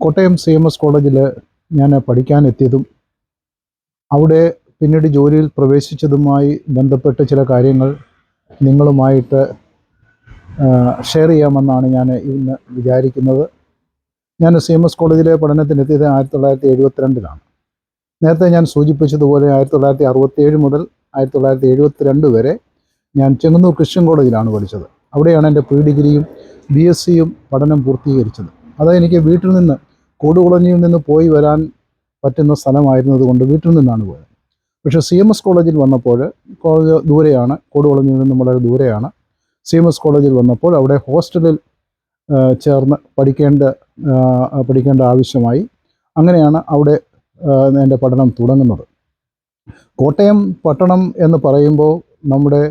Kottayam CMS കോളേജിൽ ഞാൻ പഠിക്കാനെത്തിയതും അവിടെ പിന്നീട് ജോലിയിൽ പ്രവേശിച്ചതുമായി ബന്ധപ്പെട്ട ചില കാര്യങ്ങൾ നിങ്ങളുമായിട്ട് ഷെയർ ചെയ്യാമെന്നാണ് ഞാൻ ഇന്ന് വിചാരിക്കുന്നത്. ഞാൻ CMS കോളേജിലെ പഠനത്തിനെത്തിയത് 1972-ലാണ്. നേരത്തെ ഞാൻ സൂചിപ്പിച്ചതുപോലെ 1967 മുതൽ 1972 വരെ ഞാൻ ചെങ്ങന്നൂർ ക്രിസ്ത്യൻ കോളേജിലാണ് പഠിച്ചത്. അവിടെയാണ് എൻ്റെ പ്രീ ഡിഗ്രിയും BSc-യും പഠനം പൂർത്തീകരിച്ചത്. അത് എനിക്ക് വീട്ടിൽ നിന്ന് കൂടുകുളഞ്ഞിയിൽ നിന്ന് പോയി വരാൻ പറ്റുന്ന സ്ഥലമായിരുന്നതുകൊണ്ട് വീട്ടിൽ നിന്നാണ് പോയത്. പക്ഷേ CMS കോളേജിൽ വന്നപ്പോൾ, കോളേജ് ദൂരെയാണ്, കൂടുകുളഞ്ഞിയിൽ നിന്നും വളരെ ദൂരെയാണ്. CMS കോളേജിൽ വന്നപ്പോൾ അവിടെ ഹോസ്റ്റലിൽ ചേർന്ന് പഠിക്കേണ്ട ആവശ്യമായി. അങ്ങനെയാണ് അവിടെ എൻ്റെ പഠനം തുടങ്ങുന്നത്. കോട്ടയം പട്ടണം എന്ന് പറയുമ്പോൾ നമ്മുടെ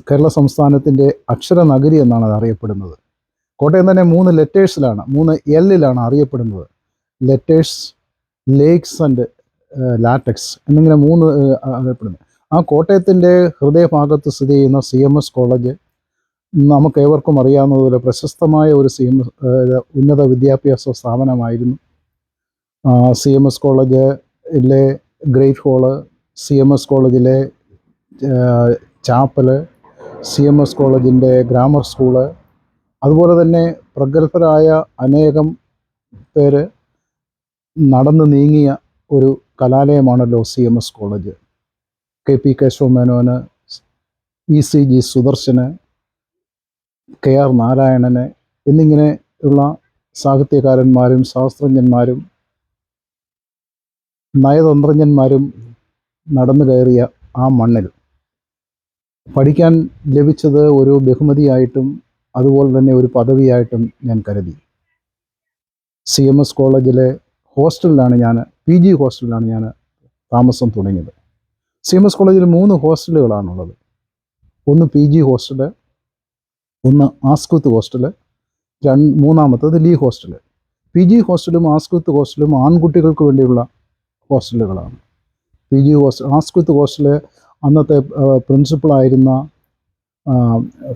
കേരള സംസ്ഥാനത്തിൻ്റെ അക്ഷരനഗരി എന്നാണ് അത് അറിയപ്പെടുന്നത്. കോട്ടയം തന്നെ 3 ലെറ്റേഴ്സിലാണ്, 3 L-ലാണ് അറിയപ്പെടുന്നത്. ലെറ്റേഴ്സ്, ലേക്സ് ആൻഡ് ലാറ്റക്സ് എന്നിങ്ങനെ 3 അറിയപ്പെടുന്നത്. ആ കോട്ടയത്തിൻ്റെ ഹൃദയഭാഗത്ത് സ്ഥിതി ചെയ്യുന്ന CMS കോളേജ് നമുക്കേവർക്കും അറിയാവുന്നതുപോലെ പ്രശസ്തമായ ഒരു ഉന്നത വിദ്യാഭ്യാസ സ്ഥാപനമായിരുന്നു. CMS കോളേജിലെ ഗ്രേറ്റ് ഹോള്, CMS കോളേജിലെ ചാപ്പല്, CMS കോളേജിൻ്റെ ഗ്രാമർ സ്കൂള്, അതുപോലെ തന്നെ പ്രഗത്ഭരായ അനേകം പേര് നടന്നു നീങ്ങിയ ഒരു കലാലയമാണല്ലോ CMS college. KP Kesava Menon, ECG സുദർശന്, KR നാരായണന് എന്നിങ്ങനെയുള്ള സാഹിത്യകാരന്മാരും ശാസ്ത്രജ്ഞന്മാരും നയതന്ത്രജ്ഞന്മാരും നടന്നു കയറിയ ആ മണ്ണിൽ പഠിക്കാൻ ലഭിച്ചത് ഒരു ബഹുമതിയായിട്ടും അതുപോലെ തന്നെ ഒരു പദവിയായിട്ടും ഞാൻ കരുതി. CMS കോളേജിലെ ഹോസ്റ്റലിലാണ് PG ഹോസ്റ്റലിലാണ് ഞാൻ താമസം തുടങ്ങിയത്. CMS കോളേജിൽ 3 ഹോസ്റ്റലുകളാണുള്ളത്. ഒന്ന് PG ഹോസ്റ്റല്, ഒന്ന് ആസ്കുത്ത് ഹോസ്റ്റല്, മൂന്നാമത്തത് ലീ ഹോസ്റ്റല്. PG ഹോസ്റ്റലും ആസ്കുത്ത് ഹോസ്റ്റലും ആൺകുട്ടികൾക്ക് വേണ്ടിയുള്ള ഹോസ്റ്റലുകളാണ്. PG ഹോസ്റ്റൽ, ആസ്കുത്ത് ഹോസ്റ്റല് അന്നത്തെ പ്രിൻസിപ്പളായിരുന്ന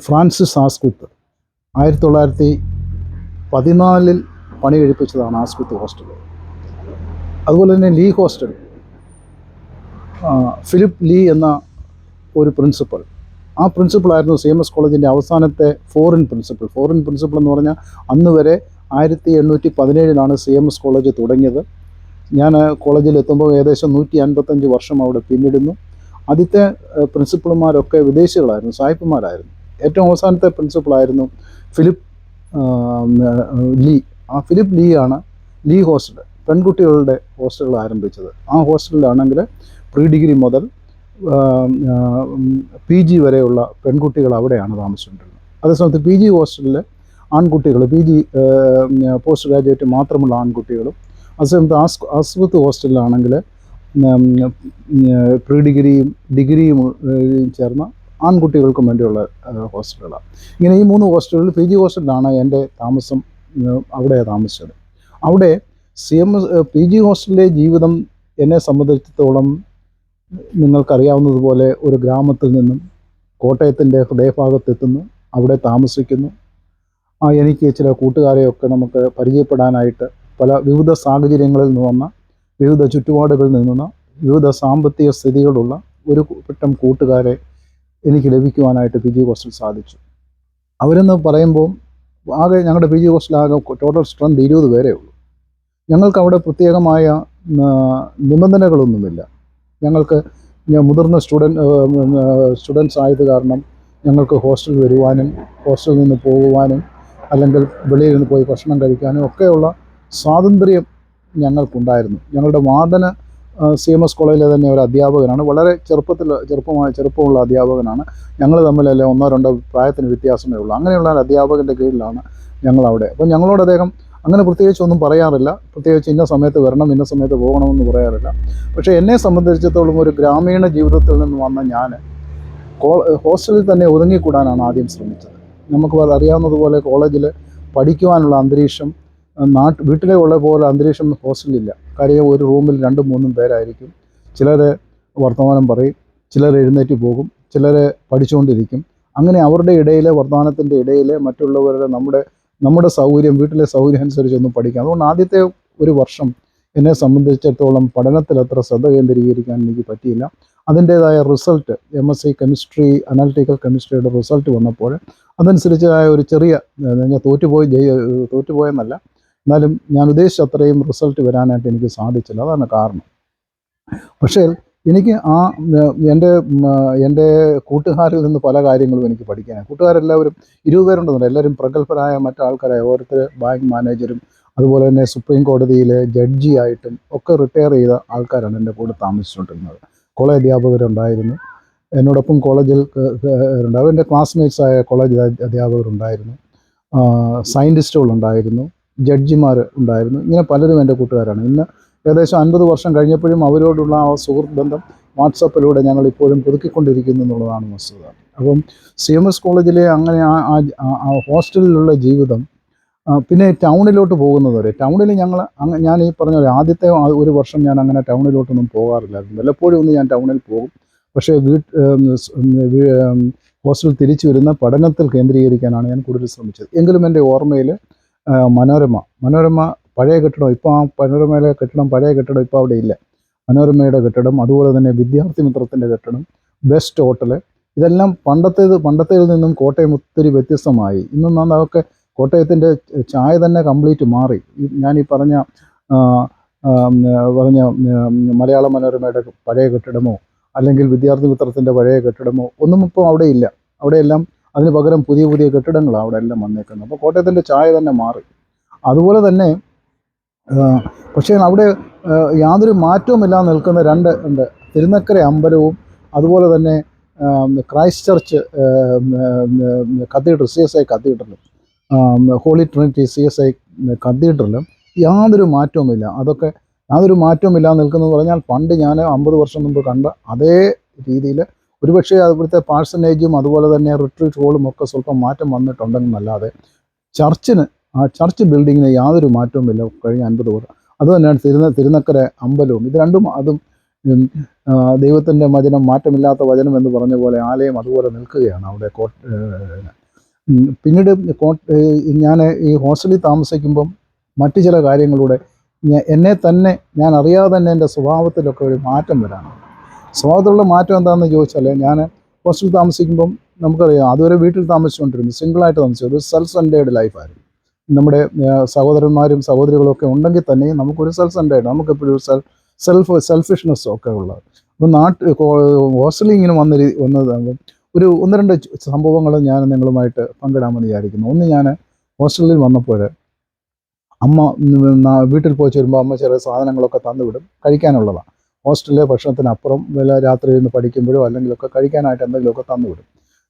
ഫ്രാൻസിസ് ആസ്കുത്ത് 1914 പണി കഴിപ്പിച്ചതാണ് ആസ്കുത്ത് ഹോസ്റ്റൽ. അതുപോലെ തന്നെ ലീ ഹോസ്റ്റൽ, ഫിലിപ്പ് ലീ എന്ന ഒരു പ്രിൻസിപ്പൽ, ആ പ്രിൻസിപ്പളായിരുന്നു CMS കോളേജിൻ്റെ അവസാനത്തെ ഫോറിൻ പ്രിൻസിപ്പൾ എന്ന് പറഞ്ഞാൽ അന്ന് വരെ 1817-ലാണ് CMS കോളേജ് തുടങ്ങിയത്. ഞാൻ കോളേജിൽ എത്തുമ്പോൾ ഏകദേശം 155 വർഷം അവിടെ പിന്നിടുന്നു. ആദ്യത്തെ പ്രിൻസിപ്പൾമാരൊക്കെ വിദേശികളായിരുന്നു, സായിപ്പന്മാരായിരുന്നു. ഏറ്റവും അവസാനത്തെ പ്രിൻസിപ്പളായിരുന്നു ഫിലിപ്പ് ലീ. ആ ഫിലിപ്പ് ലീയാണ് ലീ ഹോസ്റ്റൽ, പെൺകുട്ടികളുടെ ഹോസ്റ്റലുകൾ ആരംഭിച്ചത്. ആ ഹോസ്റ്റലിലാണെങ്കിൽ പ്രീ ഡിഗ്രി മുതൽ PG വരെയുള്ള പെൺകുട്ടികൾ അവിടെയാണ് താമസിച്ചുകൊണ്ടിരുന്നത്. അതേസമയത്ത് PG ഹോസ്റ്റലിൽ ആൺകുട്ടികൾ, PG പോസ്റ്റ് ഗ്രാജുവേറ്റ് മാത്രമുള്ള ആൺകുട്ടികളും, അതേസമയത്ത് ആസ്പത്ത് ഹോസ്റ്റലിലാണെങ്കിൽ പ്രീ ഡിഗ്രിയും ചേർന്ന ആൺകുട്ടികൾക്കും വേണ്ടിയുള്ള ഹോസ്റ്റലുകളാണ്. ഇങ്ങനെ ഈ 3 ഹോസ്റ്റലുകളിൽ PG ഹോസ്റ്റലിലാണ് എൻ്റെ താമസം. അവിടെ താമസിച്ചത്. അവിടെ PG ഹോസ്റ്റലിലെ ജീവിതം എന്നെ സംബന്ധിച്ചിടത്തോളം നിങ്ങൾക്കറിയാവുന്നതുപോലെ ഒരു ഗ്രാമത്തിൽ നിന്നും കോട്ടയത്തിൻ്റെ ഹൃദയഭാഗത്തെത്തുന്നു, അവിടെ താമസിക്കുന്നു. എനിക്ക് ചില കൂട്ടുകാരെയൊക്കെ നമുക്ക് പരിചയപ്പെടാനായിട്ട് വിവിധ സാഹചര്യങ്ങളിൽ നിന്ന് വന്ന, വിവിധ ചുറ്റുപാടുകളിൽ നിന്ന, വിവിധ സാമ്പത്തിക സ്ഥിതികളുള്ള ഒരു കൂട്ടം കൂട്ടുകാരെ എനിക്ക് ലഭിക്കുവാനായിട്ട് PG ഹോസ്റ്റൽ സാധിച്ചു. അവരെന്ന് പറയുമ്പോൾ ആകെ ഞങ്ങളുടെ PG ഹോസ്റ്റലാകെ ടോട്ടൽ സ്ട്രെങ്ത് 20 പേരേ ഉള്ളൂ. ഞങ്ങൾക്ക് അവിടെ പ്രത്യേകമായ നിബന്ധനകളൊന്നുമില്ല. ഞങ്ങൾക്ക് മുതിർന്ന സ്റ്റുഡൻസ് ആയത് കാരണം ഞങ്ങൾക്ക് ഹോസ്റ്റലിൽ വരുവാനും ഹോസ്റ്റലിൽ നിന്ന് പോകുവാനും അല്ലെങ്കിൽ വെളിയിൽ നിന്ന് പോയി ഭക്ഷണം കഴിക്കാനും ഒക്കെയുള്ള സ്വാതന്ത്ര്യം ഞങ്ങൾക്കുണ്ടായിരുന്നു. ഞങ്ങളുടെ വാർഡന് CMS കോളേജിലെ തന്നെ ഒരു അധ്യാപകനാണ്. വളരെ ചെറുപ്പമുള്ള അധ്യാപകനാണ്. ഞങ്ങൾ തമ്മിലല്ലേ 1-2 പ്രായത്തിന് വ്യത്യാസമേ ഉള്ളൂ. അങ്ങനെയുള്ള ഒരു അധ്യാപകൻ്റെ കീഴിലാണ് ഞങ്ങളവിടെ. അപ്പോൾ ഞങ്ങളോട് അദ്ദേഹം അങ്ങനെ പ്രത്യേകിച്ചൊന്നും പറയാറില്ല. പ്രത്യേകിച്ച് ഇന്ന സമയത്ത് വരണം, ഇന്ന സമയത്ത് പോകണമെന്ന് പറയാറില്ല. പക്ഷേ എന്നെ സംബന്ധിച്ചിടത്തോളം ഒരു ഗ്രാമീണ ജീവിതത്തിൽ നിന്ന് വന്ന ഞാൻ ഹോസ്റ്റലിൽ തന്നെ ഒതുങ്ങിക്കൂടാനാണ് ആദ്യം ശ്രമിച്ചത്. നമുക്ക് അറിയാവുന്നതുപോലെ കോളേജിൽ പഠിക്കുവാനുള്ള അന്തരീക്ഷം വീട്ടിലെ ഉള്ള പോലെ അന്തരീക്ഷം ഹോസ്റ്റലിലില്ല. കാര്യം ഒരു റൂമിൽ 2-3 പേരായിരിക്കും. ചിലർ വർത്തമാനം പറയും, ചിലർ എഴുന്നേറ്റ് പോകും, ചിലർ പഠിച്ചുകൊണ്ടിരിക്കും. അങ്ങനെ അവരുടെ ഇടയിലെ വർത്തമാനത്തിൻ്റെ ഇടയിൽ മറ്റുള്ളവരുടെ നമ്മുടെ സൗകര്യം, വീട്ടിലെ സൗകര്യം അനുസരിച്ചൊന്നും പഠിക്കാം. അതുകൊണ്ട് ആദ്യത്തെ ഒരു വർഷം എന്നെ സംബന്ധിച്ചിടത്തോളം പഠനത്തിൽ അത്ര ശ്രദ്ധ കേന്ദ്രീകരിക്കാൻ എനിക്ക് പറ്റിയില്ല. അതിൻ്റേതായ റിസൾട്ട് MSc കെമിസ്ട്രി അനാലിറ്റിക്കൽ കെമിസ്ട്രിയുടെ റിസൾട്ട് വന്നപ്പോൾ അതനുസരിച്ചായ ഒരു ചെറിയ ഞാൻ തോറ്റുപോയെന്നല്ല, എന്നാലും ഞാൻ ഉദ്ദേശിച്ച അത്രയും റിസൾട്ട് വരാനായിട്ട് എനിക്ക് സാധിച്ചില്ല. അതാണ് കാരണം. പക്ഷേ എനിക്ക് എൻ്റെ കൂട്ടുകാരിൽ നിന്ന് പല കാര്യങ്ങളും എനിക്ക് പഠിക്കാനാണ്. കൂട്ടുകാരെല്ലാവരും 20 പേരുണ്ടെന്നുണ്ട്. എല്ലാവരും പ്രഗത്ഭരായ മറ്റാൾക്കാരായ ഓരോരുത്തർ ബാങ്ക് മാനേജരും അതുപോലെ തന്നെ സുപ്രീം കോടതിയിലെ ജഡ്ജിയായിട്ടും ഒക്കെ റിട്ടയർ ചെയ്ത ആൾക്കാരാണ് എൻ്റെ കൂടെ താമസിച്ചുകൊണ്ടിരുന്നത്. കോളേജ് അധ്യാപകരുണ്ടായിരുന്നു, എന്നോടൊപ്പം കോളേജിൽ ഉണ്ടാവും. എൻ്റെ ക്ലാസ്മേറ്റ്സായ കോളേജ് അധ്യാപകരുണ്ടായിരുന്നു, സയൻറ്റിസ്റ്റുകളുണ്ടായിരുന്നു, ജഡ്ജിമാർ ഉണ്ടായിരുന്നു. ഇങ്ങനെ പലരും എൻ്റെ കൂട്ടുകാരാണ്. ഇന്ന് ഏകദേശം 50 വർഷം കഴിഞ്ഞപ്പോഴും അവരോടുള്ള ആ സുഹൃത്ത് ബന്ധം വാട്സപ്പിലൂടെ ഞങ്ങൾ ഇപ്പോഴും പുതുക്കിക്കൊണ്ടിരിക്കുന്നു എന്നുള്ളതാണ് വസ്തുത. അപ്പം CMS കോളേജിലെ അങ്ങനെ ആ ഹോസ്റ്റലിലുള്ള ജീവിതം, പിന്നെ ടൗണിലോട്ട് പോകുന്നത് വരെ ടൗണിൽ ഞാൻ ഈ പറഞ്ഞ പോലെ ആദ്യത്തെ ഒരു വർഷം ഞാൻ അങ്ങനെ ടൗണിലോട്ടൊന്നും പോകാറില്ലായിരുന്നു. വല്ലപ്പോഴും ഒന്ന് ഞാൻ ടൗണിൽ പോകും. പക്ഷേ ഹോസ്റ്റൽ തിരിച്ചു വരുന്ന പഠനത്തിൽ കേന്ദ്രീകരിക്കാനാണ് ഞാൻ കൂടുതൽ ശ്രമിച്ചത്. എങ്കിലും എൻ്റെ ഓർമ്മയിൽ മനോരമ പഴയ കെട്ടിടം, ഇപ്പോൾ ആ മനോരമയിലെ കെട്ടിടം, പഴയ കെട്ടിടം ഇപ്പോൾ അവിടെ ഇല്ല. മനോരമയുടെ കെട്ടിടം, അതുപോലെ തന്നെ വിദ്യാർത്ഥി മിത്രത്തിൻ്റെ കെട്ടിടം, ബെസ്റ്റ് ഹോട്ടൽ, ഇതെല്ലാം പണ്ടത്തേതിൽ നിന്നും കോട്ടയം ഒത്തിരി വ്യത്യസ്തമായി. ഇന്നും അതൊക്കെ കോട്ടയത്തിൻ്റെ ചായ തന്നെ കംപ്ലീറ്റ് മാറി. ഞാനീ പറഞ്ഞ മലയാള മനോരമയുടെ പഴയ കെട്ടിടമോ അല്ലെങ്കിൽ വിദ്യാർത്ഥി മിത്രത്തിൻ്റെ പഴയ കെട്ടിടമോ ഒന്നും ഇപ്പോൾ അവിടെ ഇല്ല. അവിടെയെല്ലാം അതിന് പകരം പുതിയ പുതിയ കെട്ടിടങ്ങളാണ് അവിടെ എല്ലാം വന്നേക്കുന്നത്. അപ്പോൾ കോട്ടയത്തിൻ്റെ ചായ തന്നെ മാറി. അതുപോലെ തന്നെ പക്ഷേ അവിടെ യാതൊരു മാറ്റവുമില്ലാതെ നിൽക്കുന്ന രണ്ട് ഉണ്ട്. തിരുനക്കര അമ്പലവും അതുപോലെ തന്നെ ക്രൈസ്റ്റ് ചർച്ച് കത്തീഡ്രൽ, CSI കത്തീഡ്രലും, ഹോളി ട്രിനിറ്റി CSI കത്തീഡ്രലും യാതൊരു മാറ്റവുമില്ല. അതൊക്കെ യാതൊരു മാറ്റവുമില്ലാതെ നിൽക്കുന്നതെന്ന് പറഞ്ഞാൽ പണ്ട് ഞാൻ 50 വർഷം മുമ്പ് കണ്ട അതേ രീതിയിൽ, ഒരുപക്ഷെ അവിടുത്തെ പാഴ്സനേജും അതുപോലെ തന്നെ റിട്രീറ്റ് ഹോളും ഒക്കെ സ്വല്പം മാറ്റം വന്നിട്ടുണ്ടെന്നല്ലാതെ ചർച്ച് ബിൽഡിങ്ങിന് യാതൊരു മാറ്റവുമില്ല കഴിഞ്ഞ 50 വർഷം. അതുതന്നെയാണ് തിരുനക്കര അമ്പലവും. ഇത് രണ്ടും അതും ദൈവത്തിൻ്റെ വചനം, മാറ്റമില്ലാത്ത വചനം എന്ന് പറഞ്ഞ പോലെ ആലയം അതുപോലെ നിൽക്കുകയാണ് അവിടെ. പിന്നീട് ഞാൻ ഈ ഹോസ്റ്റലിൽ താമസിക്കുമ്പം മറ്റു ചില കാര്യങ്ങളിലൂടെ എന്നെ തന്നെ ഞാൻ അറിയാതെ തന്നെ എൻ്റെ സ്വഭാവത്തിലൊക്കെ ഒരു മാറ്റം വരാണ്. സ്വഭാവത്തിലുള്ള മാറ്റം എന്താണെന്ന് ചോദിച്ചാൽ, ഞാൻ ഹോസ്റ്റലിൽ താമസിക്കുമ്പം നമുക്കറിയാം, അതുവരെ വീട്ടിൽ താമസിച്ചുകൊണ്ടിരുന്നു, സിംഗിളായിട്ട് താമസിച്ചു, ഒരു സെൽഫ് സെൻറ്റേർഡ് ലൈഫായിരുന്നു. നമ്മുടെ സഹോദരന്മാരും സഹോദരികളും ഒക്കെ ഉണ്ടെങ്കിൽ തന്നെ നമുക്കൊരു സെൽഫ് സെൻറ്റേർഡ്, നമുക്കെപ്പോഴും ഒരു സെൽഫിഷ്നെസ് ഒക്കെ ഉള്ളത്. അപ്പോൾ ഹോസ്റ്റലിൽ ഇങ്ങനെ വന്നതാകുമ്പം ഒന്ന് രണ്ട് സംഭവങ്ങൾ ഞാൻ നിങ്ങളുമായിട്ട് പങ്കിടാമെന്ന് വിചാരിക്കുന്നു. ഒന്ന്, ഞാൻ ഹോസ്റ്റലിൽ വന്നപ്പോൾ അമ്മ വീട്ടിൽ പോയി വരുമ്പോൾ അമ്മ ചില സാധനങ്ങളൊക്കെ തന്നുവിടും, കഴിക്കാനുള്ളതാണ്. ഹോസ്റ്റലിലെ ഭക്ഷണത്തിനപ്പുറം രാത്രി ഇരുന്ന് പഠിക്കുമ്പോഴോ അല്ലെങ്കിലൊക്കെ കഴിക്കാനായിട്ട് എന്തെങ്കിലുമൊക്കെ തന്നുവിടും.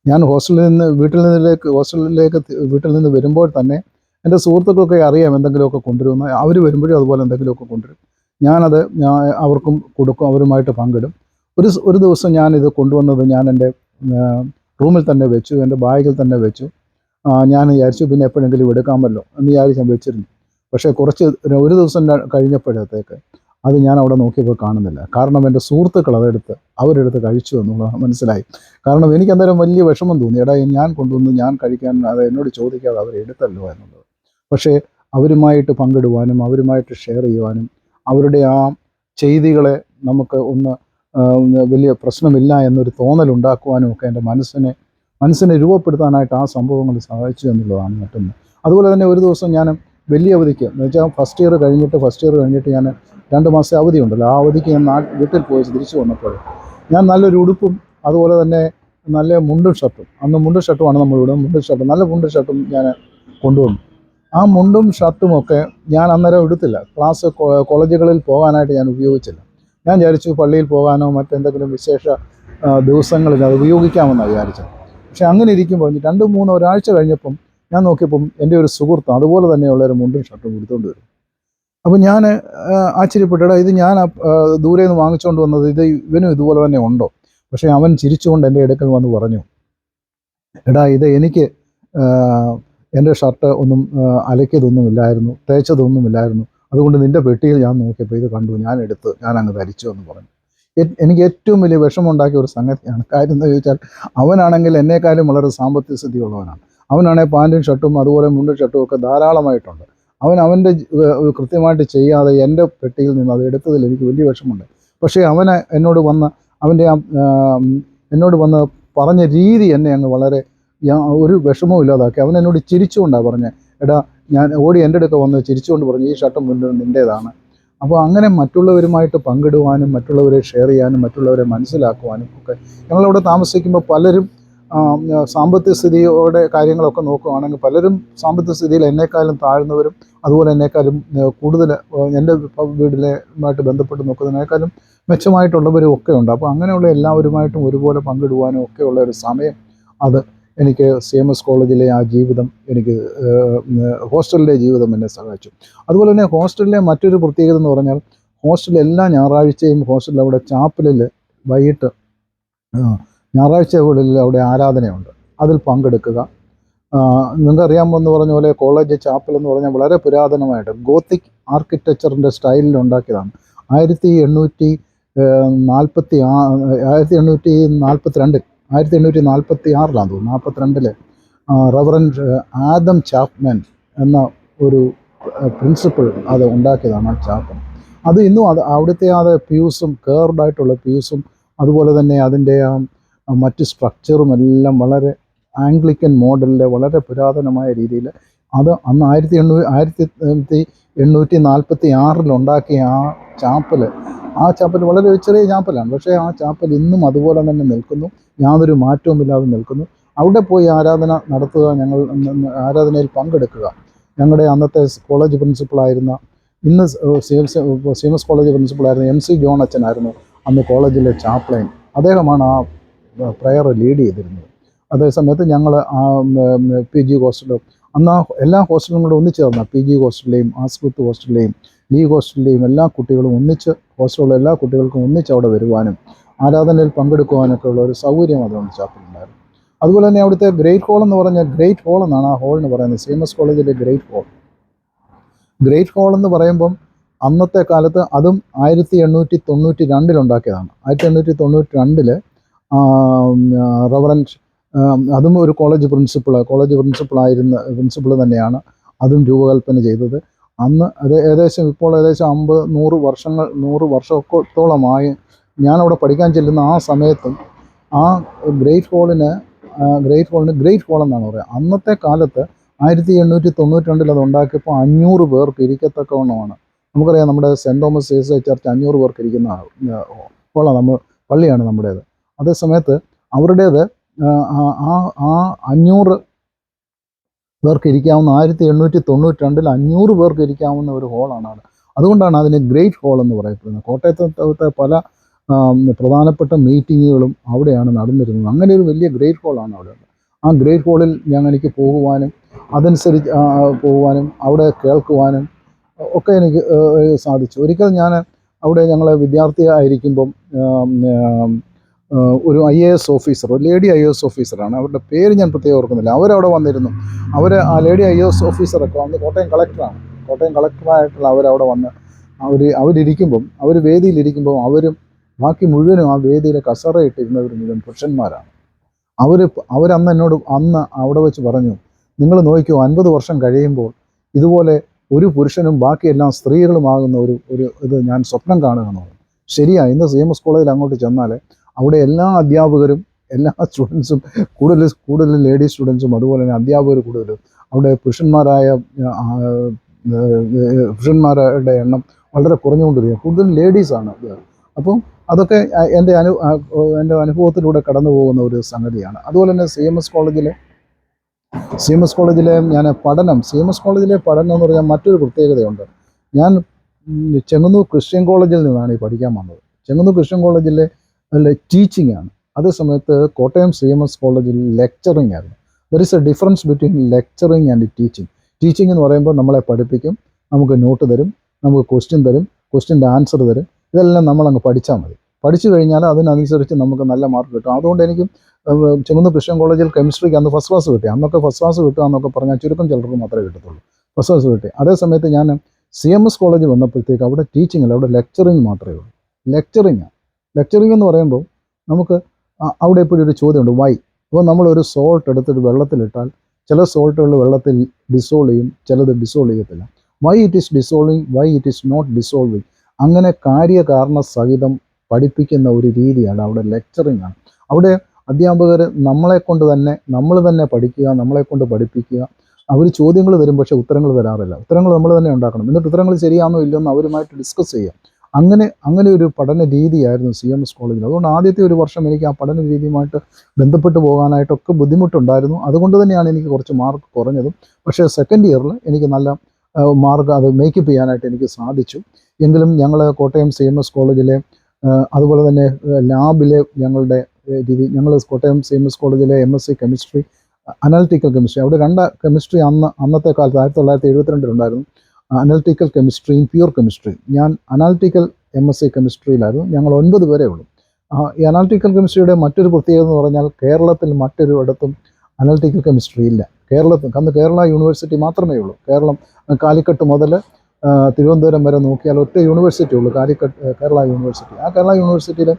ഞാൻ വീട്ടിൽ നിന്ന് വരുമ്പോൾ തന്നെ എൻ്റെ സുഹൃത്തുക്കൾക്ക് അറിയാം എന്തെങ്കിലുമൊക്കെ കൊണ്ടുവരുമെന്ന്. അവർ വരുമ്പോഴും അതുപോലെ എന്തെങ്കിലുമൊക്കെ കൊണ്ടുവരും. ഞാനത് അവർക്കും കൊടുക്കും, അവരുമായിട്ട് പങ്കിടും. ഒരു ദിവസം ഞാനിത് കൊണ്ടുവന്നത് ഞാൻ എൻ്റെ റൂമിൽ തന്നെ വെച്ചു, എൻ്റെ ബാഗിൽ തന്നെ വെച്ചു. ഞാൻ വിചാരിച്ചു പിന്നെ എപ്പോഴെങ്കിലും എടുക്കാമല്ലോ എന്ന് വിചാരിച്ച് ഞാൻ വെച്ചിരുന്നു. പക്ഷേ ഒരു ദിവസം കഴിഞ്ഞപ്പോഴത്തേക്ക് അത് ഞാൻ അവിടെ നോക്കിയപ്പോൾ കാണുന്നില്ല. കാരണം എൻ്റെ സുഹൃത്തുക്കൾ അവരെടുത്ത് കഴിച്ചു എന്നുള്ളത് മനസ്സിലായി. കാരണം എനിക്ക് അന്നേരം വലിയ വിഷമം തോന്നി. എടാ, ഞാൻ കൊണ്ടുവന്ന് ഞാൻ കഴിക്കാൻ അത് എന്നോട് ചോദിക്കാതെ അവരെടുത്തല്ലോ എന്നുള്ളത്. പക്ഷേ അവരുമായിട്ട് പങ്കിടുവാനും അവരുമായിട്ട് ഷെയർ ചെയ്യുവാനും അവരുടെ ആ ചെയ്തികളെ നമുക്ക് വലിയ പ്രശ്നമില്ല എന്നൊരു തോന്നലുണ്ടാക്കുവാനും ഒക്കെ എൻ്റെ മനസ്സിനെ രൂപപ്പെടുത്താനായിട്ട് ആ സംഭവങ്ങൾ സഹായിച്ചു എന്നുള്ളതാണ് മറ്റൊന്ന്. അതുപോലെ തന്നെ ഒരു ദിവസം ഞാൻ വലിയ അവധിക്ക്, എന്ന് വെച്ചാൽ ഫസ്റ്റ് ഇയർ കഴിഞ്ഞിട്ട് ഞാൻ 2 മാസത്തെ അവധിയുണ്ടല്ലോ, ആ അവധിക്ക് ഞാൻ വീട്ടിൽ പോയി തിരിച്ചു വന്നപ്പോൾ ഞാൻ നല്ലൊരു ഉടുപ്പും അതുപോലെ തന്നെ നല്ല മുണ്ടും ഷർട്ടും, അന്ന് മുണ്ടും ഷർട്ടുമാണ് നമ്മളിവിടെ, നല്ല മുണ്ടും ഷർട്ടും ഞാൻ കൊണ്ടുവന്നു. ആ മുണ്ടും ഷർട്ടുമൊക്കെ ഞാൻ അന്നേരം എടുത്തില്ല. കോളേജുകളിൽ പോകാനായിട്ട് ഞാൻ ഉപയോഗിച്ചില്ല. ഞാൻ വിചാരിച്ചു പള്ളിയിൽ പോകാനോ മറ്റെന്തെങ്കിലും വിശേഷ ദിവസങ്ങളിൽ അത് ഉപയോഗിക്കാമെന്നാണ് വിചാരിച്ചത്. പക്ഷേ അങ്ങനെ ഇരിക്കുമ്പോൾ 2-3 ഒരാഴ്ച കഴിഞ്ഞപ്പം ഞാൻ നോക്കിയപ്പം എൻ്റെ ഒരു സുഹൃത്ത് അതുപോലെ തന്നെയുള്ളൊരു മുണ്ടും ഷർട്ടും കൊടുത്തുകൊണ്ട് വരും. അപ്പോൾ ഞാൻ ആശ്ചര്യപ്പെട്ടു, ഇത് ഞാൻ ദൂരെ നിന്ന് വാങ്ങിച്ചുകൊണ്ട് വന്നത്, ഇവനും ഇതുപോലെ തന്നെ ഉണ്ടോ? പക്ഷേ അവൻ ചിരിച്ചുകൊണ്ട് എൻ്റെ അടുക്കൽ വന്ന് പറഞ്ഞു, എടാ, ഇത് എനിക്ക് എൻ്റെ ഷർട്ട് ഒന്നും അലക്കിയതൊന്നുമില്ലായിരുന്നു, തേച്ചതൊന്നുമില്ലായിരുന്നു, അതുകൊണ്ട് നിൻ്റെ പെട്ടിയിൽ ഞാൻ നോക്കിയപ്പോൾ ഇത് കണ്ടു, ഞാൻ അങ്ങ് ധരിച്ചു എന്ന് പറഞ്ഞു. എനിക്ക് ഏറ്റവും വലിയ വിഷമമുണ്ടാക്കിയ ഒരു സംഗതിയാണ്. കാര്യം എന്ന് ചോദിച്ചാൽ, അവനാണെങ്കിൽ എന്നെക്കാളും വളരെ സാമ്പത്തിക സ്ഥിതിയുള്ളവനാണ്. അവനാണെങ്കിൽ പാൻറ്റും ഷർട്ടും അതുപോലെ മുണ്ടും ഷർട്ടും ഒക്കെ ധാരാളമായിട്ടുണ്ട്. അവൻ അവൻ്റെ കൃത്യമായിട്ട് ചെയ്യാതെ എൻ്റെ പെട്ടിയിൽ നിന്ന് അത് എടുത്തതിൽ എനിക്ക് വലിയ വിഷമമുണ്ട്. പക്ഷേ അവന് എന്നോട് വന്ന് അവൻ്റെ എന്നോട് വന്ന് പറഞ്ഞ രീതി എന്നെ അങ്ങ് വളരെ ഒരു വിഷമവും ഇല്ലാതാക്കി. അവൻ എന്നോട് ചിരിച്ചുകൊണ്ടാണ് പറഞ്ഞത്, എടാ ഞാൻ ഓടി എൻ്റെ അടുക്ക വന്ന് ചിരിച്ചുകൊണ്ട് പറഞ്ഞു, ഈ ഷർട്ടും മുണ്ടും നിൻ്റേതാണ്. അപ്പോൾ അങ്ങനെ മറ്റുള്ളവരുമായിട്ട് പങ്കിടുവാനും മറ്റുള്ളവരെ ഷെയർ ചെയ്യാനും മറ്റുള്ളവരെ മനസ്സിലാക്കുവാനും ഒക്കെ ഞങ്ങളവിടെ താമസിക്കുമ്പോൾ പലരും സാമ്പത്തിക സ്ഥിതിയോടെ കാര്യങ്ങളൊക്കെ നോക്കുകയാണെങ്കിൽ പലരും സാമ്പത്തിക സ്ഥിതിയിൽ എന്നെക്കാളും താഴ്ന്നവരും അതുപോലെ എന്നെക്കാളും കൂടുതൽ എൻ്റെ വീട്ടിലുമായിട്ട് ബന്ധപ്പെട്ട് നോക്കുന്നതിനേക്കാളും മെച്ചമായിട്ടുള്ളവരും ഒക്കെ ഉണ്ട്. അപ്പോൾ അങ്ങനെയുള്ള എല്ലാവരുമായിട്ടും ഒരുപോലെ പങ്കിടുവാനും ഒക്കെയുള്ള ഒരു സമയം അത് എനിക്ക് CMS കോളേജിലെ ആ ജീവിതം എനിക്ക് ഹോസ്റ്റലിലെ ജീവിതം എന്നെ സഹായിച്ചു. അതുപോലെ തന്നെ ഹോസ്റ്റലിലെ മറ്റൊരു പ്രത്യേകത എന്ന് പറഞ്ഞാൽ ഹോസ്റ്റലിൽ എല്ലാ ഞായറാഴ്ചയും ഹോസ്റ്റലിൽ അവിടെ ചാപ്പലിൽ വൈകിട്ട് ഞായറാഴ്ചകളിൽ അവിടെ ആരാധനയുണ്ട്. അതിൽ പങ്കെടുക്കുക. നിങ്ങൾക്കറിയാമെന്ന് പറഞ്ഞ പോലെ കോളേജ് ചാപ്പൽ എന്ന് പറഞ്ഞാൽ വളരെ പുരാതനമായിട്ട് ഗോത്തിക് ആർക്കിടെക്ചറിൻ്റെ സ്റ്റൈലിൽ ഉണ്ടാക്കിയതാണ്. 1842 1846 തോന്നുന്നു, റവറൻഡ് ആദം ചാപ്മാൻ എന്ന ഒരു പ്രിൻസിപ്പിൾ അത് ഉണ്ടാക്കിയതാണ് ആ ചാപ്പൽ. അത് ഇന്നും അവിടുത്തെ അത് പ്യൂസും കേർഡായിട്ടുള്ള പ്യൂസും അതുപോലെ തന്നെ അതിൻ്റെ മറ്റ് സ്ട്രക്ചറും എല്ലാം വളരെ ആംഗ്ലിക്കൻ മോഡലിലെ വളരെ പുരാതനമായ രീതിയിൽ അത് അന്ന് 1846 ഉണ്ടാക്കിയ ആ ചാപ്പൽ വളരെ ചെറിയ ചാപ്പലാണ്. പക്ഷേ ആ ചാപ്പൽ ഇന്നും അതുപോലെ തന്നെ നിൽക്കുന്നു, യാതൊരു മാറ്റവുമില്ലാതെ നിൽക്കുന്നു. അവിടെ പോയി ആരാധന നടത്തുക, ഞങ്ങൾ ആരാധനയിൽ പങ്കെടുക്കുക. ഞങ്ങളുടെ അന്നത്തെ കോളേജ് പ്രിൻസിപ്പളായിരുന്ന ഇന്ന് CMS കോളേജ് പ്രിൻസിപ്പളായിരുന്ന MC ജോൺ അച്ഛനായിരുന്നു അന്ന് കോളേജിലെ ചാപ്ലൈൻ. അദ്ദേഹമാണ് ആ പ്രയർ ലീഡ് ചെയ്തിരുന്നത്. അതേസമയത്ത് ഞങ്ങൾ PG ഹോസ്റ്റലും അന്ന് എല്ലാ ഹോസ്റ്റലും കൂടെ ഒന്നിച്ചേർന്ന PG ഹോസ്റ്റലിലെയും ആസ്പത്രി ഹോസ്റ്റലിലെയും ലീഗ് ഹോസ്റ്റലിലെയും എല്ലാ കുട്ടികളും ഒന്നിച്ച് ഹോസ്റ്റലിലുള്ള എല്ലാ കുട്ടികൾക്കും ഒന്നിച്ച് അവിടെ വരുവാനും ആരാധനയിൽ പങ്കെടുക്കുവാനൊക്കെ ഉള്ള ഒരു സൗകര്യം അതുകൊണ്ട് ചാപ്പലുണ്ടായിരുന്നു. അതുപോലെ തന്നെ അവിടുത്തെ ഗ്രേറ്റ് ഹോൾ എന്ന് പറഞ്ഞാൽ ഗ്രേറ്റ് ഹോൾ എന്നാണ് ആ ഹോളിന് പറയുന്നത്. CMS കോളേജിലെ ഗ്രേറ്റ് ഹോൾ എന്ന് പറയുമ്പം അന്നത്തെ കാലത്ത് അതും 1892 ഉണ്ടാക്കിയതാണ്. 1892 റവറൻഡ് അതും ഒരു കോളേജ് പ്രിൻസിപ്പൾ തന്നെയാണ് അതും രൂപകൽപ്പന ചെയ്തത്. അന്ന് അത് ഏകദേശം 100 വർഷത്തോളമായി ഞാനവിടെ പഠിക്കാൻ ചെല്ലുന്ന ആ സമയത്തും ആ ഗ്രേറ്റ് ഹോളിന് ഗ്രേറ്റ് ഹോൾ എന്നാണ് പറയുക. അന്നത്തെ കാലത്ത് 1892 അത് ഉണ്ടാക്കിയപ്പോൾ 500 പേർക്ക് ഇരിക്കത്തക്കവണ്ണമാണ്. നമുക്കറിയാം നമ്മുടെ സെൻറ്റ് തോമസ് CSI ചർച്ച് 500 പേർക്ക് ഇരിക്കുന്ന ഹോളാണ്, പള്ളിയാണ് നമ്മുടേത്. അതേസമയത്ത് അവരുടേത് ആ 500 പേർക്ക് ഇരിക്കാവുന്ന 1892 500 പേർക്ക് ഇരിക്കാവുന്ന ഒരു ഹോളാണ് അത്. അതുകൊണ്ടാണ് അതിന് ഗ്രേറ്റ് ഹോൾ എന്ന് പറയപ്പെടുന്നത്. കോട്ടയത്തെ പല പ്രധാനപ്പെട്ട മീറ്റിങ്ങുകളും അവിടെയാണ് നടന്നിരുന്നത്. അങ്ങനെ ഒരു വലിയ ഗ്രേറ്റ് ഹോളാണ് അവിടെ. ആ ഗ്രേറ്റ് ഹോളിൽ എനിക്ക് പോകുവാനും അതനുസരിച്ച് പോകുവാനും അവിടെ കേൾക്കുവാനും ഒക്കെ എനിക്ക് സാധിച്ചു. ഒരിക്കൽ ഞാൻ അവിടെ ഞങ്ങൾ വിദ്യാർത്ഥിയായിരിക്കുമ്പം ഒരു IAS ഓഫീസർ, ഒരു ലേഡി IAS ഓഫീസറാണ്, അവരുടെ പേര് ഞാൻ പ്രത്യേകം ഓർക്കുന്നില്ല, അവരവിടെ വന്നിരുന്നു. ആ ലേഡി IAS ഓഫീസറൊക്കെ വന്ന് കോട്ടയം കളക്ടറായിട്ടുള്ള അവരവിടെ വന്ന് അവരിരിക്കുമ്പം വേദിയിലിരിക്കുമ്പം അവരും ബാക്കി മുഴുവനും ആ വേദിയിലെ കസറയിട്ടിരുന്നവർ മുഴുവൻ പുരുഷന്മാരാണ്. അന്ന് അവിടെ വെച്ച് പറഞ്ഞു, നിങ്ങൾ നോക്കിയോ 50 വർഷം കഴിയുമ്പോൾ ഇതുപോലെ ഒരു പുരുഷനും ബാക്കിയെല്ലാം സ്ത്രീകളുമാകുന്ന ഒരു ഇത് ഞാൻ സ്വപ്നം കാണുകയെന്ന് പറഞ്ഞു. ശരിയാണ്. ഇന്ന് CMS കോളേജിൽ അങ്ങോട്ട് ചെന്നാൽ അവിടെ എല്ലാ അധ്യാപകരും എല്ലാ സ്റ്റുഡൻസും കൂടുതൽ ലേഡി സ്റ്റുഡൻസും അതുപോലെ തന്നെ അധ്യാപകർ കൂടുതലും അവിടെ പുരുഷന്മാരുടെ എണ്ണം വളരെ കുറഞ്ഞുകൊണ്ടിരിക്കുക, കൂടുതൽ ലേഡീസാണ്. അപ്പം അതൊക്കെ എൻ്റെ അനുഭവത്തിലൂടെ കടന്നു പോകുന്ന ഒരു സംഗതിയാണ്. അതുപോലെ തന്നെ CMS കോളേജിലെ CMS കോളേജിലെ പഠനം എന്ന് പറഞ്ഞാൽ മറ്റൊരു പ്രത്യേകതയുണ്ട്. ഞാൻ ചെങ്ങന്നൂർ ക്രിസ്ത്യൻ കോളേജിൽ നിന്നാണ് ഈ പഠിക്കാൻ വന്നത്. ചെങ്ങന്നൂർ ക്രിസ്ത്യൻ കോളേജിലെ ടീച്ചിങ് ആണ്. അതേസമയത്ത് കോട്ടയം CMS കോളേജിൽ ലെക്ചറിങ് ആയിരുന്നു. There is A difference between lecturing and teaching എന്ന് പറയുമ്പോൾ നമ്മളെ പഠിപ്പിക്കും, നമുക്ക് നോട്ട് തരും, നമുക്ക് ക്വസ്റ്റ്യൻ തരും, ക്വസ്റ്റ്യൻ്റെ ആൻസർ തരും. ഇതെല്ലാം നമ്മളങ്ങ് പഠിച്ചാൽ മതി. പഠിച്ചു കഴിഞ്ഞാൽ അതിനനുസരിച്ച് നമുക്ക് നല്ല മാർക്ക് കിട്ടും. അതുകൊണ്ട് എനിക്ക് ചെങ്ങന്നൂർ ക്രിസ്ത്യൻ കോളേജിൽ കെമിസ്ട്രിക്ക് അന്ന് ഫസ്റ്റ് ക്ലാസ് കിട്ടി. അന്നൊക്കെ ഫസ്റ്റ് ക്ലാസ് കിട്ടുക എന്നൊക്കെ പറഞ്ഞാൽ ചുരുക്കം ചിലർക്ക് മാത്രമേ കിട്ടത്തുള്ളൂ. ഫസ്റ്റ് ക്ലാസ് കിട്ടി. അതേസമയത്ത് ഞാൻ CMS കോളേജിൽ വന്നപ്പോഴത്തേക്ക് അവിടെ ടീച്ചിങ് അല്ല, അവിടെ ലെക്ചറിങ് മാത്രമേ ഉള്ളൂ. ലെക്ചറിങ് എന്ന് പറയുമ്പോൾ നമുക്ക് അവിടെ എപ്പോഴും ഒരു ചോദ്യമുണ്ട്, വൈ. അപ്പോൾ നമ്മളൊരു സോൾട്ട് എടുത്തിട്ട് വെള്ളത്തിലിട്ടാൽ ചില സോൾട്ടുകൾ വെള്ളത്തിൽ ഡിസോൾവ് ചെയ്യും, ചിലത് ഡിസോൾവ് ചെയ്യത്തില്ല. Why it is dissolving, why it is not dissolving, അങ്ങനെ കാര്യകാരണ സഹിതം പഠിപ്പിക്കുന്ന ഒരു രീതിയാണ് അവിടെ. ലെക്ചറിങ് ആണ് അവിടെ. അധ്യാപകർ നമ്മൾ തന്നെ പഠിക്കുക, നമ്മളെ കൊണ്ട് പഠിപ്പിക്കുക. അവർ ചോദ്യങ്ങൾ തരും, പക്ഷേ ഉത്തരങ്ങൾ തരാറില്ല. ഉത്തരങ്ങൾ നമ്മൾ തന്നെ ഉണ്ടാക്കണം. എന്നിട്ട് ഉത്തരങ്ങൾ ശരിയാണോ ഇല്ലയോ എന്ന് അവരുമായിട്ട് ഡിസ്കസ് ചെയ്യുക. അങ്ങനെ ഒരു പഠന രീതിയായിരുന്നു CMS കോളേജിൽ. അതുകൊണ്ട് ആദ്യത്തെ ഒരു വർഷം എനിക്ക് ആ പഠന രീതിയുമായിട്ട് ബന്ധപ്പെട്ട് പോകാനായിട്ടൊക്കെ ബുദ്ധിമുട്ടുണ്ടായിരുന്നു. അതുകൊണ്ട് തന്നെയാണ് എനിക്ക് കുറച്ച് മാർക്ക് കുറഞ്ഞതും. പക്ഷേ സെക്കൻഡ് ഇയറിൽ എനിക്ക് നല്ല മാർക്ക് അത് മേക്കപ്പ് ചെയ്യാനായിട്ട് എനിക്ക് സാധിച്ചു. എങ്കിലും ഞങ്ങൾ കോട്ടയം CMS കോളേജിലെ അതുപോലെ തന്നെ ലാബിലെ ഞങ്ങളുടെ ഞങ്ങൾ കോട്ടയം CMS കോളേജിലെ MSc കെമിസ്ട്രി, അനലിറ്റിക്കൽ കെമിസ്ട്രി, അവിടെ രണ്ട് കെമിസ്ട്രി അന്നത്തെ കാലത്ത് 1972 ഉണ്ടായിരുന്നു. അനലിറ്റിക്കൽ കെമിസ്ട്രിയും പ്യൂർ കെമിസ്ട്രിയും. ഞാൻ അനലിറ്റിക്കൽ MSc കെമിസ്ട്രിയിലായിരുന്നു. ഞങ്ങൾ 9 പേരേ ഉള്ളൂ. ഈ അനലിറ്റിക്കൽ കെമിസ്ട്രിയുടെ മറ്റൊരു പ്രത്യേകത എന്ന് പറഞ്ഞാൽ കേരളത്തിൽ മറ്റൊരു ഇടത്തും അനലിറ്റിക്കൽ കെമിസ്ട്രി ഇല്ല. അന്ന് കേരള യൂണിവേഴ്സിറ്റി മാത്രമേ ഉള്ളൂ. കേരളം കാലിക്കട്ട് മുതൽ തിരുവനന്തപുരം വരെ നോക്കിയാൽ ഒറ്റ യൂണിവേഴ്സിറ്റി ഉള്ളൂ, കേരള യൂണിവേഴ്സിറ്റി. ആ കേരള യൂണിവേഴ്സിറ്റിയിൽ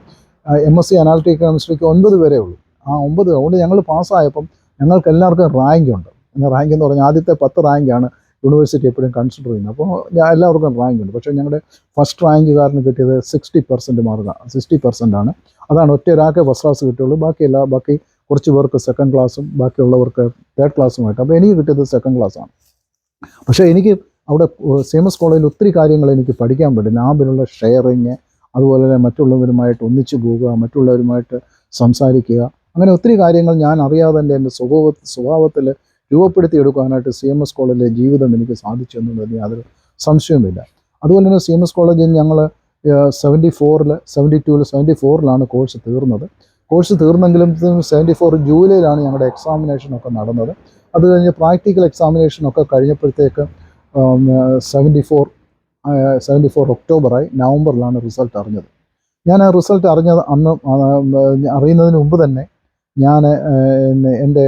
MSc അനലിറ്റിക്കൽ കെമിസ്ട്രിക്ക് 9 പേരേ ഉള്ളൂ. ആ 9 അതുകൊണ്ട് ഞങ്ങൾ പാസ്സായപ്പം ഞങ്ങൾക്ക് എല്ലാവർക്കും റാങ്കുണ്ട്. റാങ്ക് എന്ന് പറഞ്ഞാൽ ആദ്യത്തെ 10 റാങ്കാണ് യൂണിവേഴ്സിറ്റി എപ്പോഴും കൺസിഡർ ചെയ്യുന്നത്. അപ്പോൾ എല്ലാവർക്കും റാങ്കുണ്ട്. പക്ഷേ ഞങ്ങളുടെ ഫസ്റ്റ് റാങ്കുകാരന് കിട്ടിയത് 60% മാർക്കാണ്. 60% ആണ്. അതാണ് ഒറ്റ ഒരാൾക്ക് ഫസ്റ്റ് ക്ലാസ് കിട്ടുള്ളൂ. ബാക്കി കുറച്ച് പേർക്ക് സെക്കൻഡ് ക്ലാസ്സും ബാക്കിയുള്ളവർക്ക് തേർഡ് ക്ലാസ്സുമായിട്ട്. അപ്പോൾ എനിക്ക് കിട്ടിയത് സെക്കൻഡ് ക്ലാസ്സാണ്. പക്ഷേ എനിക്ക് അവിടെ CMS കോളേജിൽ ഒത്തിരി കാര്യങ്ങൾ എനിക്ക് പഠിക്കാൻ പറ്റും. ലാബിലുള്ള ഷെയറിങ്, അതുപോലെ തന്നെ മറ്റുള്ളവരുമായിട്ട് ഒന്നിച്ചു പോവുക, മറ്റുള്ളവരുമായിട്ട് സംസാരിക്കുക, അങ്ങനെ ഒത്തിരി കാര്യങ്ങൾ ഞാൻ അറിയാതെ തന്നെ എൻ്റെ സ്വഭാവത്തിൽ രൂപപ്പെടുത്തിയെടുക്കാനായിട്ട് CMS കോളേജിലെ ജീവിതം എനിക്ക് സാധിച്ചു എന്നുള്ളതിന് യാതൊരു സംശയവുമില്ല. അതുപോലെ തന്നെ CMS കോളേജിൽ ഞങ്ങൾ 74ലാണ് കോഴ്സ് തീർന്നത്. കോഴ്സ് തീർന്നെങ്കിലും 74 ജൂലൈയിലാണ് ഞങ്ങളുടെ എക്സാമിനേഷനൊക്കെ നടന്നത്. അത് കഴിഞ്ഞ് പ്രാക്ടിക്കൽ എക്സാമിനേഷനൊക്കെ കഴിഞ്ഞപ്പോഴത്തേക്ക് 74 ഒക്ടോബറായി. നവംബറിലാണ് റിസൾട്ട് അറിഞ്ഞത്. ഞാൻ ആ റിസൾട്ട് അറിയുന്നതിന് മുമ്പ് തന്നെ ഞാൻ എൻ്റെ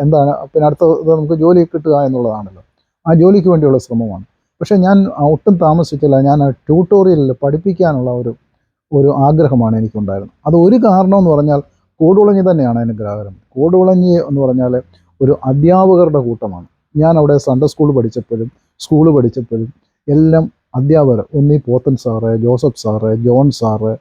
എന്താണ് പിന്നെ അടുത്തത് നമുക്ക് ജോലി കിട്ടുക എന്നുള്ളതാണല്ലോ. ആ ജോലിക്ക് വേണ്ടിയുള്ള ശ്രമമാണ്. പക്ഷേ ഞാൻ ഒട്ടും താമസിച്ചില്ല. ഞാൻ ട്യൂട്ടോറിയലിൽ പഠിപ്പിക്കാനുള്ള ഒരു ആഗ്രഹമാണ് എനിക്കുണ്ടായിരുന്നത്. അത് ഒരു കാരണം എന്ന് പറഞ്ഞാൽ കൂടുകുളഞ്ഞി തന്നെയാണ് അതിന് ഗ്രാഹകം. കൂടുകുളഞ്ഞി എന്ന് പറഞ്ഞാൽ ഒരു അധ്യാപകരുടെ കൂട്ടമാണ്. ഞാൻ അവിടെ സൺഡേ സ്കൂൾ പഠിച്ചപ്പോഴും എല്ലാം അധ്യാപകർ, ഒന്നീ Pothan sir, Joseph sir, John sir,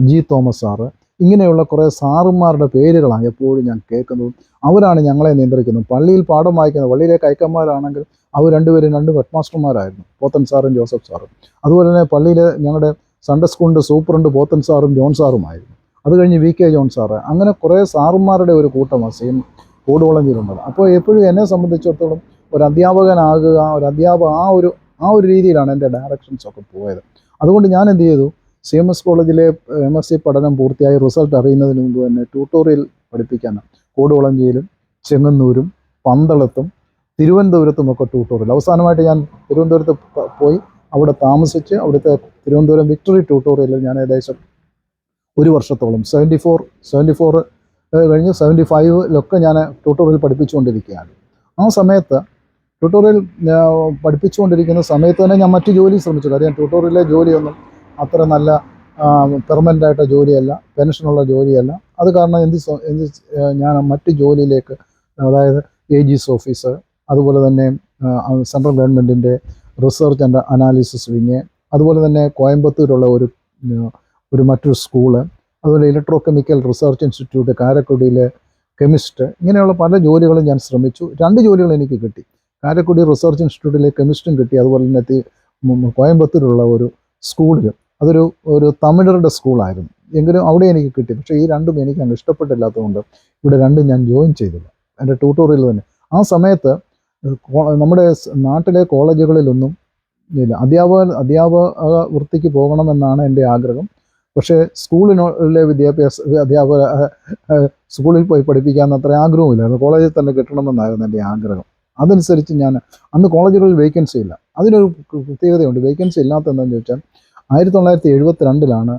G Thomas sir, ഇങ്ങനെയുള്ള കുറേ സാറുമാരുടെ പേരുകളാണ് എപ്പോഴും ഞാൻ കേൾക്കുന്നതും. അവരാണ് ഞങ്ങളെ നിയന്ത്രിക്കുന്നത്. പള്ളിയിൽ പാഠം വായിക്കുന്നത്, പള്ളിയിലെ കൈക്കന്മാരാണെങ്കിൽ അവർ രണ്ടുപേരും 2 ഹെഡ് മാസ്റ്റർമാരായിരുന്നു, പോത്തൻ സാറും ജോസഫ് സാറും. അതുപോലെ തന്നെ പള്ളിയിൽ ഞങ്ങളുടെ സൺഡേ സ്കൂളിൻ്റെ സൂപ്രണ്ട് പോത്തൻ സാറും ജോൺ സാറുമായിരുന്നു. അത് കഴിഞ്ഞ് VK ജോൺ സാറ്, അങ്ങനെ കുറേ സാറുമാരുടെ ഒരു കൂട്ടമാണ് കൂടുകുളഞ്ഞിയിലുള്ളത്. അപ്പോൾ എപ്പോഴും എന്നെ സംബന്ധിച്ചിടത്തോളം ഒരു അധ്യാപകനാകുക, ആ ഒരു രീതിയിലാണ് എൻ്റെ ഡയറക്ഷൻസ് ഒക്കെ പോയത്. അതുകൊണ്ട് ഞാൻ എന്ത് ചെയ്തു, CMS കോളേജിലെ MSc പഠനം പൂർത്തിയായി റിസൾട്ട് അറിയുന്നതിന് മുമ്പ് തന്നെ ട്യൂട്ടോറിയൽ പഠിപ്പിക്കാനാണ് കൂടുകുളഞ്ഞിയിലും ചെങ്ങന്നൂരും പന്തളത്തും തിരുവനന്തപുരത്തുമൊക്കെ ട്യൂട്ടോറിയൽ. അവസാനമായിട്ട് ഞാൻ തിരുവനന്തപുരത്ത് പോയി അവിടെ താമസിച്ച് അവിടുത്തെ തിരുവനന്തപുരം വിക്ടറി ട്യൂട്ടോറിയലിൽ ഞാൻ ഏകദേശം ഒരു വർഷത്തോളം 74 കഴിഞ്ഞ് 75 ഞാൻ ട്യൂട്ടോറിയൽ പഠിപ്പിച്ചുകൊണ്ടിരിക്കുകയാണ്. ആ സമയത്ത് ട്യൂട്ടോറിയൽ പഠിപ്പിച്ചുകൊണ്ടിരിക്കുന്ന സമയത്ത് തന്നെ ഞാൻ മറ്റു ജോലി ശ്രമിച്ചു. കാര്യം ട്യൂട്ടോറിയലിലെ ജോലിയൊന്നും അത്ര നല്ല പെർമനൻ്റായിട്ട് ജോലിയല്ല, പെൻഷനുള്ള ജോലിയല്ല. അത് കാരണം ഞാൻ മറ്റ് ജോലിയിലേക്ക്, അതായത് AG's ഓഫീസ്, അതുപോലെ തന്നെ സെൻട്രൽ ഗവൺമെൻറ്റിൻ്റെ റിസർച്ച് ആൻഡ് അനാലിസിസ് വിങ്, അതുപോലെ തന്നെ കോയമ്പത്തൂരുള്ള മറ്റൊരു സ്കൂള്, അതുപോലെ ഇലക്ട്രോ കെമിക്കൽ റിസർച്ച് ഇൻസ്റ്റിറ്റ്യൂട്ട് കാരക്കുടിയിലെ കെമിസ്റ്റ്, ഇങ്ങനെയുള്ള പല ജോലികളും ഞാൻ ശ്രമിച്ചു. 2 ജോലികൾ എനിക്ക് കിട്ടി. കാരക്കുടി റിസർച്ച് ഇൻസ്റ്റിറ്റ്യൂട്ടിലെ കെമിസ്റ്റും കിട്ടി, അതുപോലെ തന്നെ കോയമ്പത്തൂരുള്ള ഒരു സ്കൂളിൽ, ഒരു തമിഴരുടെ സ്കൂളായിരുന്നു, എങ്കിലും അവിടെ എനിക്ക് കിട്ടി. പക്ഷേ ഈ 2ഉം എനിക്ക് അങ്ങ് ഇഷ്ടപ്പെട്ടില്ലാത്തതുകൊണ്ട് ഇവിടെ 2ഉം ഞാൻ ജോയിൻ ചെയ്തില്ല, എൻ്റെ ട്യൂട്ടോറിയൽ തന്നെ. ആ സമയത്ത് നമ്മുടെ നാട്ടിലെ കോളേജുകളിലൊന്നും ഇല്ല. അധ്യാപക വൃത്തിക്ക് പോകണമെന്നാണ് എൻ്റെ ആഗ്രഹം. പക്ഷേ സ്കൂളിലെ സ്കൂളിൽ പോയി പഠിപ്പിക്കാൻ അത്ര ആഗ്രഹമില്ലായിരുന്നു. കോളേജിൽ തന്നെ കിട്ടണമെന്നായിരുന്നു എൻ്റെ ആഗ്രഹം. അതനുസരിച്ച് ഞാൻ അന്ന് കോളേജുകളിൽ വേക്കൻസി ഇല്ല. അതിനൊരു പ്രത്യേകതയുണ്ട്. വേക്കൻസി ഇല്ലാത്തതെന്താണെന്ന് ചോദിച്ചാൽ 1972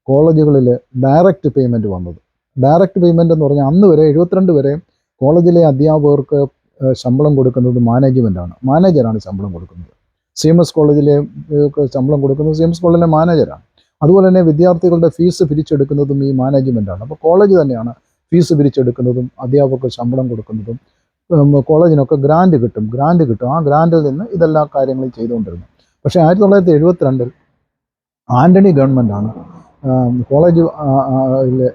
കോളേജുകളിൽ ഡയറക്റ്റ് പേയ്മെൻറ്റ് വന്നത്. ഡയറക്റ്റ് പേയ്മെൻറ്റ് എന്ന് പറഞ്ഞാൽ അന്ന് വരെ 72 വരെ കോളേജിലെ അധ്യാപകർക്ക് ശമ്പളം കൊടുക്കുന്നത് മാനേജറാണ് ശമ്പളം കൊടുക്കുന്നത്. CMS കോളേജിലെ ശമ്പളം കൊടുക്കുന്നത് CMS കോളേജിലെ മാനേജറാണ്. അതുപോലെ തന്നെ വിദ്യാർത്ഥികളുടെ ഫീസ് പിരിച്ചെടുക്കുന്നതും ഈ മാനേജ്മെൻറ്റാണ്. അപ്പോൾ കോളേജ് തന്നെയാണ് ഫീസ് പിരിച്ചെടുക്കുന്നതും അധ്യാപകർക്ക് ശമ്പളം കൊടുക്കുന്നതും കോളേജിനൊക്കെ ഗ്രാൻഡ് കിട്ടും. ആ ഗ്രാൻഡിൽ നിന്ന് ഇതെല്ലാ കാര്യങ്ങളും ചെയ്തുകൊണ്ടിരുന്നു. പക്ഷേ 1972 ആൻ്റണി ഗവൺമെൻറ്റാണ് കോളേജ്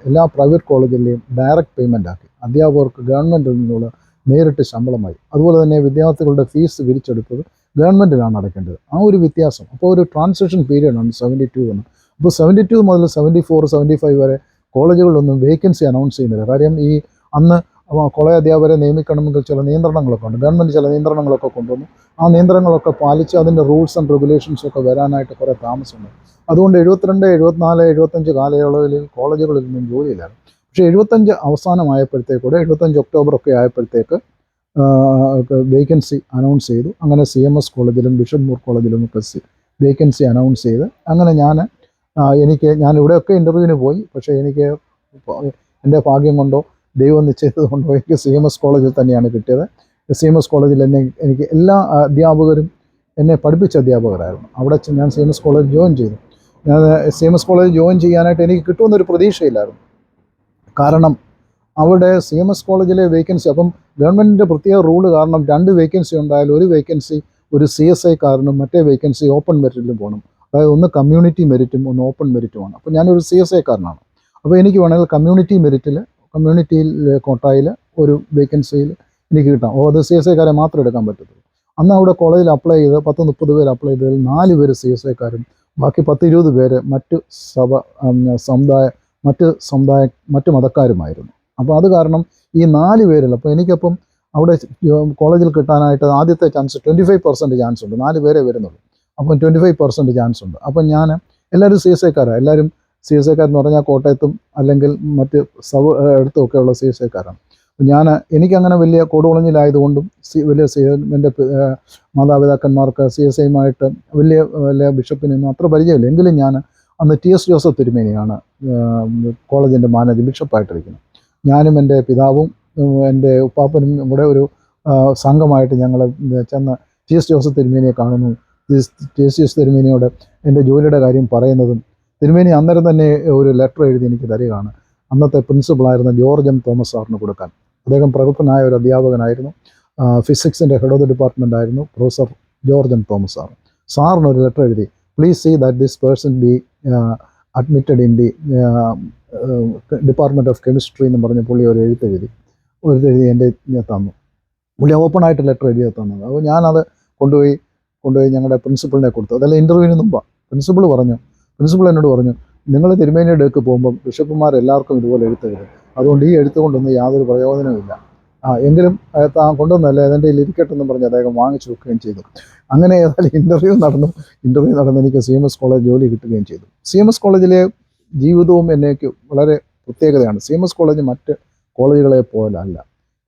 എല്ലാ പ്രൈവറ്റ് കോളേജിലെയും ഡയറക്റ്റ് പേയ്മെൻ്റ് ആക്കി. അധ്യാപകർക്ക് ഗവൺമെൻറ്റിൽ നിന്നുള്ള നേരിട്ട് ശമ്പളമായി. അതുപോലെ തന്നെ വിദ്യാർത്ഥികളുടെ ഫീസ് പിരിച്ചെടുത്തത് ഗവൺമെൻറ്റിലാണ് അടയ്ക്കേണ്ടത്. ആ ഒരു വ്യത്യാസം. അപ്പോൾ ഒരു ട്രാൻസിഷൻ പീരീഡാണ് 72 എന്ന്. അപ്പോൾ 72 മുതൽ 74, 75 വരെ കോളേജുകളിലൊന്നും വേക്കൻസി അനൗൺസ് ചെയ്യുന്നില്ല. കാര്യം ഈ അന്ന് കോളേജ് അധ്യാപകരെ നിയമിക്കണമെങ്കിൽ ചില നിയന്ത്രണങ്ങളൊക്കെ ഉണ്ട്. ഗവൺമെൻറ് ചില നിയന്ത്രണങ്ങളൊക്കെ കൊണ്ടുവന്നു. ആ നിയന്ത്രണങ്ങളൊക്കെ പാലിച്ച് അതിൻ്റെ റൂൾസ് ആൻഡ് റെഗുലേഷൻസൊക്കെ വരാനായിട്ട് കുറേ താമസമുണ്ട്. അതുകൊണ്ട് 72, 74, 75 കാലയളവിൽ കോളേജുകളിലൊന്നും ജോലിയില്ലായിരുന്നു. പക്ഷേ 75 അവസാനമായപ്പോഴത്തേക്കൂടെ 75 ഒക്ടോബറൊക്കെ ആയപ്പോഴത്തേക്ക് വേക്കൻസി അനൗൺസ് ചെയ്തു. അങ്ങനെ CMS കോളേജിലും ബിഷപ്പ് മൂർ കോളേജിലും ഒക്കെ വേക്കൻസി അനൗൺസ് ചെയ്ത് അങ്ങനെ ഞാൻ ഇവിടെയൊക്കെ ഇൻ്റർവ്യൂവിന് പോയി. പക്ഷേ എനിക്ക് എൻ്റെ ഭാഗ്യം കൊണ്ടോ ദൈവം നിശ്ചയിച്ചത് കൊണ്ടോ എനിക്ക് CMS കോളേജിൽ തന്നെയാണ് കിട്ടിയത്. CMS കോളേജിൽ എനിക്ക് എല്ലാ അധ്യാപകരും എന്നെ പഠിപ്പിച്ച അധ്യാപകരായിരുന്നു. അവിടെ ഞാൻ CMS കോളേജ് ജോയിൻ ചെയ്തു. ഞാൻ CMS കോളേജ് ജോയിൻ ചെയ്യാനായിട്ട് എനിക്ക് കിട്ടുമെന്നൊരു പ്രതീക്ഷയില്ലായിരുന്നു. കാരണം അവിടെ CMS കോളേജിലെ വേക്കൻസി, അപ്പം ഗവൺമെൻറ്റിൻ്റെ പ്രത്യേക റൂള് കാരണം 2 വേക്കൻസി ഉണ്ടായാലും ഒരു വേക്കൻസി ഒരു CSI കാരനും മറ്റേ വേക്കൻസി ഓപ്പൺ മെറിറ്റിലും പോകണം. അതായത് ഒന്ന് കമ്മ്യൂണിറ്റി മെറിറ്റും ഒന്ന് ഓപ്പൺ മെറിറ്റുമാണ്. അപ്പോൾ ഞാനൊരു CSI കാരനാണ്. അപ്പോൾ എനിക്ക് വേണമെങ്കിൽ കമ്മ്യൂണിറ്റി കോട്ടായിൽ ഒരു വേക്കൻസിയിൽ എനിക്ക് കിട്ടാം. അത് CSI കാരെ മാത്രമേ എടുക്കാൻ പറ്റത്തുള്ളൂ. അന്ന് അവിടെ കോളേജിൽ അപ്ലൈ ചെയ്ത് 10-30 പേര് അപ്ലൈ ചെയ്തതിൽ 4 പേര് CSI കാരും ബാക്കി 10-20 പേര് മറ്റ് മതക്കാരുമായിരുന്നു. അപ്പോൾ അത് കാരണം ഈ 4 പേരിൽ അപ്പോൾ എനിക്കപ്പം അവിടെ കോളേജിൽ കിട്ടാനായിട്ട് ആദ്യത്തെ ചാൻസ് 25% ചാൻസ് ഉണ്ട്. 4 പേരെ വരുന്നുള്ളൂ. അപ്പം 25% ചാൻസ് ഉണ്ട്. അപ്പം എല്ലാവരും CSI കാരാണ്. എല്ലാവരും CSI കാരെന്ന് പറഞ്ഞാൽ കോട്ടയത്തും അല്ലെങ്കിൽ മറ്റ് അടുത്തുമൊക്കെയുള്ള CSI കാരാണ്. എനിക്കങ്ങനെ വലിയ കൊടുകുളഞ്ഞിലായതുകൊണ്ടും എൻ്റെ മാതാപിതാക്കന്മാർക്ക് CSIയുമായിട്ട് വലിയ ബിഷപ്പിനൊന്നും അത്ര പരിചയമില്ല. എങ്കിലും ഞാൻ അന്ന് TS ജോസഫ് തിരുമേനിയാണ് കോളേജിൻ്റെ ബിഷപ്പായിട്ടിരിക്കുന്നത്. ഞാനും എൻ്റെ പിതാവും എൻ്റെ ഉപ്പാപ്പനും കൂടെ ഒരു സംഘമായിട്ട് ഞങ്ങൾ ചെന്ന് TS ജോസഫ് തിരുമേനിയെ കാണുന്നു. TS ജോസഫ് തിരുമേനിയോട് എൻ്റെ ജോലിയുടെ കാര്യം പറയുന്നതും തിരുമേനി അന്നേരം തന്നെ ഒരു ലെറ്റർ എഴുതി എനിക്ക് തരികയാണ്. അന്നത്തെ പ്രിൻസിപ്പളായിരുന്ന ജോർജ് M. തോമസ് സാറിന് കൊടുക്കാൻ. അദ്ദേഹം പ്രഗത്ഭനായ ഒരു അധ്യാപകനായിരുന്നു. ഫിസിക്സിൻ്റെ ഹെഡ് ഓഫ് ദി ഡിപ്പാർട്ട്മെൻ്റ് ആയിരുന്നു professor George M. Thomas sir. സാറിന് ഒരു ലെറ്റർ എഴുതി, please see that this person be admitted in the department of chemistry എന്ന് പറഞ്ഞ് പുള്ളി ഒരു എഴുത്തെഴുതി എൻ്റെ തന്നു. പുള്ളി ഓപ്പണായിട്ട് ലെറ്റർ എഴുതി തന്നത്. അപ്പോൾ ഞാനത് കൊണ്ടുപോയി ഞങ്ങളുടെ പ്രിൻസിപ്പളിനെ കൊടുത്തു. അതെല്ലാം ഇൻ്റർവ്യൂവിന് മുമ്പാണ്. പ്രിൻസിപ്പൾ എന്നോട് പറഞ്ഞു, നിങ്ങൾ തിരുമേനിയുടെ അടുക്ക് പോകുമ്പം ബിഷപ്പുമാരെല്ലാവർക്കും ഇതുപോലെ എഴുത്തെഴുതും. അതുകൊണ്ട് ഈ എഴുത്ത് കൊണ്ടൊന്നും യാതൊരു പ്രയോജനവുമില്ല. എങ്കിലും താൻ കൊണ്ടുവന്നല്ലേ അതിൻ്റെ ഇരിക്കട്ടെന്നും പറഞ്ഞ് അദ്ദേഹം വാങ്ങിച്ചു വെക്കുകയും ചെയ്തു. അങ്ങനെ ഏതായാലും ഇൻ്റർവ്യൂ നടന്ന് എനിക്ക് CMS കോളേജ് ജോലി കിട്ടുകയും ചെയ്തു. CMS കോളേജിലെ ജീവിതവും എനിക്ക് വളരെ പ്രത്യേകതയാണ്. CMS കോളേജ് മറ്റ് കോളേജുകളെ പോലല്ല.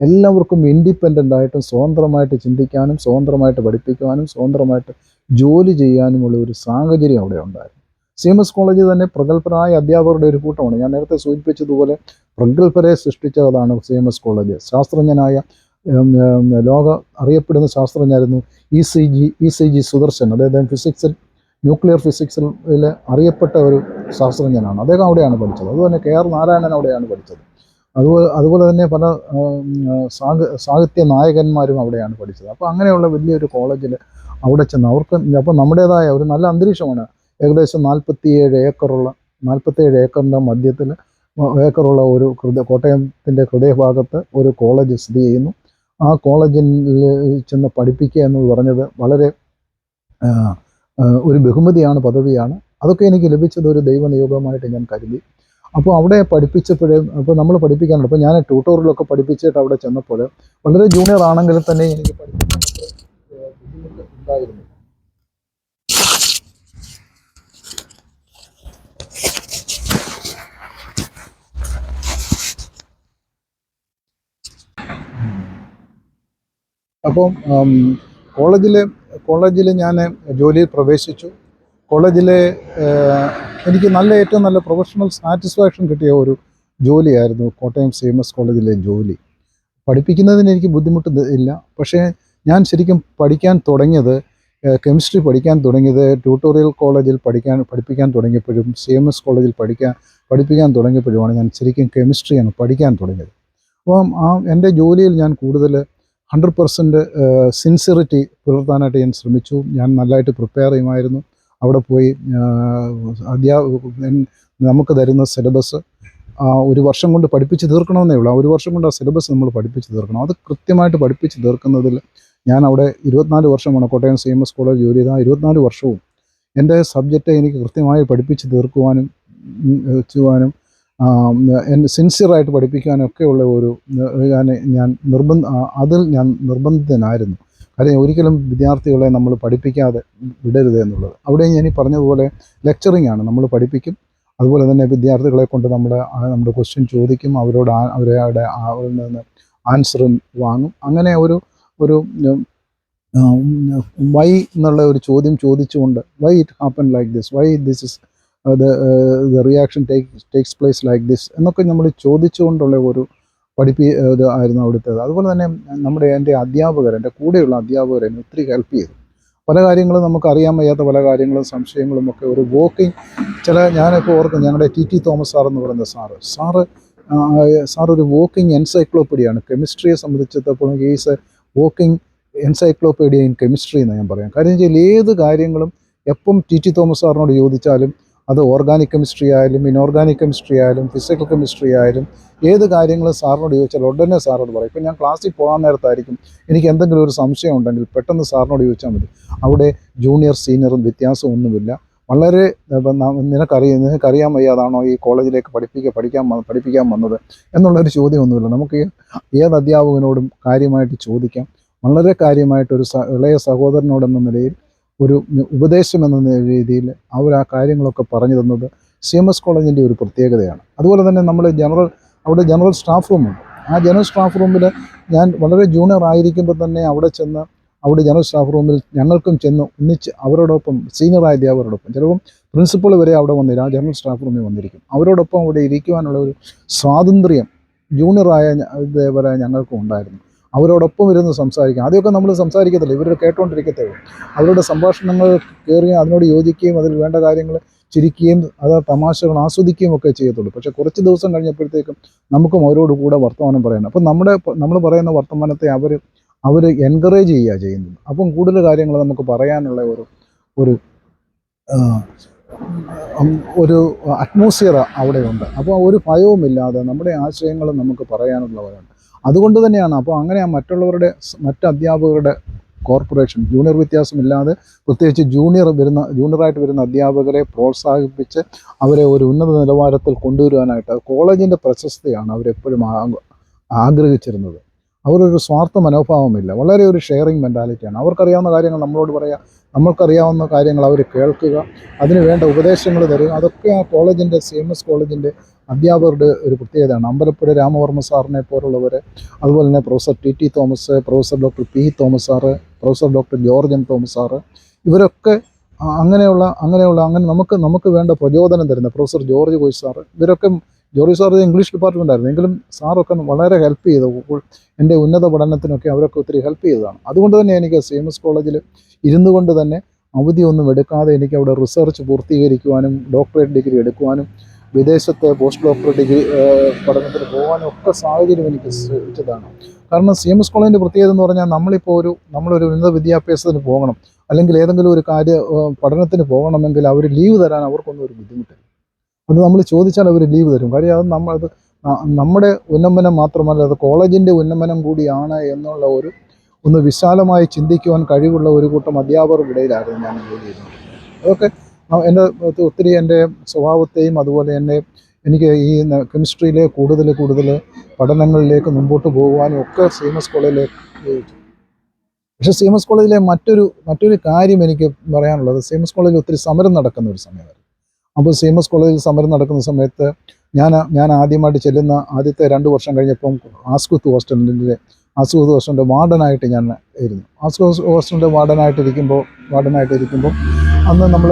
എല്ലാവർക്കും ഇൻഡിപെൻഡൻ്റ് ആയിട്ടും സ്വതന്ത്രമായിട്ട് ചിന്തിക്കാനും സ്വതന്ത്രമായിട്ട് പഠിപ്പിക്കുവാനും സ്വതന്ത്രമായിട്ട് ജോലി ചെയ്യാനുമുള്ള ഒരു സാഹചര്യം അവിടെ ഉണ്ടായിരുന്നു. CMS കോളേജ് തന്നെ പ്രഗത്ഭരായ അധ്യാപകരുടെ ഒരു കൂട്ടമാണ്. ഞാൻ നേരത്തെ സൂചിപ്പിച്ചതുപോലെ പ്രഗത്ഭരെ സൃഷ്ടിച്ചതാണ് CMS കോളേജ്. ശാസ്ത്രജ്ഞനായ ലോക അറിയപ്പെടുന്ന ശാസ്ത്രജ്ഞനായിരുന്നു ECG സുദർശൻ. അദ്ദേഹം ന്യൂക്ലിയർ ഫിസിക്സിൽ അറിയപ്പെട്ട ഒരു ശാസ്ത്രജ്ഞനാണ്. അദ്ദേഹം അവിടെയാണ് പഠിച്ചത്. അതുപോലെ KR നാരായണൻ അവിടെയാണ് പഠിച്ചത്. അതുപോലെ തന്നെ പല സാഹിത്യ നായകന്മാരും അവിടെയാണ് പഠിച്ചത്. അപ്പോൾ അങ്ങനെയുള്ള വലിയൊരു കോളേജിൽ അവിടെ ചെന്ന് അപ്പോൾ നമ്മുടേതായ ഒരു നല്ല അന്തരീക്ഷമാണ്. ഏകദേശം 47 ഏക്കറിൻ്റെ മധ്യത്തിൽ ഏക്കറുള്ള ഒരു കോട്ടയത്തിൻ്റെ ഹൃദയഭാഗത്ത് ഒരു കോളേജ് സ്ഥിതി ചെയ്യുന്നു. ആ കോളേജിൽ ചെന്ന് പഠിപ്പിക്കുക എന്ന് പറഞ്ഞത് വളരെ ഒരു ബഹുമതിയാണ്, പദവിയാണ്. അതൊക്കെ എനിക്ക് ലഭിച്ചത് ഒരു ദൈവനിയോഗമായിട്ട് ഞാൻ കരുതി. അപ്പോൾ അവിടെ അപ്പോൾ നമ്മൾ പഠിപ്പിക്കാനുണ്ട്. അപ്പോൾ ഞാൻ ട്യൂട്ടോറിയലൊക്കെ പഠിപ്പിച്ചിട്ട് അവിടെ ചെന്നപ്പോൾ വളരെ ജൂനിയർ ആണെങ്കിലും തന്നെ എനിക്ക് പഠിപ്പിക്കാൻ ബുദ്ധിമുട്ട് ഉണ്ടായിരുന്നു. അപ്പം കോളേജിൽ ഞാൻ ജോലിയിൽ പ്രവേശിച്ചു. കോളേജിലെ എനിക്ക് ഏറ്റവും നല്ല പ്രൊഫഷണൽ സാറ്റിസ്ഫാക്ഷൻ കിട്ടിയ ഒരു ജോലിയായിരുന്നു കോട്ടയം CMS കോളേജിലെ ജോലി. പഠിപ്പിക്കുന്നതിന് എനിക്ക് ബുദ്ധിമുട്ട് ഇല്ല. പക്ഷേ ഞാൻ ശരിക്കും കെമിസ്ട്രി പഠിക്കാൻ തുടങ്ങിയത് ട്യൂട്ടോറിയൽ കോളേജിൽ പഠിപ്പിക്കാൻ തുടങ്ങിയപ്പോഴും CMS കോളേജിൽ പഠിപ്പിക്കാൻ തുടങ്ങിയപ്പോഴുമാണ് ഞാൻ ശരിക്കും കെമിസ്ട്രിയാണ് പഠിക്കാൻ തുടങ്ങിയത്. അപ്പം എൻ്റെ ജോലിയിൽ ഞാൻ കൂടുതൽ 100% സിൻസിയറിറ്റി പുലർത്താനായിട്ട് ഞാൻ ശ്രമിച്ചു. ഞാൻ നല്ലതായിട്ട് പ്രിപ്പയർ ചെയ്യുമായിരുന്നു. അവിടെ പോയി നമുക്ക് തരുന്ന സിലബസ് ഒരു വർഷം കൊണ്ട് പഠിപ്പിച്ച് തീർക്കണമെന്നേ ഉള്ളൂ. ഒരു വർഷം കൊണ്ട് ആ സിലബസ് നമ്മൾ പഠിപ്പിച്ച് തീർക്കണം. അത് കൃത്യമായിട്ട് പഠിപ്പിച്ച് തീർക്കുന്നതിൽ ഞാൻ അവിടെ 24 വർഷമാണ് കോട്ടയം CMS കോളേജ് ജോലി ചെയ്ത. 24 വർഷവും എൻ്റെ സബ്ജക്റ്റ് എനിക്ക് കൃത്യമായി പഠിപ്പിച്ച് തീർക്കുവാനും ചെയ്യുവാനും സിൻസിയറായിട്ട് പഠിപ്പിക്കാനും ഒക്കെയുള്ള ഒരു ഞാൻ നിർബന്ധിതനായിരുന്നു. കാര്യം ഒരിക്കലും വിദ്യാർത്ഥികളെ നമ്മൾ പഠിപ്പിക്കാതെ വിടരുത് എന്നുള്ളത്. അവിടെ ഞാൻ ഈ പറഞ്ഞതുപോലെ ലെക്ചറിങ് ആണ്, നമ്മൾ പഠിപ്പിക്കും. അതുപോലെ തന്നെ വിദ്യാർത്ഥികളെ കൊണ്ട് നമ്മുടെ ക്വസ്റ്റ്യൻ ചോദിക്കും, അവരുടെ അവരിൽ നിന്ന് ആൻസറും വാങ്ങും. അങ്ങനെ ഒരു വൈ എന്നുള്ള ഒരു ചോദ്യം ചോദിച്ചുകൊണ്ട്, why it happen like this, why this is the reaction takes place like this എന്നൊക്കെ നമ്മൾ ചോദിച്ചുകൊണ്ടുള്ള ഒരു ആയിരുന്നു അവിടുത്തേത്. അതുപോലെ തന്നെ എൻ്റെ അധ്യാപകർ, എൻ്റെ കൂടെയുള്ള അധ്യാപകർ എന്നെ ഒത്തിരി ഹെൽപ്പ് ചെയ്തു. പല കാര്യങ്ങളും നമുക്ക് അറിയാൻ വയ്യാത്ത പല കാര്യങ്ങളും സംശയങ്ങളും ഒക്കെ ഒരു ഞാനിപ്പോൾ ഓർക്കും, ഞങ്ങളുടെ TT തോമസ് സാർ എന്ന് പറയുന്ന സാർ ഒരു വോക്കിംഗ് എൻസൈക്ലോപ്പീഡിയാണ്. കെമിസ്ട്രിയെ സംബന്ധിച്ചിടത്തോളം is A walking encyclopaedia in chemistry എന്ന് ഞാൻ പറയാം. കാര്യം വെച്ചാൽ ഏത് കാര്യങ്ങളും എപ്പം TT തോമസ് സാറിനോട് ചോദിച്ചാലും, അത് ഓർഗാനിക് കെമിസ്ട്രി ആയാലും ഇനോർഗാനിക് കെമിസ്ട്രി ആയാലും ഫിസിക്കൽ കെമിസ്ട്രി ആയാലും ഏത് കാര്യങ്ങളും സാറിനോട് ചോദിച്ചാൽ ഉടനെ സാറിനോട് പറയും. ഇപ്പം ഞാൻ ക്ലാസ്സിൽ പോകാൻ നേരത്തായിരിക്കും എനിക്ക് എന്തെങ്കിലും ഒരു സംശയം ഉണ്ടെങ്കിൽ പെട്ടെന്ന് സാറിനോട് ചോദിച്ചാൽ മതി. അവിടെ ജൂനിയർ സീനിയറും വ്യത്യാസമൊന്നുമില്ല. വളരെ നിനക്കറിയാൻ വയ്യാതാണോ ഈ കോളേജിലേക്ക് പഠിപ്പിക്കാൻ വന്നത് എന്നുള്ളൊരു ചോദ്യമൊന്നുമില്ല. നമുക്ക് ഏത് അധ്യാപകനോടും കാര്യമായിട്ട് ചോദിക്കാം. വളരെ കാര്യമായിട്ടൊരു ഇളയ സഹോദരനോടെന്ന നിലയിൽ ഒരു ഉപദേശം എന്ന രീതിയിൽ അവർ ആ കാര്യങ്ങളൊക്കെ പറഞ്ഞു തന്നത് CMS കോളേജിൻ്റെ ഒരു പ്രത്യേകതയാണ്. അതുപോലെ തന്നെ നമ്മൾ അവിടെ ജനറൽ സ്റ്റാഫ് റൂമുണ്ട്. ആ ജനറൽ സ്റ്റാഫ് റൂമിൽ ഞാൻ വളരെ ജൂനിയർ ആയിരിക്കുമ്പോൾ തന്നെ അവിടെ ജനറൽ സ്റ്റാഫ് റൂമിൽ ഞങ്ങൾക്കും ചെന്ന് ഒന്നിച്ച് അവരോടൊപ്പം സീനിയറായ അധ്യാപകരോടൊപ്പം, ചിലപ്പം പ്രിൻസിപ്പൾ വരെ അവിടെ വന്നില്ല, ആ ജനറൽ സ്റ്റാഫ് റൂമിൽ വന്നിരിക്കും. അവരോടൊപ്പം അവിടെ ഇരിക്കുവാനുള്ള ഒരു സ്വാതന്ത്ര്യം ജൂനിയറായ ഇതേപോലെ ഞങ്ങൾക്കും ഉണ്ടായിരുന്നു. അവരോടൊപ്പം ഇരുന്ന് സംസാരിക്കാം. ആദ്യമൊക്കെ നമ്മൾ സംസാരിക്കത്തില്ല, ഇവർ കേട്ടുകൊണ്ടിരിക്കത്തേ ഉള്ളൂ. അവരുടെ സംഭാഷണങ്ങൾ കയറുകയും അതിനോട് യോജിക്കുകയും അതിൽ വേണ്ട കാര്യങ്ങൾ ചിരിക്കുകയും തമാശകൾ ആസ്വദിക്കുകയും ഒക്കെ ചെയ്യത്തുള്ളൂ. പക്ഷേ കുറച്ച് ദിവസം കഴിഞ്ഞപ്പോഴത്തേക്കും നമുക്കും അവരോട് കൂടെ വർത്തമാനം പറയണം. അപ്പം നമ്മൾ പറയുന്ന വർത്തമാനത്തെ അവർ എൻകറേജ് ചെയ്യുന്നത്. അപ്പം കൂടുതൽ കാര്യങ്ങൾ നമുക്ക് പറയാനുള്ള ഒരു അറ്റ്മോസ്ഫിയർ അവിടെയുണ്ട്. അപ്പോൾ ഒരു ഭയവുമില്ലാതെ നമ്മുടെ ആശയങ്ങൾ നമുക്ക് പറയാനുള്ളവരുണ്ട്. അതുകൊണ്ട് തന്നെയാണ് അപ്പോൾ അങ്ങനെ മറ്റ് അധ്യാപകരുടെ കോർപ്പറേഷൻ ജൂനിയർ വ്യത്യാസമില്ലാതെ, പ്രത്യേകിച്ച് ജൂനിയറായിട്ട് വരുന്ന അധ്യാപകരെ പ്രോത്സാഹിപ്പിച്ച് അവരെ ഒരു ഉന്നത നിലവാരത്തിൽ കൊണ്ടുവരുവാനായിട്ട് കോളേജിൻ്റെ പ്രശസ്തിയാണ് അവരെപ്പോഴും ആഗ്രഹിച്ചിരുന്നത്. അവരൊരു സ്വാർത്ഥ മനോഭാവമില്ല, വളരെ ഒരു ഷെയറിങ് മെൻറ്റാലിറ്റിയാണ്. അവർക്കറിയാവുന്ന കാര്യങ്ങൾ നമ്മളോട് പറയുക, നമ്മൾക്കറിയാവുന്ന കാര്യങ്ങൾ അവർ കേൾക്കുക, അതിന് വേണ്ട ഉപദേശങ്ങൾ തരിക. അതൊക്കെ ആ CMS കോളേജിൻ്റെ അധ്യാപകരുടെ ഒരു പ്രത്യേകതയാണ്. അമ്പലപ്പുഴ രാമവർമ്മ സാറിനെ പോലുള്ളവർ, അതുപോലെ തന്നെ professor TT Thomas, professor doctor P Thomas sir, professor doctor George M Thomas sir, ഇവരൊക്കെ അങ്ങനെ നമുക്ക് വേണ്ട പ്രചോദനം തരുന്ന പ്രൊഫസർ ജോർജ് കോയ് sir, George sir English department ആയിരുന്നു, എങ്കിലും സാറൊക്കെ വളരെ ഹെൽപ്പ് ചെയ്തു. എൻ്റെ ഉന്നത പഠനത്തിനൊക്കെ അവരൊക്കെ ഒത്തിരി ഹെൽപ്പ് ചെയ്തതാണ്. അതുകൊണ്ട് തന്നെ എനിക്ക് CMS കോളേജിൽ ഇരുന്നു കൊണ്ട് തന്നെ അവധിയൊന്നും എടുക്കാതെ എനിക്ക് അവിടെ റിസർച്ച് പൂർത്തീകരിക്കുവാനും ഡോക്ടറേറ്റ് ഡിഗ്രി എടുക്കുവാനും വിദേശത്തെ പോസ്റ്റ് ഡോക്ടറേറ്റ് ഡിഗ്രി പഠനത്തിന് പോകാനും ഒക്കെ സാഹചര്യം എനിക്ക് സൃഷ്ടിച്ചതാണ്. കാരണം CMS കോളേജിൻ്റെ പ്രത്യേകത എന്ന് പറഞ്ഞാൽ നമ്മളൊരു ഉന്നത വിദ്യാഭ്യാസത്തിന് പോകണം, അല്ലെങ്കിൽ ഏതെങ്കിലും ഒരു പഠനത്തിന് പോകണമെങ്കിൽ അവർ ലീവ് തരാൻ അവർക്കൊന്നും ഒരു ബുദ്ധിമുട്ടില്ല. അത് നമ്മൾ ചോദിച്ചാൽ അവർ ലീവ് തരും. കാര്യം അത് നമ്മുടെ ഉന്നമനം മാത്രമല്ല, അത് കോളേജിൻ്റെ ഉന്നമനം കൂടിയാണ് എന്നുള്ള ഒന്ന് വിശാലമായി ചിന്തിക്കുവാൻ കഴിവുള്ള ഒരു കൂട്ടം അധ്യാപകർക്കിടയിലായിരുന്നു ഞാൻ ജോലി ചെയ്യുന്നത്. അതൊക്കെ ഒത്തിരി എൻ്റെ സ്വഭാവത്തെയും അതുപോലെ തന്നെ എനിക്ക് ഈ കെമിസ്ട്രിയിലെ കൂടുതൽ പഠനങ്ങളിലേക്ക് മുമ്പോട്ട് പോകുവാനും ഒക്കെ CMS കോളേജിലേക്ക് ഉപയോഗിച്ചു. പക്ഷേ CMS കോളേജിലെ മറ്റൊരു കാര്യം എനിക്ക് പറയാനുള്ളത്, CMS കോളേജിൽ ഒത്തിരി സമരം നടക്കുന്ന ഒരു സമയമായിരുന്നു. അപ്പോൾ CMS കോളേജിൽ സമരം നടക്കുന്ന സമയത്ത് ഞാൻ ആദ്യമായിട്ട് ചെല്ലുന്ന ആദ്യത്തെ 2 വർഷം കഴിഞ്ഞപ്പം ആസ്കുത്ത് ഹോസ്റ്റലിൻ്റെ വാർഡനായിട്ട് ഞാൻ ഇരുന്നു. ആസ്കുത്ത് ഹോസ്റ്റലിൻ്റെ വാർഡനായിട്ടിരിക്കുമ്പോൾ അന്ന് നമ്മൾ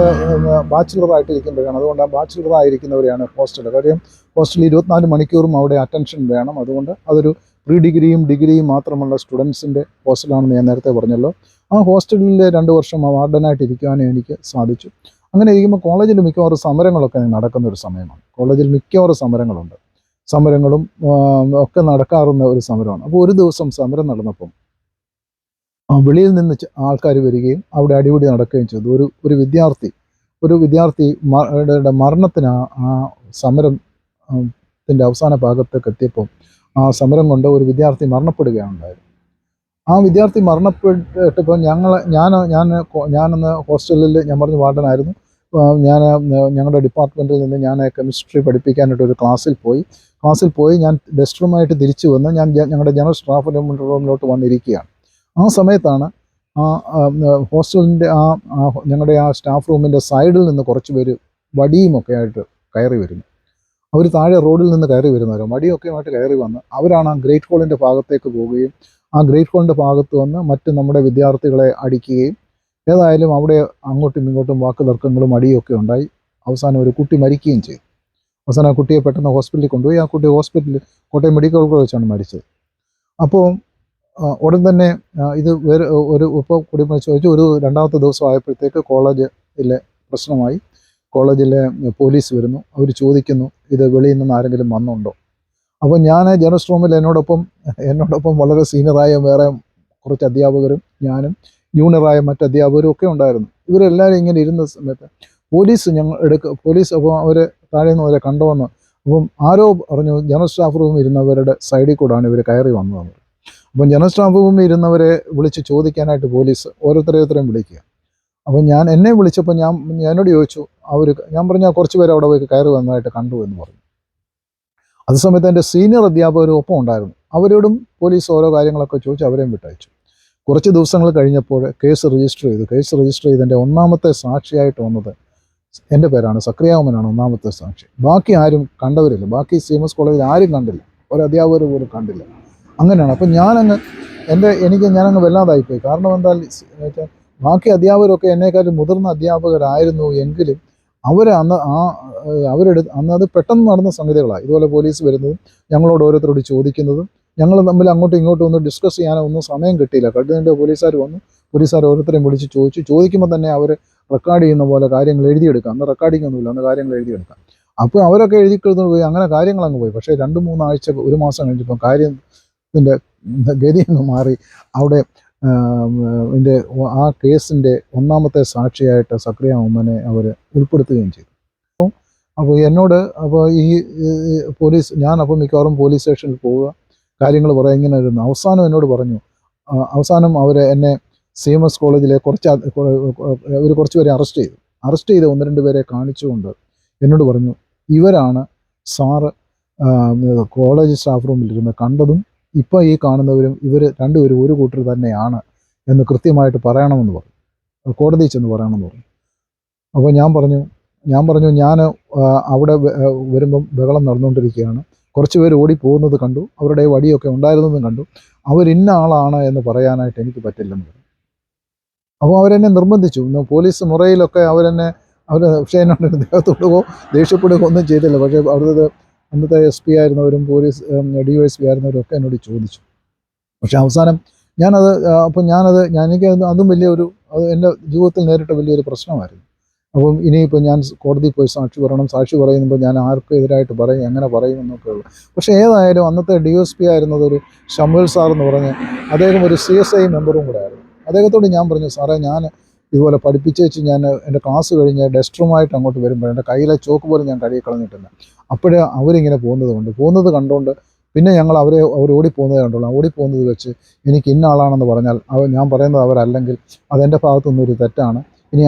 ബാച്ചിലറായിട്ടിരിക്കുമ്പോഴാണ്. അതുകൊണ്ട് ആ ബാച്ചിലറായിരിക്കുന്നവരെയാണ് ഹോസ്റ്റലിൽ. കാര്യം ഹോസ്റ്റലിൽ 24 മണിക്കൂറും അവിടെ അറ്റൻഷൻ വേണം. അതുകൊണ്ട് അതൊരു പ്രീ ഡിഗ്രിയും മാത്രമുള്ള സ്റ്റുഡൻസിൻ്റെ ഹോസ്റ്റലാണെന്ന് ഞാൻ നേരത്തെ പറഞ്ഞല്ലോ. ആ ഹോസ്റ്റലിൽ 2 വർഷം വാർഡനായിട്ട് ഇരിക്കാനും എനിക്ക് സാധിച്ചു. അങ്ങനെ ഇരിക്കുമ്പോൾ കോളേജിൽ മിക്കവാറും സമരങ്ങളൊക്കെ നടക്കുന്ന ഒരു സമയമാണ്. കോളേജിൽ മിക്കവാറും സമരങ്ങളും ഒക്കെ നടക്കാറുന്ന ഒരു സമരമാണ്. അപ്പോൾ ഒരു ദിവസം സമരം നടന്നപ്പം വെളിയിൽ നിന്ന് ആൾക്കാർ വരികയും അവിടെ അടിപിടി നടക്കുകയും ചെയ്തു. ഒരു വിദ്യാർത്ഥി യുടെ മരണത്തിന് ആ സമരം ത്തിൻ്റെ അവസാന ഭാഗത്തേക്ക് എത്തിയപ്പോൾ ആ സമരം കൊണ്ട് ഒരു വിദ്യാർത്ഥി മരണപ്പെടുകയാണ് ഉണ്ടായത്. ആ വിദ്യാർത്ഥി മരണപ്പെട്ടപ്പോൾ ഞാനന്ന് ഹോസ്റ്റലിൽ ഞാൻ പറഞ്ഞു വാർഡനായിരുന്നു. ഞങ്ങളുടെ ഡിപ്പാർട്ട്മെൻറ്റിൽ നിന്ന് ഞാൻ കെമിസ്ട്രി പഠിപ്പിക്കാനായിട്ട് ഒരു ക്ലാസ്സിൽ പോയി ഞാൻ ഡെസ്റ്റ് റൂമായിട്ട് തിരിച്ചു വന്ന് ഞങ്ങളുടെ ജനറൽ സ്റ്റാഫ് റൂമിലോട്ട് വന്നിരിക്കുകയാണ്. ആ സമയത്താണ് ഹോസ്റ്റലിൻ്റെ ഞങ്ങളുടെ ആ സ്റ്റാഫ് റൂമിൻ്റെ സൈഡിൽ നിന്ന് കുറച്ച് പേര് വടിയുമൊക്കെ ആയിട്ട് കയറി വരുന്നു. അവർ താഴെ റോഡിൽ നിന്ന് കയറി വരുന്നവരോ വടിയൊക്കെയുമായിട്ട് കയറി വന്ന് അവരാണ് ആ ഗ്രേറ്റ് ഹാളിൻ്റെ ഭാഗത്തേക്ക് പോവുകയും ആ ഗ്രേറ്റ് ഹാളിൻ്റെ ഭാഗത്ത് വന്ന് മറ്റ് നമ്മുടെ വിദ്യാർത്ഥികളെ അടിക്കുകയും ഏതായാലും അവിടെ അങ്ങോട്ടും ഇങ്ങോട്ടും വാക്ക് തർക്കങ്ങളും അടിയൊക്കെ ഉണ്ടായി. അവസാനം ഒരു കുട്ടി മരിക്കുകയും ചെയ്തു. അവസാനം ആ കുട്ടിയെ പെട്ടെന്ന് ഹോസ്പിറ്റലിൽ കൊണ്ടുപോയി. ആ കുട്ടി കോട്ടയം മെഡിക്കൽ കോളേജിൽ വെച്ചാണ് മരിച്ചത്. അപ്പോൾ ഉടൻ തന്നെ ഇത് ഇപ്പോൾ കുടിമരിച്ച് ചോദിച്ചു. ഒരു രണ്ടാമത്തെ ദിവസം ആയപ്പോഴത്തേക്ക് കോളേജിലെ പ്രശ്നമായി. കോളേജിലെ പോലീസ് വരുന്നു. അവർ ചോദിക്കുന്നു ഇത് വെളിയിൽ നിന്ന് ആരെങ്കിലും വന്നുണ്ടോ. അപ്പോൾ ഞാൻ ജനറൽ റൂമിൽ എന്നോടൊപ്പം വളരെ സീനിയറായ വേറെ കുറച്ച് അധ്യാപകരും ഞാനും ജൂനിയറായ മറ്റ് അധ്യാപകരും ഒക്കെ ഉണ്ടായിരുന്നു. ഇവരെല്ലാവരും ഇങ്ങനെ ഇരുന്ന സമയത്ത് പോലീസ് അപ്പോൾ അവർ താഴെ നിന്ന് അവരെ കണ്ടുവന്ന് അപ്പം ആരോ പറഞ്ഞു ജനറൽ സ്റ്റാഫ് റൂമിൽ ഇരുന്നവരുടെ സൈഡിൽ കൂടാണ് ഇവർ കയറി വന്നതെന്ന്. അപ്പം ജനറൽ സ്റ്റാഫ് റൂമിൽ ഇരുന്നവരെ വിളിച്ച് ചോദിക്കാനായിട്ട് പോലീസ് ഓരോരുത്തരെയും വിളിക്കുക. അപ്പം എന്നെ വിളിച്ചപ്പോൾ എന്നോട് ചോദിച്ചു. ഞാൻ പറഞ്ഞാൽ കുറച്ച് പേര് അവിടെ പോയി കയറി വന്നതായിട്ട് കണ്ടു എന്ന് പറഞ്ഞു. അതേസമയത്ത് എൻ്റെ സീനിയർ അധ്യാപകരും ഒപ്പം ഉണ്ടായിരുന്നു. അവരോടും പോലീസ് ഓരോ കാര്യങ്ങളൊക്കെ ചോദിച്ച് അവരെയും വിട്ടയച്ചു. കുറച്ച് ദിവസങ്ങൾ കഴിഞ്ഞപ്പോൾ കേസ് രജിസ്റ്റർ ചെയ്തതിൻ്റെ ഒന്നാമത്തെ സാക്ഷിയായിട്ട് വന്നത് എൻ്റെ പേരാണ്. സക്രിയാവുമനാണ് ഒന്നാമത്തെ സാക്ഷി. ബാക്കി ആരും കണ്ടവരില്ല. ബാക്കി CMS കോളേജിൽ ആരും കണ്ടില്ല. ഒരു അധ്യാപകർ പോലും കണ്ടില്ല. അങ്ങനെയാണ്. അപ്പം ഞാനങ്ങ് വല്ലാതായിപ്പോയി. കാരണം എന്താ വെച്ചാൽ ബാക്കി അധ്യാപകരൊക്കെ എന്നെക്കാളും മുതിർന്ന അധ്യാപകരായിരുന്നു എങ്കിലും അന്നത് പെട്ടെന്ന് നടന്ന സംഗതികളാണ്. ഇതുപോലെ പോലീസ് വരുന്നതും ഞങ്ങളോട് ഓരോരുത്തരോട് ചോദിക്കുന്നതും ഞങ്ങൾ തമ്മിൽ അങ്ങോട്ടും ഇങ്ങോട്ടും ഒന്ന് ഡിസ്കസ് ചെയ്യാനോ ഒന്നും സമയം കിട്ടിയില്ല. കഴിഞ്ഞതിൻ്റെ പോലീസുകാർ ഓരോരുത്തരെയും വിളിച്ച് ചോദിക്കുമ്പോൾ തന്നെ അവർ റെക്കോർഡ് ചെയ്യുന്ന പോലെ കാര്യങ്ങൾ എഴുതിയെടുക്കാം. അന്ന് റെക്കോർഡിംഗ് ഒന്നുമില്ല. അന്ന് കാര്യങ്ങൾ എഴുതിയെടുക്കാം. അപ്പോൾ അവരൊക്കെ എഴുതിക്കൊണ്ട് പോയി. അങ്ങനെ കാര്യങ്ങളങ്ങ് പോയി. പക്ഷേ 2-3 ആഴ്ച ഒരു മാസം കഴിഞ്ഞപ്പോൾ കാര്യത്തിൻ്റെ ഗതി അങ്ങ് മാറി. അവിടെ ആ കേസിൻ്റെ ഒന്നാമത്തെ സാക്ഷിയായിട്ട് സക്രിയ ഉമ്മനെ അവർ ഉൾപ്പെടുത്തുകയും ചെയ്തു. അപ്പോൾ ഈ ഞാനപ്പോൾ മിക്കവാറും പോലീസ് സ്റ്റേഷനിൽ പോവുക, കാര്യങ്ങൾ പറയാൻ ഇങ്ങനെ ഇരുന്നു. അവസാനം അവർ എന്നെ CMS കോളേജിലെ കുറച്ച് പേരെ അറസ്റ്റ് ചെയ്ത് 1-2 പേരെ കാണിച്ചുകൊണ്ട് എന്നോട് പറഞ്ഞു, ഇവരാണ് സാറ് കോളേജ് സ്റ്റാഫ് റൂമിലിരുന്ന് കണ്ടതും ഇപ്പോൾ ഈ കാണുന്നവരും ഇവർ രണ്ടുപേരും ഒരു കൂട്ടർ തന്നെയാണ് എന്ന് കൃത്യമായിട്ട് പറയണമെന്ന് പറഞ്ഞു. കോടതിയിൽ ചെന്ന് പറയണമെന്ന് പറഞ്ഞു. അപ്പോൾ ഞാൻ പറഞ്ഞു ഞാൻ അവിടെ വരുമ്പം ബഹളം നടന്നുകൊണ്ടിരിക്കുകയാണ്. കുറച്ച് പേര് ഓടിപ്പോകുന്നത് കണ്ടു. അവരുടെ വടിയൊക്കെ ഉണ്ടായിരുന്നതും കണ്ടു. അവരിന്ന ആളാണ് എന്ന് പറയാനായിട്ട് എനിക്ക് പറ്റില്ലെന്ന് പറഞ്ഞു. അപ്പോൾ അവരെന്നെ നിർബന്ധിച്ചു. പോലീസ് മുറയിലൊക്കെ പക്ഷേ എന്നോട് ദേഹത്തോടുകയോ ദേഷ്യപ്പെടുകയോ ഒന്നും ചെയ്തില്ല. പക്ഷേ അന്നത്തെ SP ആയിരുന്നവരും പോലീസ് DYSP ആയിരുന്നവരും ഒക്കെ എന്നോട് ചോദിച്ചു. പക്ഷേ അവസാനം എനിക്ക് അതും അത് എൻ്റെ ജീവിതത്തിൽ നേരിട്ട വലിയൊരു പ്രശ്നമായിരുന്നു. അപ്പം ഇനിയിപ്പോൾ ഞാൻ കോടതിയിൽ പോയി സാക്ഷി പറയുമ്പോൾ ഞാൻ ആർക്കും എതിരായിട്ട് പറയും, എങ്ങനെ പറയുമെന്നൊക്കെ ഉള്ളു. പക്ഷേ ഏതായാലും അന്നത്തെ DSP ആയിരുന്നത് ഒരു ഷമുൽ സാർ എന്ന് പറഞ്ഞ് അദ്ദേഹം ഒരു CSI മെമ്പറും കൂടെ ആയിരുന്നു. അദ്ദേഹത്തോട് ഞാൻ പറഞ്ഞു, സാറേ ഞാൻ ഇതുപോലെ പഠിപ്പിച്ചേച്ച് ഞാൻ എൻ്റെ ക്ലാസ് കഴിഞ്ഞ് ഡെസ്റ്റ് റൂമായിട്ട് അങ്ങോട്ട് വരുമ്പോൾ എൻ്റെ കയ്യിലെ ചോക്ക് പോലും ഞാൻ കഴുകി കളഞ്ഞിട്ടില്ല. അപ്പോഴേ അവരിങ്ങനെ പോകുന്നത് കണ്ടുകൊണ്ട് പിന്നെ അവർ ഓടിപ്പോകുന്നത് കണ്ടുള്ളൂ. ഓടിപ്പോകുന്നത് വെച്ച് എനിക്ക് ഇന്ന ആളാണെന്ന് പറഞ്ഞാൽ ഞാൻ പറയുന്നത് അവരല്ലെങ്കിൽ അതെൻ്റെ ഭാഗത്തുനിന്ന് ഒരു തെറ്റാണ്. ഇനി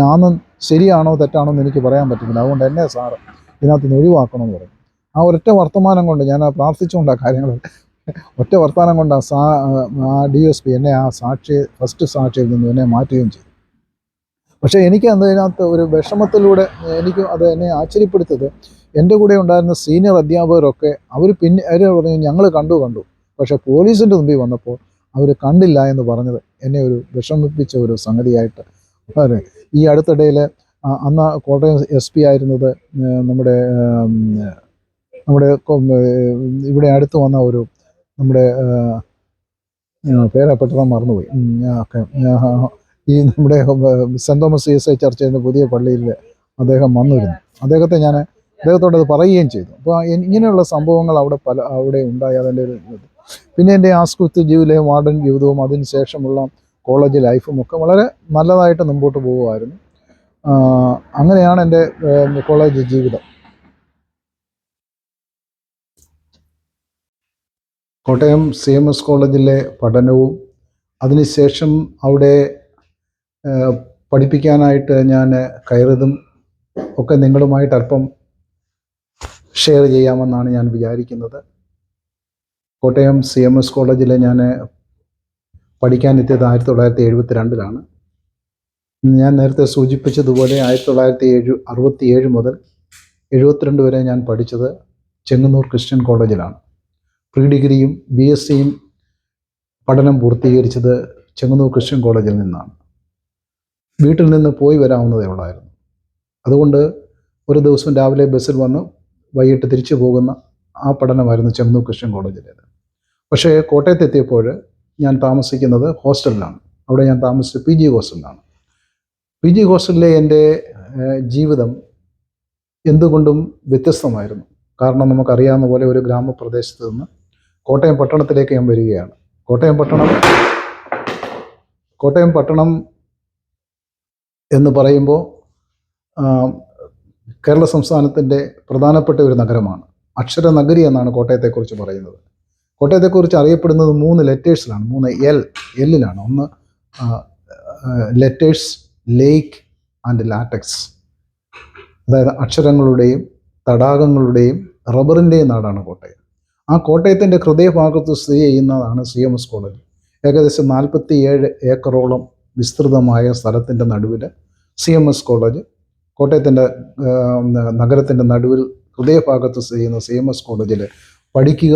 ശരിയാണോ തെറ്റാണോ എന്ന് എനിക്ക് പറയാൻ പറ്റുന്നില്ല. അതുകൊണ്ട് എന്നെ സാറ് ഇതിനകത്ത് നിന്ന് ഒഴിവാക്കണമെന്ന് പറയും. ആ ഒരൊറ്റ വർത്തമാനം കൊണ്ട് ഞാൻ പ്രാർത്ഥിച്ചുകൊണ്ടാണ് കാര്യങ്ങൾ ഒറ്റ വർത്തമാനം കൊണ്ട് ആ DSP എന്നെ ഫസ്റ്റ് സാക്ഷിയിൽ നിന്ന് എന്നെ മാറ്റുകയും ചെയ്തു. പക്ഷേ എനിക്ക് അതിനകത്ത് ഒരു വിഷമത്തിലൂടെ എന്നെ ആശ്ചര്യപ്പെടുത്തിയത് എൻ്റെ കൂടെ ഉണ്ടായിരുന്ന സീനിയർ അധ്യാപകരൊക്കെ അവർ പറഞ്ഞു ഞങ്ങൾ കണ്ടു. പക്ഷേ പോലീസിൻ്റെ മുമ്പിൽ വന്നപ്പോൾ അവർ കണ്ടില്ല എന്ന് പറഞ്ഞത് എന്നെ ഒരു വിഷമിപ്പിച്ച ഒരു സംഗതിയായിട്ട്. ഈ അടുത്തിടയിൽ അന്ന് കോട്ടയം SP ആയിരുന്നത് നമ്മുടെ ഇവിടെ അടുത്ത് വന്ന നമ്മുടെ പേരെ പെട്ടെന്ന് മറന്നുപോയി. ഈ നമ്മുടെ സെൻറ് തോമസ് CSI ചർച്ചിൻ്റെ പുതിയ പള്ളിയിൽ അദ്ദേഹം വന്നിരുന്നു. അദ്ദേഹത്തോട് അത് പറയുകയും ചെയ്തു. അപ്പോൾ ഇങ്ങനെയുള്ള സംഭവങ്ങൾ അവിടെ ഉണ്ടായി. അതിൻ്റെ ഒരു പിന്നെ എൻ്റെ ആസ്കുത്ത് ജീവിതവും വാർഡൻ ജീവിതവും അതിന് ശേഷമുള്ള കോളേജ് ലൈഫും ഒക്കെ വളരെ നല്ലതായിട്ട് മുമ്പോട്ട് പോകുമായിരുന്നു. അങ്ങനെയാണ് എൻ്റെ കോളേജ് ജീവിതം. കോട്ടയം CMS കോളേജിലെ പഠനവും അതിനുശേഷം അവിടെ പഠിപ്പിക്കാനായിട്ട് ഞാൻ കയറിയതും ഒക്കെ നിങ്ങളുമായിട്ട് അല്പം ഷെയർ ചെയ്യാമെന്നാണ് ഞാൻ വിചാരിക്കുന്നത്. കോട്ടയം CMS കോളേജിൽ ഞാൻ പഠിക്കാനെത്തിയത് 1972 ഞാൻ നേരത്തെ സൂചിപ്പിച്ചതുപോലെ 1967 മുതൽ 72 വരെ ഞാൻ പഠിച്ചത് ചെങ്ങന്നൂർ ക്രിസ്ത്യൻ കോളേജിലാണ്. പ്രീ ഡിഗ്രിയും BSCയും പഠനം പൂർത്തീകരിച്ചത് ചെങ്ങന്നൂർ ക്രിസ്ത്യൻ കോളേജിൽ നിന്നാണ്. വീട്ടിൽ നിന്ന് പോയി വരാവുന്നതേ ഉള്ളായിരുന്നു. അതുകൊണ്ട് ഒരു ദിവസം രാവിലെ ബസ്സിൽ വന്ന് വൈകിട്ട് തിരിച്ചു പോകുന്ന ആ പഠനമായിരുന്നു ചെങ്ങന്നൂർ ക്രിസ്ത്യൻ കോളേജിലേത്. പക്ഷേ കോട്ടയത്തെത്തിയപ്പോൾ ഞാൻ താമസിക്കുന്നത് ഹോസ്റ്റലിലാണ്. അവിടെ ഞാൻ താമസിച്ചത് PG ഹോസ്റ്റലിലാണ്. PG ഹോസ്റ്റലിലെ എൻ്റെ ജീവിതം എന്തുകൊണ്ടും വ്യത്യസ്തമായിരുന്നു. കാരണം നമുക്കറിയാവുന്ന പോലെ ഒരു ഗ്രാമപ്രദേശത്ത് നിന്ന് കോട്ടയം പട്ടണത്തിലേക്ക് ഞാൻ വരികയാണ്. കോട്ടയം പട്ടണം എന്ന് പറയുമ്പോൾ കേരള സംസ്ഥാനത്തിൻ്റെ പ്രധാനപ്പെട്ട ഒരു നഗരമാണ്. അക്ഷരനഗരി എന്നാണ് കോട്ടയത്തെക്കുറിച്ച് പറയുന്നത്. കോട്ടയത്തെക്കുറിച്ച് അറിയപ്പെടുന്നത് 3 ലെറ്റേഴ്സിലാണ്, 3 എല്ലിലാണ്. ഒന്ന് ലെറ്റേഴ്സ്, ലേക്ക് ആൻഡ് ലാറ്റക്സ്. അതായത് അക്ഷരങ്ങളുടെയും തടാകങ്ങളുടെയും റബ്ബറിൻ്റെയും നാടാണ് കോട്ടയം. ആ കോട്ടയത്തിൻ്റെ ഹൃദയഭാഗത്ത് സ്ഥിതി ചെയ്യുന്നതാണ് CMS കോളേജ്. ഏകദേശം 47 ഏക്കറോളം വിസ്തൃതമായ സ്ഥലത്തിൻ്റെ നടുവിൽ CMS കോളേജ്, കോട്ടയത്തിൻ്റെ നഗരത്തിൻ്റെ നടുവിൽ ഹൃദയഭാഗത്ത് സ്ഥിതി ചെയ്യുന്ന CMS കോളേജിൽ പഠിക്കുക,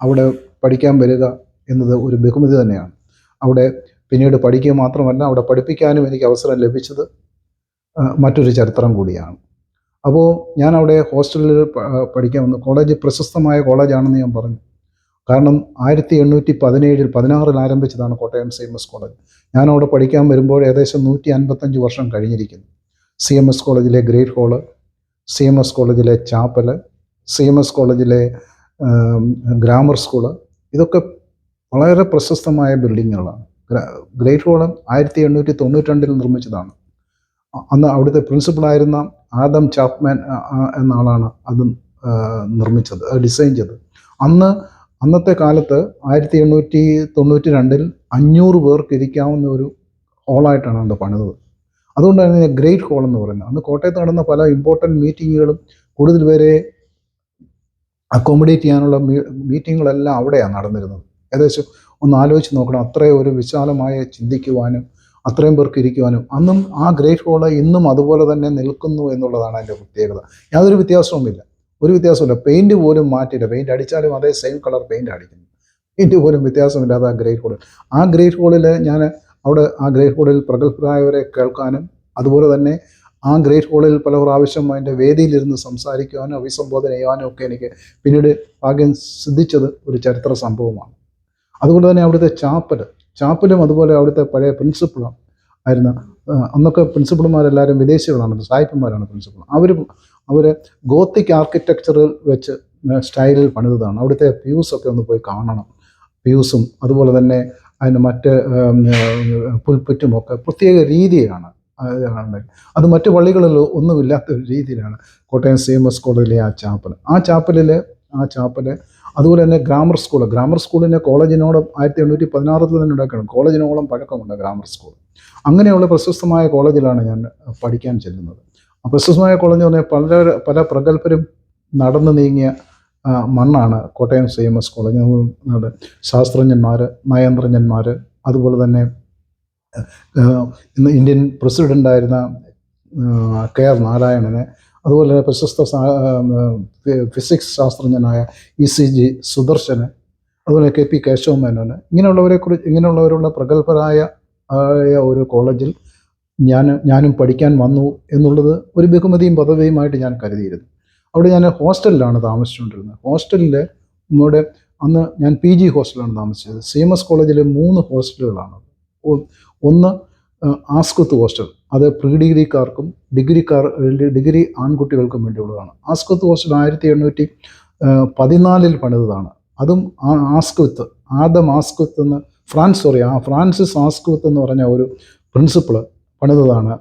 അവിടെ പഠിക്കാൻ വരിക എന്നത് ഒരു ബഹുമതി തന്നെയാണ്. അവിടെ പിന്നീട് പഠിക്കുക മാത്രമല്ല, അവിടെ പഠിപ്പിക്കാനും എനിക്ക് അവസരം ലഭിച്ചത് മറ്റൊരു ചരിത്രം കൂടിയാണ്. അപ്പോൾ ഞാൻ അവിടെ ഹോസ്റ്റലിൽ പഠിക്കാൻ വന്നു. കോളേജ് പ്രശസ്തമായ കോളേജാണെന്ന് ഞാൻ പറഞ്ഞു. കാരണം 1816 ആരംഭിച്ചതാണ് കോട്ടയം CMS കോളേജ്. ഞാനവിടെ പഠിക്കാൻ വരുമ്പോൾ ഏകദേശം 155 വർഷം കഴിഞ്ഞിരിക്കുന്നു. CMS കോളേജിലെ ഗ്രേറ്റ് ഹാള്, CMS കോളേജിലെ ചാപ്പല്, CMS കോളേജിലെ ഗ്രാമർ സ്കൂള്, ഇതൊക്കെ വളരെ പ്രശസ്തമായ ബിൽഡിങ്ങുകളാണ്. ഗ്രേറ്റ് ഹാള് 1892 നിർമ്മിച്ചതാണ്. അന്ന് അവിടുത്തെ പ്രിൻസിപ്പളായിരുന്ന ആദം ചാപ്മാൻ എന്ന ആളാണ് അത് നിർമ്മിച്ചത്, ഡിസൈൻ ചെയ്തത്. അന്നത്തെ കാലത്ത് 1892 500 പേർക്ക് ഇരിക്കാവുന്ന ഒരു ഹാളായിട്ടാണ് അത് പണിതത്. അതുകൊണ്ടാണ് ഇതിനെ ഗ്രേറ്റ് ഹാൾ എന്ന് പറയുന്നത്. അന്ന് കോട്ടയത്ത് നടന്ന പല ഇമ്പോർട്ടൻറ്റ് മീറ്റിങ്ങുകളും കൂടുതൽ പേരെ അക്കോമഡേറ്റ് ചെയ്യാനുള്ള മീറ്റിങ്ങുകളെല്ലാം അവിടെയാണ് നടന്നിരുന്നത്. ഏകദേശം ഒന്ന് ആലോചിച്ച് നോക്കണം, അത്രയും ഒരു വിശാലമായ ചിന്തിക്കുവാനും അത്രയും പേർക്ക് ഇരിക്കുവാനും. അന്നും ആ ഗ്രേറ്റ് ഹാള് ഇന്നും അതുപോലെ തന്നെ നിൽക്കുന്നു എന്നുള്ളതാണ് അതിൻ്റെ പ്രത്യേകത. യാതൊരു വ്യത്യാസവുമില്ല, ഒരു വ്യത്യാസമില്ല. പെയിൻറ്റ് പോലും മാറ്റിയില്ല. പെയിൻറ്റ് അടിച്ചാലും അതേ സെയിം കളർ പെയിൻറ്റ് അടിക്കുന്നു. പെയിൻറ്റ് പോലും വ്യത്യാസമില്ലാതെ ആ ഗ്രേറ്റ് ഹാളിൽ. ആ ഗ്രേറ്റ് ഹാളിൽ ഞാൻ അവിടെ ആ ഗ്രേറ്റ് ഹാളിൽ പ്രഗത്ഭരായവരെ കേൾക്കാനും അതുപോലെ തന്നെ ആ ഗ്രേറ്റ് ഹാളിൽ പല പ്രാവശ്യം അതിൻ്റെ വേദിയിലിരുന്ന് സംസാരിക്കുവാനും അഭിസംബോധന ചെയ്യാനും ഒക്കെ എനിക്ക് പിന്നീട് ഭാഗ്യം സിദ്ധിച്ചത് ഒരു ചരിത്ര സംഭവമാണ്. അതുകൊണ്ട് തന്നെ അവിടുത്തെ ചാപ്പലും അതുപോലെ അവിടുത്തെ പഴയ പ്രിൻസിപ്പളും ആയിരുന്ന, അന്നൊക്കെ പ്രിൻസിപ്പൾമാരെല്ലാവരും വിദേശികളാണ്, സായിപ്പന്മാരാണ് പ്രിൻസിപ്പൾ. അവർ ഗോത്തിക് ആർക്കിടെക്ചറിൽ വെച്ച് സ്റ്റൈലിൽ പണിതതാണ്. അവിടുത്തെ പ്യൂസൊക്കെ ഒന്ന് പോയി കാണണം. പ്യൂസും അതുപോലെ തന്നെ അതിന് മറ്റ് പുൽപ്പറ്റുമൊക്കെ പ്രത്യേക രീതിയാണ്. അത് മറ്റു പള്ളികളിൽ ഒന്നുമില്ലാത്ത ഒരു രീതിയിലാണ് കോട്ടയം CMS കോളേജിലെ ആ ചാപ്പൽ. അതുപോലെ തന്നെ ഗ്രാമർ സ്കൂളിനെ കോളേജിനോളം 1816 തന്നെ ഉണ്ടാക്കണം. കോളേജിനോളം പഴക്കമുണ്ട് ഗ്രാമർ സ്കൂൾ. അങ്ങനെയുള്ള പ്രശസ്തമായ കോളേജിലാണ് ഞാൻ പഠിക്കാൻ ചെല്ലുന്നത്. ആ പ്രശസ്തമായ കോളേജ് എന്ന് പറഞ്ഞാൽ പല പ്രഗത്ഭരും നടന്നു നീങ്ങിയ മണ്ണാണ് കോട്ടയം CMS കോളേജ്. ശാസ്ത്രജ്ഞന്മാർ, നയന്ത്രജ്ഞന്മാർ, അതുപോലെ തന്നെ ഇന്ന് ഇന്ത്യൻ പ്രസിഡൻ്റായിരുന്ന KR നാരായണന്, അതുപോലെ പ്രശസ്ത ഫിസിക്സ് ശാസ്ത്രജ്ഞനായ ECG സുദർശന്, അതുപോലെ KP കേശവമേനോന്, ഇങ്ങനെയുള്ളവരുള്ള പ്രഗത്ഭരായ ഒരു കോളേജിൽ ഞാനും പഠിക്കാൻ വന്നു എന്നുള്ളത് ഒരു ബഹുമതിയും പദവിയുമായിട്ട് ഞാൻ കരുതിയിരുന്നു. അവിടെ ഞാൻ ഹോസ്റ്റലിലാണ് താമസിച്ചുകൊണ്ടിരുന്നത്. ഹോസ്റ്റലിൽ നമ്മുടെ അന്ന് ഞാൻ PG ഹോസ്റ്റലാണ് താമസിച്ചത്. CMS കോളേജിൽ 3 ഹോസ്റ്റലുകളാണ്. ഒന്ന് ആസ്കുത്ത് ഹോസ്റ്റൽ, അത് പ്രീ ഡിഗ്രിക്കാർക്കും ഡിഗ്രി ആൺകുട്ടികൾക്കും വേണ്ടിയുള്ളതാണ്. ആസ്കുത്ത് ഹോസ്റ്റൽ 1814 പണിതതാണ്. അതും ആദം ആസ്കുത്ത് എന്ന ഫ്രാൻസിസ് ആസ്ക്വിത്ത് എന്ന് പറഞ്ഞ ഒരു പ്രിൻസിപ്പിൾ പണിതതാണ്,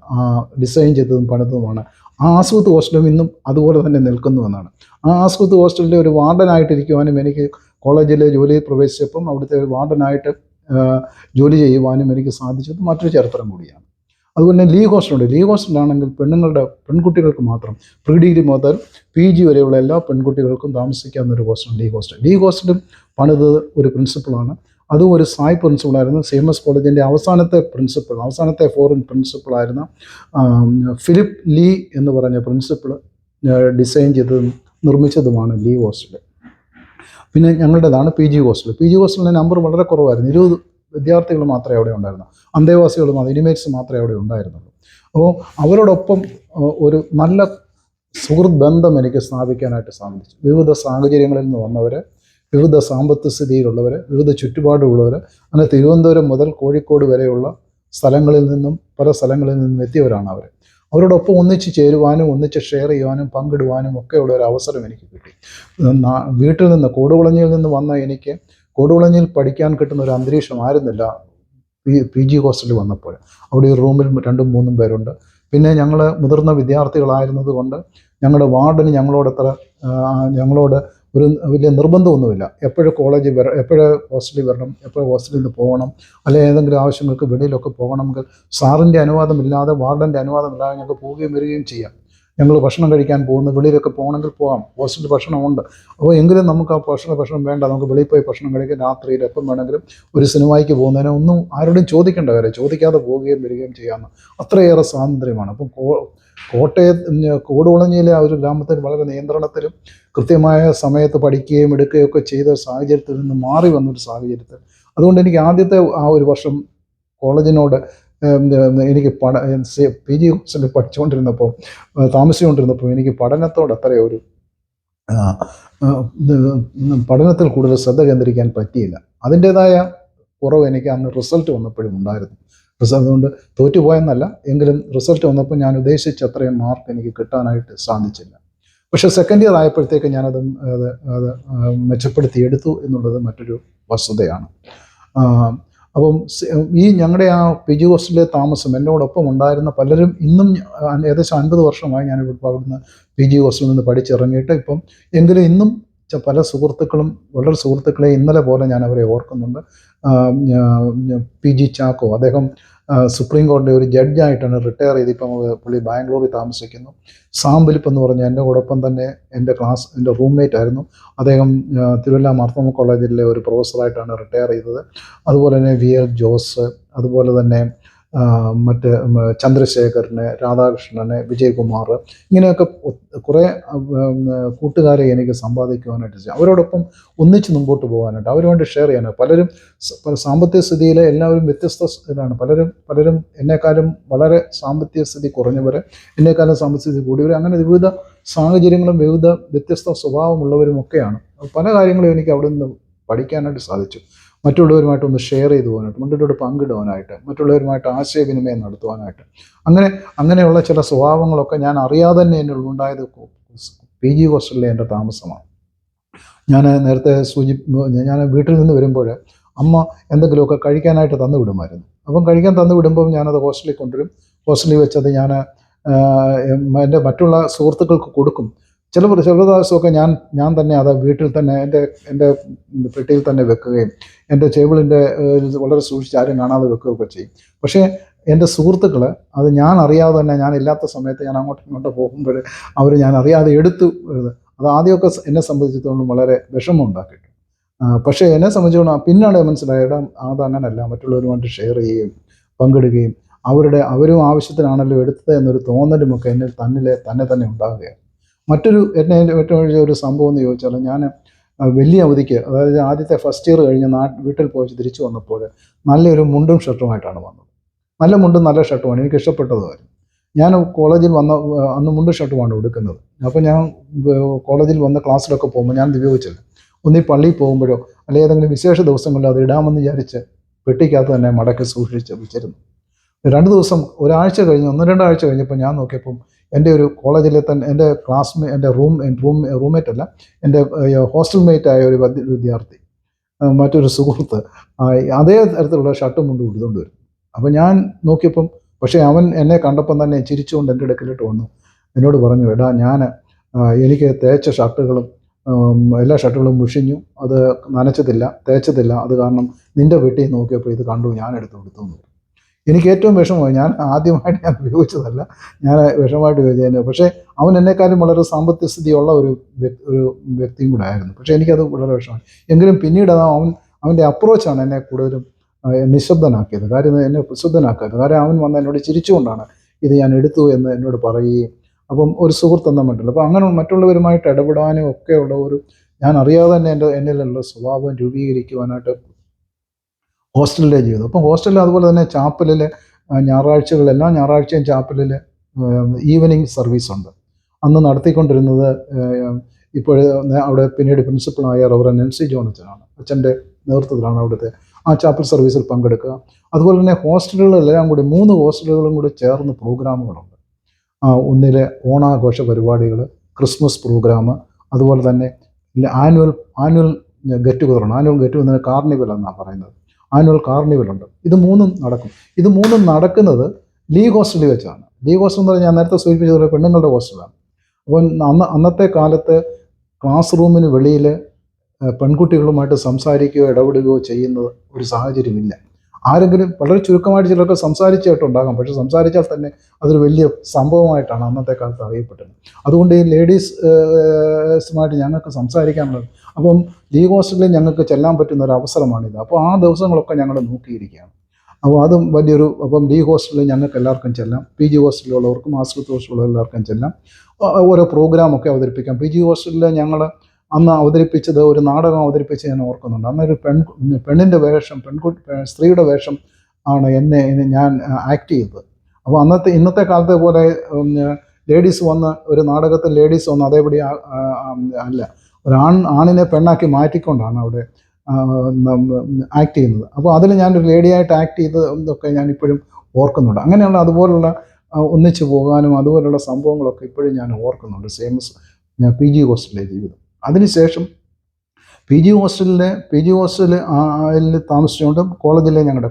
ഡിസൈൻ ചെയ്തതും പണിതതുമാണ്. ആ ആസ്ക്വിത്ത് ഹോസ്റ്റലും ഇന്നും അതുപോലെ തന്നെ നിൽക്കുന്നുവെന്നാണ്. ആ ആസ്ക്വിത്ത് ഹോസ്റ്റലിലെ ഒരു വാർഡനായിട്ടിരിക്കുവാനും എനിക്ക് കോളേജിലെ ജോലിയിൽ പ്രവേശിച്ചപ്പം അവിടുത്തെ ഒരു വാർഡനായിട്ട് ജോലി ചെയ്യുവാനും എനിക്ക് സാധിച്ചത് മറ്റൊരു ചരിത്രം കൂടിയാണ്. അതുപോലെ തന്നെ ലീ ഹോസ്റ്റലുണ്ട്. ലീ ഹോസ്റ്റലാണെങ്കിൽ പെൺകുട്ടികൾക്ക് മാത്രം പ്രീ ഡിഗ്രി മുതൽ PG വരെയുള്ള എല്ലാ പെൺകുട്ടികൾക്കും താമസിക്കാവുന്ന ഒരു ഹോസ്റ്റലാണ് ലീ ഹോസ്റ്റൽ. ലീ ഹോസ്റ്റലും പണിത് ഒരു പ്രിൻസിപ്പിളാണ്. അതും ഒരു സായ് പ്രിൻസിപ്പിളായിരുന്നു. CMS കോളേജിൻ്റെ അവസാനത്തെ ഫോറിൻ പ്രിൻസിപ്പിളായിരുന്ന ഫിലിപ്പ് ലീ എന്ന് പറഞ്ഞ പ്രിൻസിപ്പിൾ ഡിസൈൻ ചെയ്തതും നിർമ്മിച്ചതുമാണ് ലീ ഹോസ്റ്റൽ. പിന്നെ ഞങ്ങളുടേതാണ് PG ഹോസ്റ്റൽ. PG ഹോസ്റ്റലിൻ്റെ നമ്പർ വളരെ കുറവായിരുന്നു. 20 വിദ്യാർത്ഥികൾ മാത്രമേ അവിടെ ഉണ്ടായിരുന്നു. അന്തേവാസികളും ഇനിമേറ്റ്സ് മാത്രമേ അവിടെ ഉണ്ടായിരുന്നുള്ളൂ. അപ്പോൾ അവരോടൊപ്പം ഒരു നല്ല സുഹൃത്ത് ബന്ധം എനിക്ക് സ്ഥാപിക്കാനായിട്ട് സാധിച്ചു. വിവിധ സാഹചര്യങ്ങളിൽ നിന്ന് വന്നവർ, വിവിധ സാമ്പത്തിക സ്ഥിതിയിലുള്ളവർ, വിവിധ ചുറ്റുപാടുള്ളവർ, അങ്ങനെ തിരുവനന്തപുരം മുതൽ കോഴിക്കോട് വരെയുള്ള പല സ്ഥലങ്ങളിൽ നിന്നും എത്തിയവരാണ് അവർ. അവരോടൊപ്പം ഒന്നിച്ച് ചേരുവാനും ഒന്നിച്ച് ഷെയർ ചെയ്യുവാനും പങ്കിടുവാനും ഒക്കെയുള്ള ഒരു അവസരം എനിക്ക് കിട്ടി. വീട്ടിൽ നിന്ന് കോടുകുളഞ്ഞിയിൽ നിന്ന് വന്ന എനിക്ക് കോടുകുളഞ്ഞിയിൽ പഠിക്കാൻ കിട്ടുന്ന ഒരു അന്തരീക്ഷമായിരുന്നില്ല PG ഹോസ്റ്റലിൽ വന്നപ്പോൾ. അവിടെ ഒരു റൂമിൽ 2-3 പേരുണ്ട്. പിന്നെ ഞങ്ങൾ മുതിർന്ന വിദ്യാർത്ഥികളായിരുന്നത് കൊണ്ട് ഞങ്ങളുടെ വാർഡന് ഞങ്ങളോട് ഒരു വലിയ നിർബന്ധമൊന്നുമില്ല. എപ്പോഴും ഹോസ്റ്റലിൽ വരണം, എപ്പോഴും ഹോസ്റ്റലിൽ നിന്ന് പോകണം, അല്ലെങ്കിൽ ഏതെങ്കിലും ആവശ്യങ്ങൾക്ക് വെളിയിലൊക്കെ പോകണമെങ്കിൽ സാറിൻ്റെ അനുവാദമില്ലാതെ, വാർഡൻ്റെ അനുവാദമില്ലാതെ ഞങ്ങൾക്ക് പോവുകയും വരികയും ചെയ്യാം. ഞങ്ങൾ ഭക്ഷണം കഴിക്കാൻ പോകുന്ന വെളിയിലൊക്കെ പോകണമെങ്കിൽ പോകാം. ഹോസ്റ്റലിൽ ഭക്ഷണമുണ്ട്. അപ്പോൾ എങ്കിലും നമുക്ക് ആ ഭക്ഷണം വേണ്ട, നമുക്ക് വെളിയിൽ പോയി ഭക്ഷണം കഴിക്കാം. രാത്രിയിൽ എപ്പം വേണമെങ്കിലും ഒരു സിനിമയ്ക്ക് പോകുന്നതിന് ഒന്നും ആരോടും ചോദിക്കാതെ പോവുകയും വരികയും ചെയ്യാമെന്ന്. അത്രയേറെ സ്വാതന്ത്ര്യമാണ്. അപ്പം കോടുകുളഞ്ഞിയിലെ ആ ഒരു ഗ്രാമത്തിൽ വളരെ നിയന്ത്രണത്തിലും കൃത്യമായ സമയത്ത് പഠിക്കുകയും എടുക്കുകയൊക്കെ ചെയ്ത സാഹചര്യത്തിൽ നിന്ന് മാറി വന്നൊരു സാഹചര്യത്തിൽ, അതുകൊണ്ട് എനിക്ക് ആദ്യത്തെ ആ ഒരു വർഷം കോളേജിനോട് എനിക്ക് PG ഹോസ്റ്റലിൽ താമസിച്ചുകൊണ്ടിരുന്നപ്പോൾ എനിക്ക് പഠനത്തോട് അത്രയൊരു പഠനത്തിൽ കൂടുതൽ ശ്രദ്ധ കേന്ദ്രീകരിക്കാൻ പറ്റിയില്ല. അതിൻ്റേതായ കുറവ് എനിക്ക് അന്ന് റിസൾട്ട് വന്നപ്പോഴും ഉണ്ടായിരുന്നു. അതുകൊണ്ട് തോറ്റുപോയെന്നല്ല, എങ്കിലും റിസൾട്ട് വന്നപ്പോൾ ഞാൻ ഉദ്ദേശിച്ച അത്രയും മാർക്ക് എനിക്ക് കിട്ടാനായിട്ട് സാധിച്ചില്ല. പക്ഷേ സെക്കൻഡ് ഇയർ ആയപ്പോഴത്തേക്ക് ഞാനത് മെച്ചപ്പെടുത്തിയെടുത്തു എന്നുള്ളത് മറ്റൊരു വസ്തുതയാണ്. അപ്പം ഞങ്ങളുടെ ആ PG ഹോസ്റ്റലിലെ താമസം എന്നോടൊപ്പം ഉണ്ടായിരുന്ന പലരും ഇന്നും ഏകദേശം 50 വർഷമായി ഞാനിപ്പോൾ അവിടുന്ന് PG ഹോസ്റ്റലിൽ നിന്ന് പഠിച്ചിറങ്ങിയിട്ട് എങ്കിലും ഇന്നും പല സുഹൃത്തുക്കളും, വളരെ സുഹൃത്തുക്കളെ ഇന്നലെ പോലെ ഞാൻ അവരെ ഓർക്കുന്നുണ്ട്. PG ചാക്കോ, അദ്ദേഹം സുപ്രീം കോടതി ഒരു ജഡ്ജായിട്ടാണ് റിട്ടയർ ചെയ്ത് ഇപ്പം പുള്ളി ബാംഗ്ലൂരിൽ താമസിക്കുന്നു. സാമ്പലിപ്പ് എന്ന് പറഞ്ഞ എൻ്റെ കൂടൊപ്പം തന്നെ എൻ്റെ റൂംമേറ്റ് ആയിരുന്നു. അദ്ദേഹം തിരുവല്ല മാർത്തോമ കോളേജിലെ ഒരു പ്രൊഫസറായിട്ടാണ് റിട്ടയർ ചെയ്തത്. അതുപോലെ തന്നെ VL ജോസ്, അതുപോലെ തന്നെ മറ്റ് ചന്ദ്രശേഖരന്, രാധാകൃഷ്ണന്, വിജയകുമാർ, ഇങ്ങനെയൊക്കെ കുറേ കൂട്ടുകാരെ എനിക്ക് സമ്പാദിക്കുവാനായിട്ട് ചെയ്യും. അവരോടൊപ്പം ഒന്നിച്ച് മുമ്പോട്ട് പോകാനായിട്ട്, അവരുമായിട്ട് ഷെയർ ചെയ്യാനായിട്ട്. പലരും സാമ്പത്തിക സ്ഥിതിയിൽ എല്ലാവരും വ്യത്യസ്ത ഇതാണ്. പലരും എന്നെക്കാളും വളരെ സാമ്പത്തിക സ്ഥിതി കുറഞ്ഞവർ, എന്നെക്കാളും സാമ്പത്തിക സ്ഥിതി കൂടിയവർ, അങ്ങനെ വിവിധ സാഹചര്യങ്ങളും വ്യത്യസ്ത സ്വഭാവമുള്ളവരും ഒക്കെയാണ്. പല കാര്യങ്ങളും എനിക്ക് അവിടെ നിന്ന് പഠിക്കാനായിട്ട് സാധിച്ചു. മറ്റുള്ളവരുമായിട്ടൊന്ന് ഷെയർ ചെയ്തു പോകാനായിട്ട്, മറ്റുള്ളവരോട് പങ്കിടുവാനായിട്ട്, മറ്റുള്ളവരുമായിട്ട് ആശയവിനിമയം നടത്തുവാനായിട്ട്, അങ്ങനെയുള്ള ചില സ്വഭാവങ്ങളൊക്കെ ഞാൻ അറിയാതെ തന്നെ എന്നിൽ ഉണ്ടായത് PG ഹോസ്റ്റലിലെ എൻ്റെ താമസമാണ്. ഞാൻ നേരത്തെ ഞാൻ വീട്ടിൽ നിന്ന് വരുമ്പോൾ അമ്മ എന്തെങ്കിലുമൊക്കെ കഴിക്കാനായിട്ട് തന്നു വിടുമായിരുന്നു. അപ്പം കഴിക്കാൻ തന്നു വിടുമ്പം ഞാനത് ഹോസ്റ്റലിൽ കൊണ്ടുവരും. ഹോസ്റ്റലിൽ വെച്ചത് ഞാൻ എൻ്റെ മറ്റുള്ള സുഹൃത്തുക്കൾക്ക് കൊടുക്കും. ചില ദിവസമൊക്കെ ഞാൻ തന്നെ അത് വീട്ടിൽ തന്നെ എൻ്റെ പെട്ടിയിൽ തന്നെ വെക്കുകയും എൻ്റെ ടേബിളിൻ്റെ വളരെ സൂക്ഷിച്ച് ആരും കാണാതെ വെക്കുകയൊക്കെ ചെയ്യും. പക്ഷേ എൻ്റെ സുഹൃത്തുക്കൾ അത് ഞാൻ അറിയാതെ തന്നെ, ഞാനില്ലാത്ത സമയത്ത് ഞാൻ അങ്ങോട്ടും പോകുമ്പോൾ ഞാൻ അറിയാതെ എടുത്തു. അത് ആദ്യമൊക്കെ എന്നെ സംബന്ധിച്ചിടത്തോളം വളരെ വിഷമം ഉണ്ടാക്കിയിട്ടുണ്ട്. പക്ഷേ എന്നെ സംബന്ധിച്ചിടത്തോളം പിന്നീട് മനസ്സിലായിടാം അതങ്ങനല്ല, മറ്റുള്ളവരുമായിട്ട് ഷെയർ ചെയ്യുകയും പങ്കിടുകയും അവരും ആവശ്യത്തിനാണല്ലോ എടുത്തത് എന്നൊരു തോന്നലുമൊക്കെ എന്നിൽ തന്നെ ഉണ്ടാകുകയാണ്. എന്നെ ഏറ്റവും വലിയ ഒരു സംഭവം എന്ന് ചോദിച്ചാൽ, ഞാൻ വലിയ അവധിക്ക്, അതായത് ആദ്യത്തെ ഫസ്റ്റ് ഇയർ കഴിഞ്ഞ് വീട്ടിൽ പോയി തിരിച്ചു വന്നപ്പോൾ നല്ലൊരു മുണ്ടും ഷർട്ടുമായിട്ടാണ് വന്നത്. നല്ല മുണ്ടും നല്ല ഷർട്ടുമാണ്, എനിക്ക് ഇഷ്ടപ്പെട്ടതുമായിരുന്നു. ഞാൻ കോളേജിൽ അന്ന് മുണ്ടും ഷർട്ടുമാണ് എടുക്കുന്നത്. അപ്പോൾ ഞാൻ കോളേജിൽ വന്ന് ക്ലാസ്സിലൊക്കെ പോകുമ്പോൾ ഞാൻ ഉപയോഗിച്ചില്ല. ഒന്നീ പള്ളിയിൽ പോകുമ്പോഴോ അല്ലെങ്കിൽ ഏതെങ്കിലും വിശേഷ ദിവസങ്ങളിലോ അത് ഇടാമെന്ന് വിചാരിച്ച് പെട്ടിക്കകത്ത് തന്നെ മടക്കി സൂക്ഷിച്ച് വെച്ചിരുന്നു. 2 ദിവസം, ഒരാഴ്ച കഴിഞ്ഞ് 1-2 ആഴ്ച കഴിഞ്ഞപ്പോൾ ഞാൻ നോക്കിയപ്പം എൻ്റെ ഒരു കോളേജിലെ തന്നെ എൻ്റെ റൂംമേറ്റ് അല്ല, എൻ്റെ ഹോസ്റ്റൽ മേറ്റായ ഒരു വിദ്യാർത്ഥി മറ്റൊരു സുഹൃത്ത് അതേ തരത്തിലുള്ള ഷർട്ടും മുണ്ടും എടുത്തുകൊണ്ട് വരും. അപ്പോൾ ഞാൻ നോക്കിയപ്പം, പക്ഷേ അവൻ എന്നെ കണ്ടപ്പം തന്നെ ചിരിച്ചുകൊണ്ട് എൻ്റെ അടുക്കലിട്ട് വന്നു. എന്നോട് പറഞ്ഞു, എടാ എനിക്ക് തേച്ച ഷർട്ടുകളും എല്ലാ ഷർട്ടുകളും മുഷിഞ്ഞു, അത് നനച്ചതില്ല, തേച്ചതില്ല, അത് കാരണം നിൻ്റെ വീട്ടിൽ നോക്കിയപ്പോൾ ഇത് കണ്ടു, ഞാൻ എടുത്ത് കൊടുത്തു എന്ന്. എനിക്ക് ഏറ്റവും വിഷമമായി. ഞാൻ ആദ്യമായിട്ട് ഞാൻ ഉപയോഗിച്ചതല്ല, ഞാൻ വിഷമമായിട്ട് ഉപയോഗിച്ചതിന്. പക്ഷേ അവൻ എന്നെക്കാളും വളരെ സാമ്പത്തിക സ്ഥിതിയുള്ള ഒരു വ്യക്തിയും കൂടെ ആയിരുന്നു. പക്ഷേ എനിക്കത് വളരെ വിഷമമായി. എങ്കിലും പിന്നീട് അവൻ്റെ അപ്രോച്ചാണ് എന്നെ കൂടുതലും നിശബ്ദനാക്കിയത്. കാര്യം എന്നെ പ്രശുദ്ധനാക്കിയത്. കാര്യം അവൻ വന്ന് എന്നോട് ചിരിച്ചുകൊണ്ടാണ് ഇത് ഞാൻ എടുത്തു എന്ന് എന്നോട് പറയുകയും, അപ്പം ഒരു സുഹൃത്ത് എന്ന മട്ടില്ല. അപ്പോൾ അങ്ങനെ മറ്റുള്ളവരുമായിട്ട് ഇടപെടാനും ഒക്കെയുള്ള ഞാൻ അറിയാതെ തന്നെ എന്നിലുള്ള സ്വഭാവം രൂപീകരിക്കുവാനായിട്ട് ഹോസ്റ്റലിലെ ജീവിതം. അപ്പം ഹോസ്റ്റലിൽ അതുപോലെ തന്നെ ചാപ്പലിൽ എല്ലാ ഞായറാഴ്ചയും ചാപ്പലിൽ ഈവനിങ് സർവീസ് ഉണ്ട്. അന്ന് നടത്തിക്കൊണ്ടിരുന്നത് ഇപ്പോൾ അവിടെ പിന്നീട് പ്രിൻസിപ്പളായ റവറൻ നെൻസി ജോൺ അച്ഛനാണ്. അച്ഛൻ്റെ നേതൃത്വത്തിലാണ് അവിടുത്തെ ആ ചാപ്പൽ സർവീസിൽ പങ്കെടുക്കുക. അതുപോലെ തന്നെ ഹോസ്റ്റലുകളെല്ലാം കൂടി 3 ഹോസ്റ്റലുകളും കൂടി ചേർന്ന് പ്രോഗ്രാമുകളുണ്ട്. ഒന്നിലെ ഓണാഘോഷ പരിപാടികൾ, ക്രിസ്മസ് പ്രോഗ്രാം, അതുപോലെ തന്നെ ആനുവൽ ഗെറ്റ് ടുഗദറാണ്. ആനുവൽ ഗെറ്റ് ടുഗദർ കാർണിവൽ എന്നാണ് പറയുന്നത്. ആനുവൽ കാർണിവലുണ്ട്. ഇത് മൂന്നും നടക്കുന്നത് ലീഗ് ഹോസ്റ്റലിൽ വെച്ചാണ്. ലീഗ് ഹോസ്റ്റൽ എന്ന് പറഞ്ഞാൽ ഞാൻ നേരത്തെ സൂചിപ്പിച്ചതുപോലെ പെണ്ണുങ്ങളുടെ ഹോസ്റ്റലാണ്. അപ്പോൾ അന്നത്തെ കാലത്ത് ക്ലാസ് റൂമിന് വെളിയിൽ പെൺകുട്ടികളുമായിട്ട് സംസാരിക്കുകയോ ഇടപെടുകയോ ചെയ്യുന്ന ഒരു സാഹചര്യമില്ല. ആരെങ്കിലും വളരെ ചുരുക്കമായിട്ട് ചിലർക്ക് സംസാരിച്ചായിട്ടുണ്ടാകാം, പക്ഷെ സംസാരിച്ചാൽ തന്നെ അതൊരു വലിയ സംഭവമായിട്ടാണ് അന്നത്തെ കാലത്ത് അറിയപ്പെട്ടത്. അതുകൊണ്ട് ഈ ലേഡീസുമായിട്ട് ഞങ്ങൾക്ക് സംസാരിക്കാനുള്ളത്, അപ്പം ലീഗ് ഹോസ്റ്റലിൽ ഞങ്ങൾക്ക് ചെല്ലാൻ പറ്റുന്ന ഒരു അവസരമാണിത്. അപ്പോൾ ആ ദിവസങ്ങളൊക്കെ ഞങ്ങൾ നോക്കിയിരിക്കുകയാണ്. അപ്പോൾ അതും അപ്പം ലീഗ് ഹോസ്റ്റലിൽ ഞങ്ങൾക്ക് എല്ലാവർക്കും ചെല്ലാം. PG ഹോസ്റ്റലിലുള്ളവർക്കും ആശ്രിത ഹോസ്റ്റലിലുള്ള എല്ലാവർക്കും ചെല്ലാം. ഓരോ പ്രോഗ്രാമൊക്കെ അവതരിപ്പിക്കാം. PG ഹോസ്റ്റലിൽ ഞങ്ങൾ അന്ന് അവതരിപ്പിച്ചത് ഒരു നാടകം അവതരിപ്പിച്ച് ഞാൻ ഓർക്കുന്നുണ്ട്. അന്നൊരു പെണ്ണിൻ്റെ വേഷം, സ്ത്രീയുടെ വേഷം ആണ് ഞാൻ ആക്ട് ചെയ്തത്. അപ്പോൾ ഇന്നത്തെ കാലത്തെ പോലെ ലേഡീസ് വന്ന് ഒരു നാടകത്തിൽ ലേഡീസ് വന്ന് അതേപടി അല്ല, ആണിനെ പെണ്ണാക്കി മാറ്റിക്കൊണ്ടാണ് അവിടെ ആക്ട് ചെയ്യുന്നത്. അപ്പോൾ അതിൽ ഞാനൊരു ലേഡിയായിട്ട് ആക്ട് ചെയ്തതൊക്കെ ഞാൻ ഇപ്പോഴും ഓർക്കുന്നുണ്ട്. അങ്ങനെയുള്ള അതുപോലുള്ള ഒന്നിച്ചു പോകാനും അതുപോലുള്ള സംഭവങ്ങളൊക്കെ ഇപ്പോഴും ഞാൻ ഓർക്കുന്നുണ്ട്. ഞാൻ PG ഹോസ്റ്റലിലെ ജീവിതം. അതിനുശേഷം PG ഹോസ്റ്റലിൽ താമസിച്ചുകൊണ്ട് കോളേജിൽ ഞങ്ങളുടെ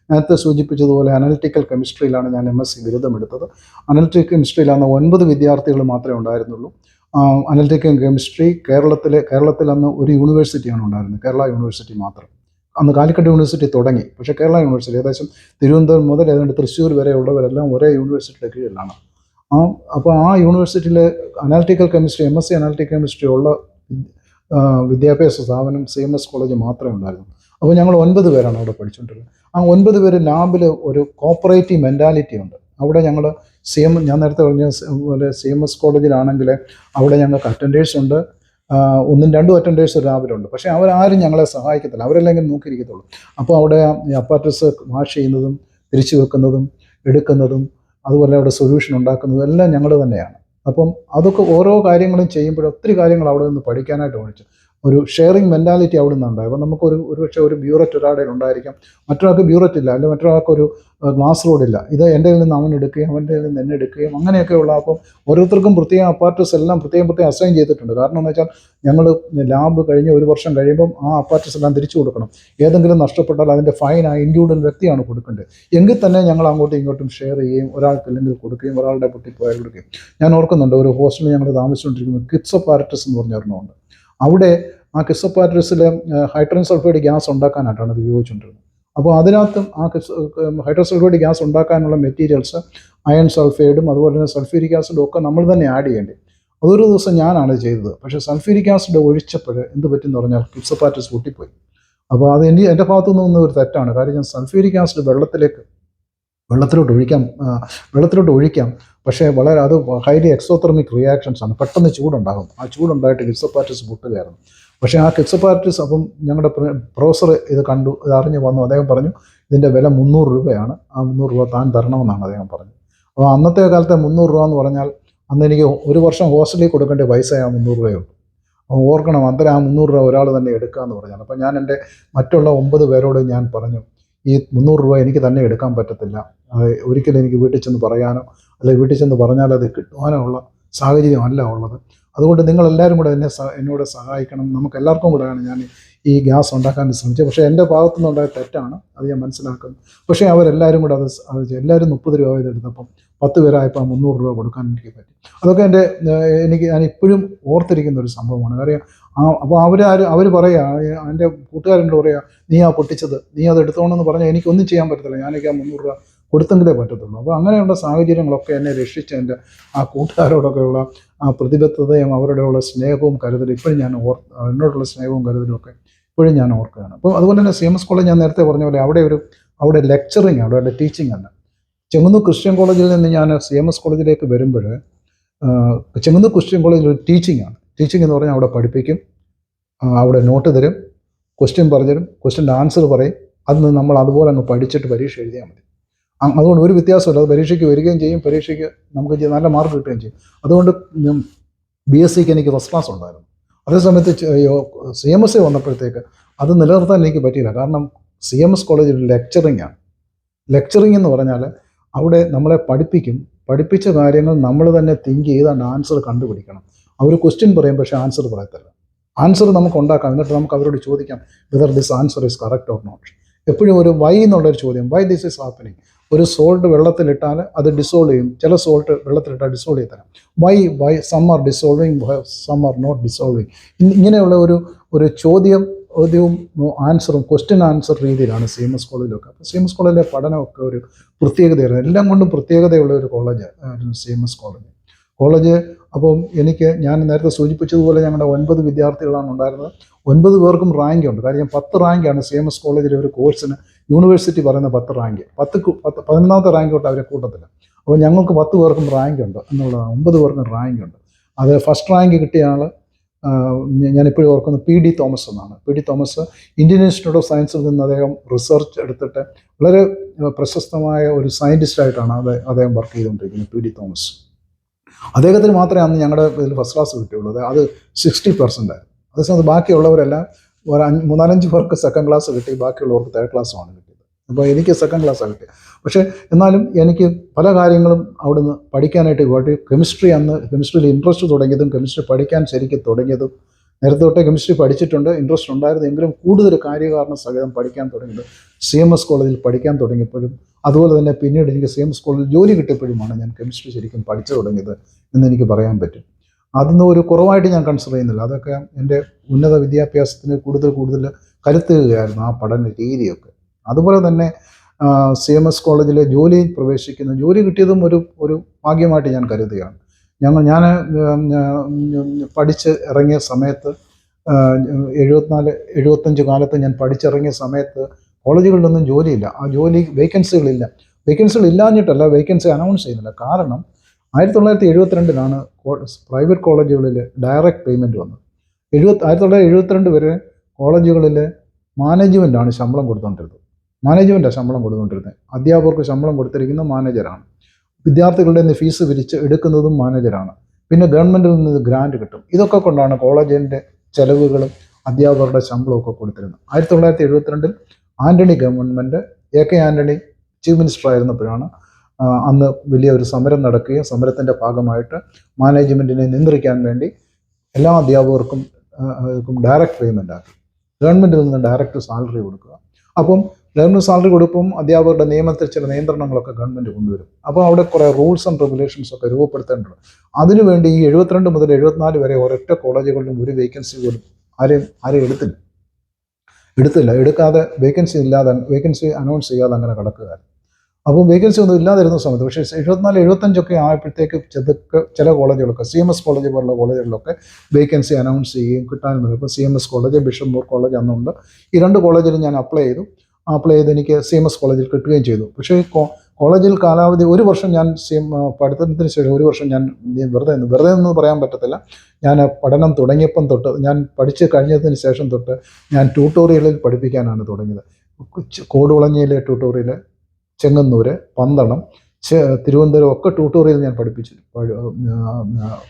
നേരത്തെ സൂചിപ്പിച്ചതുപോലെ അനലിറ്റിക്കൽ കെമിസ്ട്രിയിലാണ് ഞാൻ MSc ബിരുദം എടുത്തത്. അനലിറ്റിക്കൽ കെമിസ്ട്രിയിലാണ് 9 വിദ്യാർത്ഥികൾ മാത്രമേ ഉണ്ടായിരുന്നുള്ളൂ. അനലിറ്റിക്കൽ കെമിസ്ട്രി കേരളത്തിൽ അന്ന് ഒരു യൂണിവേഴ്സിറ്റിയാണ് ഉണ്ടായിരുന്നത്, കേരള യൂണിവേഴ്സിറ്റി മാത്രം. അന്ന് കാലിക്കറ്റ് യൂണിവേഴ്സിറ്റി തുടങ്ങി, പക്ഷേ കേരള യൂണിവേഴ്സിറ്റി ഏകദേശം തിരുവനന്തപുരം മുതൽ ഏതാണ്ട് തൃശ്ശൂർ വരെ ഉള്ളവരെല്ലാം ഒരേ യൂണിവേഴ്സിറ്റിയുടെ കീഴിലാണ്. അപ്പോൾ ആ യൂണിവേഴ്സിറ്റിയിൽ analytical chemistry, MSc analytical chemistry ഉള്ള വിദ്യാഭ്യാസ സ്ഥാപനം CMS കോളേജ് മാത്രമേ ഉണ്ടായിരുന്നു. അപ്പോൾ ഞങ്ങൾ 9 പേരാണ് അവിടെ പഠിച്ചുകൊണ്ടിരുന്നത്. ആ 9 പേര് ലാബിൽ ഒരു കോപ്പറേറ്റീവ് മെൻറ്റാലിറ്റി ഉണ്ട്. അവിടെ ഞങ്ങൾ ഞാൻ നേരത്തെ പറഞ്ഞ പോലെ CMS കോളേജിലാണെങ്കിൽ അവിടെ ഞങ്ങൾക്ക് അറ്റൻഡേഴ്സ് ഉണ്ട്, 1-2 അറ്റൻഡേഴ്സ് ലാബിലുണ്ട്. പക്ഷേ അവരാരും ഞങ്ങളെ സഹായിക്കത്തില്ല, അവരെല്ലാം ഇങ്ങനെ നോക്കിയിരിക്കത്തുള്ളൂ. അപ്പോൾ അവിടെ അപ്പാർട്ടസ് വാഷ് ചെയ്യുന്നതും തിരിച്ചു വെക്കുന്നതും എടുക്കുന്നതും അതുപോലെ അവിടെ സൊല്യൂഷൻ ഉണ്ടാക്കുന്നതും എല്ലാം ഞങ്ങൾ തന്നെയാണ്. അപ്പം അതൊക്കെ ഓരോ കാര്യങ്ങളും ചെയ്യുമ്പോൾ ഒത്തിരി കാര്യങ്ങൾ അവിടെ നിന്ന് പഠിക്കാനായിട്ട് പഠിച്ചു. ഒരു ഷെയറിങ് മെൻറ്റാലിറ്റി അവിടെ നിന്നുണ്ടായി. അപ്പോൾ നമുക്ക് ഒരുപക്ഷെ ഒരു ബ്യൂററ്റ് ഒരാളുടെ ഉണ്ടായിരിക്കാം, മറ്റൊരാൾക്ക് ബ്യൂററ്റ് ഇല്ല, അല്ലെങ്കിൽ മറ്റൊരാൾക്കൊരു ഗ്ലാസ് റോഡില്ല. ഇത് എൻ്റെ കയ്യിൽ നിന്ന് അവൻ എടുക്കുകയും അവൻ്റെ കയ്യിൽ നിന്ന് എന്നെ എടുക്കുകയും അങ്ങനെയൊക്കെയുള്ള. അപ്പം ഓരോരുത്തർക്കും പ്രത്യേകം അപ്പാർട്ടസ് എല്ലാം പ്രത്യേകം അസൈൻ ചെയ്തിട്ടുണ്ട്. കാരണം എന്ന് വെച്ചാൽ ഞങ്ങൾ ലാബ് കഴിഞ്ഞ് 1 വർഷം കഴിയുമ്പം ആ അപ്പാർട്ടസ് എല്ലാം തിരിച്ചു കൊടുക്കണം. ഏതെങ്കിലും നഷ്ടപ്പെട്ടാൽ അതിൻ്റെ ഫൈൻ ആ ഇൻഡിവിജ്വൽ വ്യക്തിയാണ് കൊടുക്കേണ്ടത്. എങ്കിൽ തന്നെ ഞങ്ങൾ അങ്ങോട്ടും ഇങ്ങോട്ടും ഷെയർ ചെയ്യുകയും ഒരാൾക്കില്ലെങ്കിൽ കൊടുക്കുകയും ഒരാളുടെ പൊട്ടിപ്പോയാൽ കൊടുക്കുകയും. ഞാൻ ഓർക്കുന്നുണ്ട്, ഒരു ഹോസ്റ്റലിൽ ഞങ്ങൾ താമസിച്ചുകൊണ്ടിരിക്കുമ്പോൾ കിഡ്സ് അപ്പാർട്ടസ് എന്ന് പറഞ്ഞ ഒരെണ്ണമുണ്ട്. അവിടെ ആ കിഡ്സ് അപ്പാർട്ടസിൽ ഹൈഡ്രജൻ സൾഫൈഡ് ഗ്യാസ് ഉണ്ടാക്കാനായിട്ടാണ് അത് ഉപയോഗിച്ചുകൊണ്ടിരുന്നത്. അപ്പോൾ അതിനകത്തും ആ ഹൈഡ്രജൻ സൾഫൈഡ് ഗ്യാസ് ഉണ്ടാക്കാനുള്ള മെറ്റീരിയൽസ് അയൺ സൾഫൈഡും അതുപോലെ തന്നെ സൾഫ്യൂരിക് ആസിഡും ഒക്കെ നമ്മൾ തന്നെ ആഡ് ചെയ്യേണ്ടി. അതൊരു ദിവസം ഞാനാണ് ചെയ്തത്. പക്ഷേ സൾഫ്യൂരിക് ആസിഡ് ഒഴിച്ചപ്പോൾ എന്ത് പറ്റുമെന്ന് പറഞ്ഞാൽ കിഡ്സ് അപ്പാർട്ടസ് പൊട്ടിപ്പോയി. അപ്പോൾ അത് എൻ്റെ ഭാഗത്തു നിന്ന് ഒരു തെറ്റാണ്. കാര്യം ഞാൻ സൾഫ്യൂരിക് ആസിഡ് വെള്ളത്തിലോട്ട് ഒഴിക്കാം, പക്ഷേ അത് ഹൈലി എക്സോതെർമിക് റിയാക്ഷൻസ് ആണ്. പെട്ടെന്ന് ചൂടുണ്ടാകും. ആ ചൂടുണ്ടായിട്ട് കിഡ്സ് അപ്പാർട്ടസ് പൊട്ടുകയായിരുന്നു. പക്ഷേ ആ കിഡ്സ് അപ്പാർട്ടസ്, അപ്പം ഞങ്ങളുടെ പ്രൊഫസർ ഇത് കണ്ടു, ഇത് അറിഞ്ഞ് വന്നു. അദ്ദേഹം പറഞ്ഞു, ഇതിൻ്റെ വില 300 രൂപയാണ്, ആ 300 രൂപ താൻ തരണമെന്നാണ് അദ്ദേഹം പറഞ്ഞത്. അപ്പോൾ അന്നത്തെ കാലത്തെ 300 രൂപ എന്ന് പറഞ്ഞാൽ അന്ന് എനിക്ക് 1 വർഷം ഹോസ്റ്റലിൽ കൊടുക്കേണ്ട പൈസ ആ 300 രൂപയുള്ളൂ. അപ്പോൾ ഓർക്കണം, അന്നേരം ആ 300 രൂപ ഒരാൾ തന്നെ എടുക്കാമെന്ന് പറഞ്ഞാൽ. അപ്പോൾ ഞാൻ എൻ്റെ മറ്റുള്ള 9 പേരോട് ഞാൻ പറഞ്ഞു, ഈ 300 രൂപ എനിക്ക് തന്നെ എടുക്കാൻ പറ്റത്തില്ല. ഒരിക്കലും എനിക്ക് വീട്ടിൽ ചെന്ന് പറയാനോ അല്ലെങ്കിൽ വീട്ടിൽ ചെന്ന് പറഞ്ഞാൽ അത് കിട്ടുവാനോ ഉള്ള സാഹചര്യമല്ല ഉള്ളത്. അതുകൊണ്ട് നിങ്ങളെല്ലാവരും കൂടെ എന്നോട് സഹായിക്കണം. നമുക്ക് എല്ലാവർക്കും കൂടെയാണ് ഞാൻ ഈ ഗ്യാസ് ഉണ്ടാക്കാൻ ശ്രമിച്ചത്. പക്ഷേ എൻ്റെ ഭാഗത്തു നിന്നുണ്ടായ തെറ്റാണ്, അത് ഞാൻ മനസ്സിലാക്കുന്നു. പക്ഷേ അവരെല്ലാവരും കൂടെ എല്ലാവരും 30 രൂപ ഇതെടുത്തപ്പം 10 പേരായപ്പോൾ 300 രൂപ കൊടുക്കാൻ എനിക്ക് പറ്റി. അതൊക്കെ ഞാൻ ഇപ്പോഴും ഓർത്തിരിക്കുന്ന ഒരു സംഭവമാണ്. കാര്യം അപ്പോൾ അവർ പറയുക, എൻ്റെ കൂട്ടുകാരെന്നോട് പറയുക, നീ പൊട്ടിച്ചത്, നീ അത് എടുത്തോണമെന്ന് പറഞ്ഞാൽ എനിക്കൊന്നും ചെയ്യാൻ പറ്റത്തില്ല, ഞാനൊക്കെ 300 രൂപ കൊടുത്തെങ്കിലേ പറ്റത്തുള്ളൂ. അപ്പോൾ അങ്ങനെയുള്ള സാഹചര്യങ്ങളൊക്കെ എന്നെ രക്ഷിച്ച എൻ്റെ ആ കൂട്ടുകാരോടൊക്കെയുള്ള ആ പ്രതിബദ്ധതയും അവരുടെയുള്ള സ്നേഹവും കരുതലും ഇപ്പോഴും ഞാൻ എന്നോടുള്ള സ്നേഹവും കരുതലും ഒക്കെ ഇപ്പോഴും ഞാൻ ഓർക്കുകയാണ്. അപ്പോൾ അതുപോലെ തന്നെ CMS കോളേജ് ഞാൻ നേരത്തെ പറഞ്ഞ പോലെ അവിടെ ലെക്ചറിങ് ആണ്, അവിടെ ടീച്ചിങ് അല്ല. ചെങ്ങന്നൂർ ക്രിസ്ത്യൻ കോളേജിൽ നിന്ന് ഞാൻ CMS കോളേജിലേക്ക് വരുമ്പോൾ ചെങ്ങന്നൂർ ക്രിസ്ത്യൻ കോളേജിൽ ഒരു ടീച്ചിങ് ആണ്. ടീച്ചിങ് എന്ന് പറഞ്ഞാൽ അവിടെ പഠിപ്പിക്കും, അവിടെ നോട്ട് തരും, ക്വസ്റ്റ്യൻ പറഞ്ഞുതരും, ക്വസ്റ്റ്യൻ്റെ ആൻസർ പറയും. അതിന് നമ്മൾ അതുപോലെ അങ്ങ് പഠിച്ചിട്ട് പരീക്ഷ എഴുതിയാൽ മതി. അതുകൊണ്ട് ഒരു വ്യത്യാസമില്ല, അത് പരീക്ഷയ്ക്ക് വരികയും ചെയ്യും, പരീക്ഷയ്ക്ക് നമുക്ക് നല്ല മാർക്ക് കിട്ടുകയും ചെയ്യും. അതുകൊണ്ട് BScക്ക് എനിക്ക് ഫസ്റ്റ് ക്ലാസ് ഉണ്ടായിരുന്നു. അതേസമയത്ത് CMS വന്നപ്പോഴത്തേക്ക് അത് നിലനിർത്താൻ എനിക്ക് പറ്റിയില്ല. കാരണം CMS കോളേജിൽ ലെക്ചറിങ് ആണ്. ലെക്ചറിങ് എന്ന് പറഞ്ഞാൽ അവിടെ നമ്മളെ പഠിപ്പിച്ച കാര്യങ്ങൾ നമ്മൾ തന്നെ തിങ്ക് ചെയ്താണ്ട് ആൻസർ കണ്ടുപിടിക്കണം. അവർ ക്വസ്റ്റ്യൻ പറയും, പക്ഷേ ആൻസർ പറയത്തില്ല. ആൻസർ നമുക്ക് ഉണ്ടാക്കാം, എന്നിട്ട് നമുക്ക് അവരോട് ചോദിക്കാം whether this answer is correct or not. എപ്പോഴും ഒരു വൈ എന്നുള്ളൊരു ചോദ്യം, വൈ ദിസ് ഈസ് ഹാപ്പനിങ്. ഒരു സോൾട്ട് വെള്ളത്തിലിട്ടാൽ അത് ഡിസോൾവ് ചെയ്യും, ചില സോൾട്ട് വെള്ളത്തിലിട്ടാൽ ഡിസോൾവ് ചെയ്ത് തരാം. Why some are dissolving, some are not dissolving. ഇങ്ങനെയുള്ള ഒരു ചോദ്യവും ആൻസറും ക്വസ്റ്റ്യൻ ആൻസർ രീതിയിലാണ് CMS കോളേജിലൊക്കെ. അപ്പോൾ CMS കോളേജിലെ പഠനമൊക്കെ ഒരു പ്രത്യേകതയാണ്, എല്ലാം കൊണ്ടും പ്രത്യേകതയുള്ള ഒരു കോളേജ് CMS കോളേജ്. അപ്പം ഞാൻ നേരത്തെ സൂചിപ്പിച്ചതുപോലെ ഞങ്ങളുടെ 9 വിദ്യാർത്ഥികളാണ് ഉണ്ടായിരുന്നത്. 9 പേർക്കും റാങ്ക് ഉണ്ട്. കാര്യം 10 റാങ്കാണ് CMS കോളേജിലെ ഒരു കോഴ്സിന് യൂണിവേഴ്സിറ്റി പറയുന്ന 10 റാങ്ക്. 11ാമത്തെ റാങ്ക് തൊട്ട് അവരെ കൂട്ടത്തില്ല. അപ്പോൾ ഞങ്ങൾക്ക് 10 പേർക്കും റാങ്ക് ഉണ്ട് എന്നുള്ളതാണ്. 9 പേർക്കും റാങ്ക് ഉണ്ട്. അത് ഫസ്റ്റ് റാങ്ക് കിട്ടിയ ആൾ ഞാനിപ്പോഴും ഓർക്കുന്നത് PD തോമസ് എന്നാണ്. PD Thomas Indian institute of സയൻസിൽ നിന്ന് അദ്ദേഹം റിസർച്ച് എടുത്തിട്ട് വളരെ പ്രശസ്തമായ ഒരു സയൻറ്റിസ്റ്റായിട്ടാണ് അദ്ദേഹം വർക്ക് ചെയ്തുകൊണ്ടിരിക്കുന്നത്. PD Thomas. അദ്ദേഹത്തിന് മാത്രമേ അന്ന് ഞങ്ങളുടെ ഇതിൽ ഫസ്റ്റ് ക്ലാസ് കിട്ടിയുള്ളൂ. അത് 60% ആയിരുന്നു. അതേസമയത്ത് ബാക്കിയുള്ളവരെല്ലാം 3-4 പേർക്ക് സെക്കൻഡ് ക്ലാസ് കിട്ടി, ബാക്കിയുള്ളവർക്ക് തേർഡ് ക്ലാസ്സുമാണ് കിട്ടിയത്. അപ്പോൾ എനിക്ക് സെക്കൻഡ് ക്ലാസ്സാണ് കിട്ടിയത്. പക്ഷേ എന്നാലും എനിക്ക് പല കാര്യങ്ങളും അവിടുന്ന് പഠിക്കാനായിട്ട് പോയിട്ട് കെമിസ്ട്രിയിൽ ഇൻട്രസ്റ്റ് തുടങ്ങിയതും കെമിസ്ട്രി പഠിക്കാൻ ശരിക്കും തുടങ്ങിയതും നേരത്തെ തൊട്ടേ കെമിസ്ട്രി പഠിച്ചിട്ടുണ്ട്, ഇൻട്രസ്റ്റ് ഉണ്ടായിരുന്നു, എങ്കിലും കൂടുതൽ കാര്യകാരണ സഹിതം പഠിക്കാൻ തുടങ്ങിയത് CMS കോളേജിൽ പഠിക്കാൻ തുടങ്ങിയപ്പോഴും അതുപോലെ തന്നെ പിന്നീട് എനിക്ക് CMS കോളേജിൽ ജോലി കിട്ടിയപ്പോഴുമാണ് ഞാൻ കെമിസ്ട്രി ശരിക്കും പഠിച്ചു തുടങ്ങിയത് എന്നെനിക്ക് പറയാൻ പറ്റും. അതൊന്നും ഒരു കുറവായിട്ട് ഞാൻ കൺസിഡർ ചെയ്യുന്നില്ല. അതൊക്കെ എൻ്റെ ഉന്നത വിദ്യാഭ്യാസത്തിന് കൂടുതൽ കരുത്തുകയായിരുന്നു ആ പഠന രീതിയൊക്കെ. അതുപോലെ തന്നെ CMS കോളേജിലെ ജോലി കിട്ടിയതും ഒരു ഭാഗ്യമായിട്ട് ഞാൻ കരുതുകയാണ്. ഞാൻ പഠിച്ച് ഇറങ്ങിയ സമയത്ത് 74-75 കാലത്ത് ഞാൻ പഠിച്ചിറങ്ങിയ സമയത്ത് കോളേജുകളിലൊന്നും ജോലിയില്ല. ആ വേക്കൻസികളില്ല. വേക്കൻസികൾ ഇല്ലാഞ്ഞിട്ടല്ല, വേക്കൻസി അനൗൺസ് ചെയ്യുന്നില്ല. കാരണം 1972 പ്രൈവറ്റ് കോളേജുകളിൽ ഡയറക്റ്റ് പേയ്മെൻറ്റ് വന്നത്. 1972 വരെ കോളേജുകളിൽ മാനേജ്മെൻറ്റാണ് ശമ്പളം കൊടുത്തുകൊണ്ടിരുന്നത്. അധ്യാപകർക്ക് ശമ്പളം കൊടുത്തിരിക്കുന്ന മാനേജരാണ്. വിദ്യാർത്ഥികളുടെ നിന്ന് ഫീസ് പിരിച്ച് എടുക്കുന്നതും മാനേജരാണ്. പിന്നെ ഗവൺമെൻറ്റിൽ നിന്ന് ഗ്രാൻറ്റ് കിട്ടും. ഇതൊക്കെ കൊണ്ടാണ് കോളേജിൻ്റെ ചെലവുകളും അധ്യാപകരുടെ ശമ്പളമൊക്കെ കൊടുത്തിരുന്നത്. 1972 Antony government, AK Antony chief minister ആയിരുന്നപ്പോഴാണ് അന്ന് വലിയ ഒരു സമരം നടക്കുകയും സമരത്തിൻ്റെ ഭാഗമായിട്ട് മാനേജ്മെൻറ്റിനെ നിയന്ത്രിക്കാൻ വേണ്ടി എല്ലാ അധ്യാപകർക്കും ഡയറക്റ്റ് പേയ്മെൻ്റ് ആക്കി. ഗവൺമെൻറ്റിൽ നിന്ന് ഡയറക്റ്റ് സാലറി കൊടുക്കുക. അപ്പം ഗവൺമെൻറ് സാലറി കൊടുക്കുമ്പോൾ അധ്യാപകരുടെ നിയമത്തിൽ ചില നിയന്ത്രണങ്ങളൊക്കെ ഗവൺമെൻറ് കൊണ്ടുവരും. അപ്പോൾ അവിടെ കുറേ റൂൾസ് ആൻഡ് റെഗുലേഷൻസ് ഒക്കെ രൂപപ്പെടുത്തേണ്ടത്. അതിനുവേണ്ടി ഈ 72 മുതൽ 74 വരെ ഒരൊറ്റ കോളേജുകളിലും ഒരു വേക്കൻസി പോലും ആരെയും എടുക്കാതെ വേക്കൻസി അനൗൺസ് ചെയ്യാതെ അങ്ങനെ കിടക്കുകയായിരുന്നു. അപ്പോൾ വേക്കൻസി ഒന്നും ഇല്ലാതിരുന്ന സമയത്ത്, പക്ഷേ 74-75 ആയപ്പോഴത്തേക്ക് ചില കോളേജുകളൊക്കെ CMS കോളേജ് പോലുള്ള കോളേജുകളിലൊക്കെ വേക്കൻസി അനൗൺസ് ചെയ്യുകയും കിട്ടാനും തുടങ്ങി. ഇപ്പോൾ CMS കോളേജ്, ബിഷപ്പ് കോളേജ് അന്നുണ്ട്. ഈ 2 കോളേജിലും ഞാൻ അപ്ലൈ ചെയ്ത് എനിക്ക് CMS കോളേജിൽ കിട്ടുകയും ചെയ്തു. പക്ഷേ കോളേജിൽ കാലാവധി 1 വർഷം ഞാൻ പഠിത്തത്തിന് ശേഷം 1 വർഷം ഞാൻ വെറുതെ എന്ന് പറയാൻ പറ്റത്തില്ല. ഞാൻ പഠനം തുടങ്ങിയപ്പം തൊട്ട്, ഞാൻ പഠിച്ച് കഴിഞ്ഞതിന് ശേഷം തൊട്ട് ഞാൻ ട്യൂട്ടോറിയലിൽ പഠിപ്പിക്കാനാണ് തുടങ്ങിയത്. കോടുകുളഞ്ഞിയിലെ ട്യൂട്ടോറിയൽ, ചെങ്ങന്നൂർ, പന്തളം, തിരുവനന്തപുരം ഒക്കെ ട്യൂട്ടോറിയൽ ഞാൻ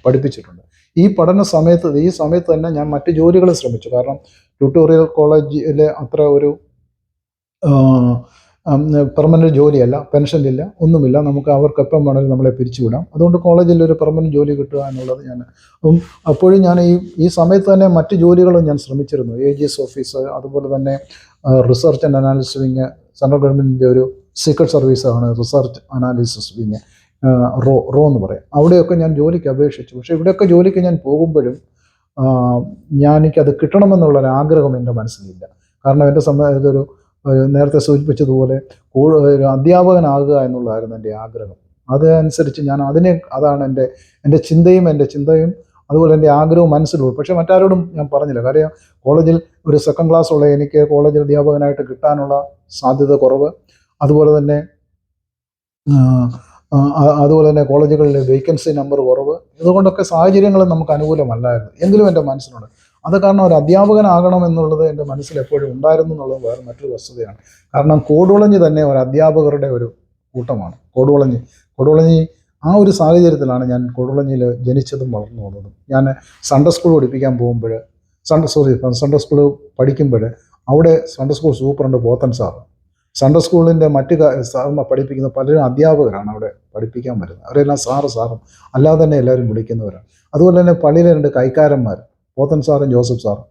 പഠിപ്പിച്ചിട്ടുണ്ട്. ഈ സമയത്ത് തന്നെ ഞാൻ മറ്റ് ജോലികളും ശ്രമിച്ചു. കാരണം ട്യൂട്ടോറിയൽ കോളേജിലെ അത്ര ഒരു പെർമനൻറ്റ് ജോലിയല്ല, പെൻഷനില്ല, ഒന്നുമില്ല. നമുക്ക് അവർക്ക് എപ്പം വേണമെങ്കിലും നമ്മളെ പിരിച്ചുവിടാം. അതുകൊണ്ട് കോളേജിൽ ഒരു പെർമനൻറ്റ് ജോലി കിട്ടുക എന്നുള്ളത് ഞാൻ അപ്പോഴും ഞാൻ ഈ സമയത്ത് തന്നെ മറ്റ് ജോലികളും ഞാൻ ശ്രമിച്ചിരുന്നു. AGS ഓഫീസ്, അതുപോലെ തന്നെ research and analysis wing, central ഗവൺമെൻറ്റിൻ്റെ ഒരു സീക്രട്ട് സർവീസാണ് റിസർച്ച് അനാലിസിസ് വിങ്, റോ എന്ന് പറയും. അവിടെയൊക്കെ ഞാൻ ജോലിക്ക് അപേക്ഷിച്ചു. പക്ഷേ ഇവിടെയൊക്കെ ജോലിക്ക് ഞാൻ പോകുമ്പോഴും എനിക്കത് കിട്ടണമെന്നുള്ളൊരാഗ്രഹം എൻ്റെ മനസ്സിലില്ല. കാരണം എൻ്റെ ഇതൊരു നേരത്തെ സൂചിപ്പിച്ചതുപോലെ ഒരു അധ്യാപകനാകുക എന്നുള്ളതായിരുന്നു എൻ്റെ ആഗ്രഹം. അതനുസരിച്ച് ഞാൻ അതാണ് എൻ്റെ ചിന്തയും അതുപോലെ എൻ്റെ ആഗ്രഹവും മനസ്സിലുള്ളൂ. പക്ഷേ മറ്റാരോടും ഞാൻ പറഞ്ഞില്ല. കാര്യം കോളേജിൽ ഒരു സെക്കൻഡ് ക്ലാസ് ഉള്ള എനിക്ക് കോളേജിൽ അധ്യാപകനായിട്ട് കിട്ടാനുള്ള സാധ്യത കുറവ്. അതുപോലെ തന്നെ കോളേജുകളിലെ വേക്കൻസി നമ്പർ കുറവ്. ഇതുകൊണ്ടൊക്കെ സാഹചര്യങ്ങൾ നമുക്ക് അനുകൂലമല്ലായിരുന്നു. എങ്കിലും എൻ്റെ മനസ്സിലുണ്ട്. അത് കാരണം ഒരു അധ്യാപകനാകണം എന്നുള്ളത് എൻ്റെ മനസ്സിൽ എപ്പോഴും ഉണ്ടായിരുന്നു എന്നുള്ളത് വേറെ മറ്റൊരു വസ്തുതയാണ്. കാരണം കോടുവളഞ്ഞി തന്നെ ഒരു അധ്യാപകരുടെ ഒരു കൂട്ടമാണ്. കൊടുവളഞ്ഞി ആ ഒരു സാഹചര്യത്തിലാണ് ഞാൻ കൊടുവളഞ്ഞിയിൽ ജനിച്ചതും വളർന്നു വന്നതും. ഞാൻ സൺഡേ സ്കൂൾ പഠിപ്പിക്കാൻ പോകുമ്പോൾ സൺഡേ സ്കൂൾ പഠിക്കുമ്പോൾ അവിടെ സൺഡേ സ്കൂൾ സൂപ്പറുണ്ട് പോത്തൻ സാറ്. സൺഡേ സ്കൂളിൻ്റെ മറ്റ് പഠിപ്പിക്കുന്ന പലരും അധ്യാപകരാണ് അവിടെ പഠിപ്പിക്കാൻ വരുന്നത്. അവരെല്ലാം സാറും അല്ലാതെ തന്നെ എല്ലാവരും വിളിക്കുന്നവരാണ്. അതുപോലെ തന്നെ പള്ളിയിലെ 2 കൈക്കാരന്മാർ, പോത്തൻ സാറും ജോസഫ് സാറും,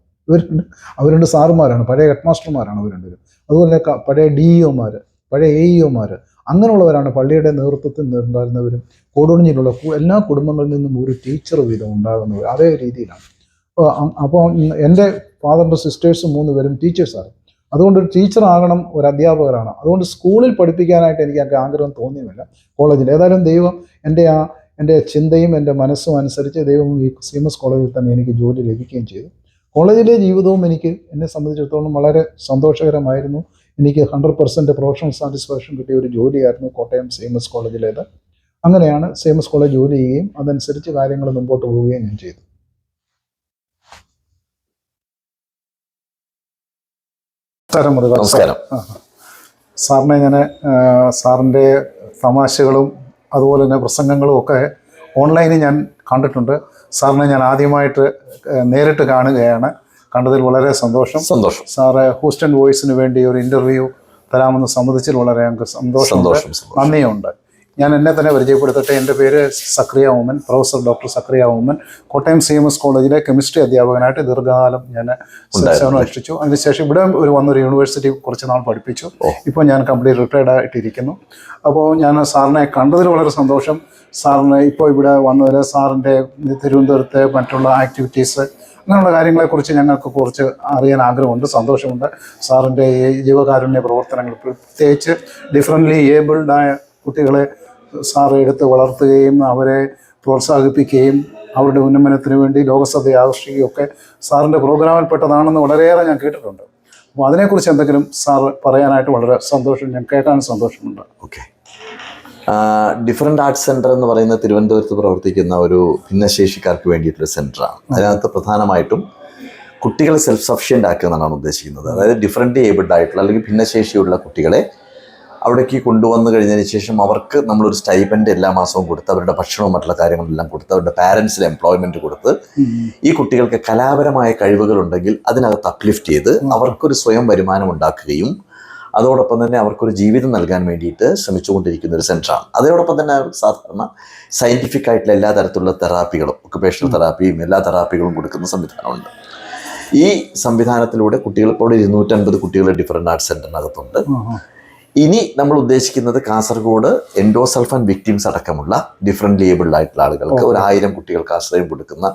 അവർ 2 സാറുമാരാണ്, പഴയ ഹെഡ് മാസ്റ്റർമാരാണ് അവർ 2 പേരും. അതുപോലെ പഴയ DEOമാർ, പഴയ AEOമാർ, അങ്ങനെയുള്ളവരാണ് പള്ളിയുടെ നേതൃത്വത്തിൽ ഉണ്ടായിരുന്നവരും. കൊടുവളഞ്ഞിയിലുള്ള എല്ലാ കുടുംബങ്ങളിൽ നിന്നും ഒരു ടീച്ചർ വീതം ഉണ്ടാകുന്നവർ. അതേ രീതിയിലാണ്. അപ്പോൾ എൻ്റെ ഫാദറിൻ്റെ സിസ്റ്റേഴ്സും 3 പേരും ടീച്ചേഴ്സാണ്. അതുകൊണ്ട് ഒരു ടീച്ചറാകണം, ഒരു അധ്യാപകരാണ്. അതുകൊണ്ട് സ്കൂളിൽ പഠിപ്പിക്കാനായിട്ട് എനിക്ക് ആഗ്രഹം തോന്നിയുമില്ല. കോളേജിൽ ഏതായാലും ദൈവം എൻ്റെ ചിന്തയും എൻ്റെ മനസ്സും അനുസരിച്ച് ദൈവം ഈ CMS കോളേജിൽ തന്നെ എനിക്ക് ജോലി ലഭിക്കുകയും ചെയ്തു. കോളേജിലെ ജീവിതവും എന്നെ സംബന്ധിച്ചിടത്തോളം വളരെ സന്തോഷകരമായിരുന്നു. എനിക്ക് 100% പ്രൊഫഷണൽ സാറ്റിസ്ഫാക്ഷൻ കിട്ടിയ ഒരു ജോലിയായിരുന്നു കോട്ടയം CMS കോളേജിലേത്. അങ്ങനെയാണ് CMS കോളേജ് ജോലി ചെയ്യുകയും അതനുസരിച്ച് കാര്യങ്ങൾ മുമ്പോട്ട് പോവുകയും ഞാൻ ചെയ്തു. നമസ്കാരം. സാറിനെ ഞാൻ സാറിൻ്റെ തമാശകളും അതുപോലെ തന്നെ പ്രസംഗങ്ങളും ഒക്കെ ഓൺലൈനിൽ ഞാൻ കണ്ടിട്ടുണ്ട്. സാറിനെ ഞാൻ ആദ്യമായിട്ട് നേരിട്ട് കാണുകയാണ്. കണ്ടതിൽ വളരെ സന്തോഷം. സാറ് ഹൂസ്റ്റൺ വോയിസിന് വേണ്ടി ഒരു ഇൻ്റർവ്യൂ തരാമെന്ന് സമ്മതിച്ചതിൽ വളരെ ഞങ്ങൾക്ക് സന്തോഷം, നന്ദിയുണ്ട്. ഞാൻ എന്നെ തന്നെ പരിചയപ്പെടുത്തട്ടെ. എൻ്റെ പേര് സക്രിയ ഓമൻ, പ്രൊഫസർ ഡോക്ടർ സക്രിയ ഓമൻ. കോട്ടയം CMS കോളേജിലെ കെമിസ്ട്രി അധ്യാപകനായിട്ട് ദീർഘകാലം ഞാൻ സേവനം അനുഷ്ഠിച്ചു. അതിനുശേഷം ഇവിടെ വന്നൊരു യൂണിവേഴ്സിറ്റി കുറച്ച് നാൾ പഠിപ്പിച്ചു. ഇപ്പോൾ ഞാൻ കംപ്ലീറ്റ് റിട്ടയർഡ് ആയിട്ടിരിക്കുന്നു. അപ്പോൾ ഞാൻ സാറിനെ കണ്ടതിൽ വളരെ സന്തോഷം. സാറിന് ഇപ്പോൾ ഇവിടെ വന്നതിൽ സാറിൻ്റെ തിരുവനന്തപുരത്തെ മറ്റുള്ള ആക്ടിവിറ്റീസ്, അങ്ങനെയുള്ള കാര്യങ്ങളെക്കുറിച്ച് ഞങ്ങൾക്ക് കുറച്ച് അറിയാൻ ആഗ്രഹമുണ്ട്, സന്തോഷമുണ്ട്. സാറിൻ്റെ ഈ ജീവകാരുണ്യ പ്രവർത്തനങ്ങൾ, പ്രത്യേകിച്ച് ഡിഫറൻ്റ്ലി ഏബിൾഡായ കുട്ടികളെ സാറ് എടുത്ത് വളർത്തുകയും അവരെ പ്രോത്സാഹിപ്പിക്കുകയും അവരുടെ ഉന്നമനത്തിന് വേണ്ടി ലോകശ്രദ്ധയെ ആകർഷിക്കുകയൊക്കെ സാറിൻ്റെ പ്രോഗ്രാമിൽപ്പെട്ടതാണെന്ന് വളരെയേറെ ഞാൻ കേട്ടിട്ടുണ്ട്. അപ്പോൾ അതിനെക്കുറിച്ച് എന്തെങ്കിലും സാറ് പറയാനായിട്ട് വളരെ സന്തോഷം, ഞാൻ കേൾക്കാൻ സന്തോഷമുണ്ട്. ഓക്കെ. ഡിഫറൻറ്റ് ആർട്സ് സെൻറ്റർ എന്ന് പറയുന്ന തിരുവനന്തപുരത്ത് പ്രവർത്തിക്കുന്ന ഒരു ഭിന്നശേഷിക്കാർക്ക് വേണ്ടിയിട്ടൊരു സെൻറ്ററാണ്. അതിനകത്ത് പ്രധാനമായിട്ടും കുട്ടികളെ സെൽഫ് സഫിഷ്യൻ്റ് ആക്കുക എന്നാണ് ഉദ്ദേശിക്കുന്നത്. അതായത് ഡിഫറൻ്റ് ഏബിൾഡ് ആയിട്ടുള്ള അല്ലെങ്കിൽ ഭിന്നശേഷിയുള്ള കുട്ടികളെ അവിടേക്ക് കൊണ്ടുവന്നു കഴിഞ്ഞതിന് ശേഷം അവർക്ക് നമ്മളൊരു സ്റ്റൈപ്പൻഡ് എല്ലാ മാസവും കൊടുത്ത് അവരുടെ ഭക്ഷണവും മറ്റുള്ള കാര്യങ്ങളെല്ലാം കൊടുത്ത് അവരുടെ പാരൻസിന് എംപ്ലോയ്മെൻറ്റ് കൊടുത്ത് ഈ കുട്ടികൾക്ക് കലാപരമായ കഴിവുകളുണ്ടെങ്കിൽ അതിനകത്ത് അപ്ലിഫ്റ്റ് ചെയ്ത് അവർക്കൊരു സ്വയം വരുമാനം ഉണ്ടാക്കുകയും അതോടൊപ്പം തന്നെ അവർക്കൊരു ജീവിതം നൽകാൻ വേണ്ടിയിട്ട് ശ്രമിച്ചുകൊണ്ടിരിക്കുന്ന ഒരു സെൻറ്ററാണ്. അതോടൊപ്പം തന്നെ സാധാരണ സയൻറ്റിഫിക് ആയിട്ടുള്ള എല്ലാ തരത്തിലുള്ള തെറാപ്പികളും, ഒക്കുപേഷണൽ തെറാപ്പിയും എല്ലാ തെറാപ്പികളും കൊടുക്കുന്ന സംവിധാനമുണ്ട്. ഈ സംവിധാനത്തിലൂടെ കുട്ടികൾ ഇപ്പോൾ 250 കുട്ടികൾ ഡിഫറൻറ്റ് ആർട്സ് സെൻറ്ററിനകത്തുണ്ട്. ഇനി നമ്മൾ ഉദ്ദേശിക്കുന്നത് കാസർഗോഡ് എൻഡോസൾഫാൻ വിക്ടിംസ് അടക്കമുള്ള ഡിഫറൻ്റ് ഏബിൾഡ് ആയിട്ടുള്ള ആളുകൾക്ക് 1000 കുട്ടികൾക്ക് ആശ്രയം കൊടുക്കുന്ന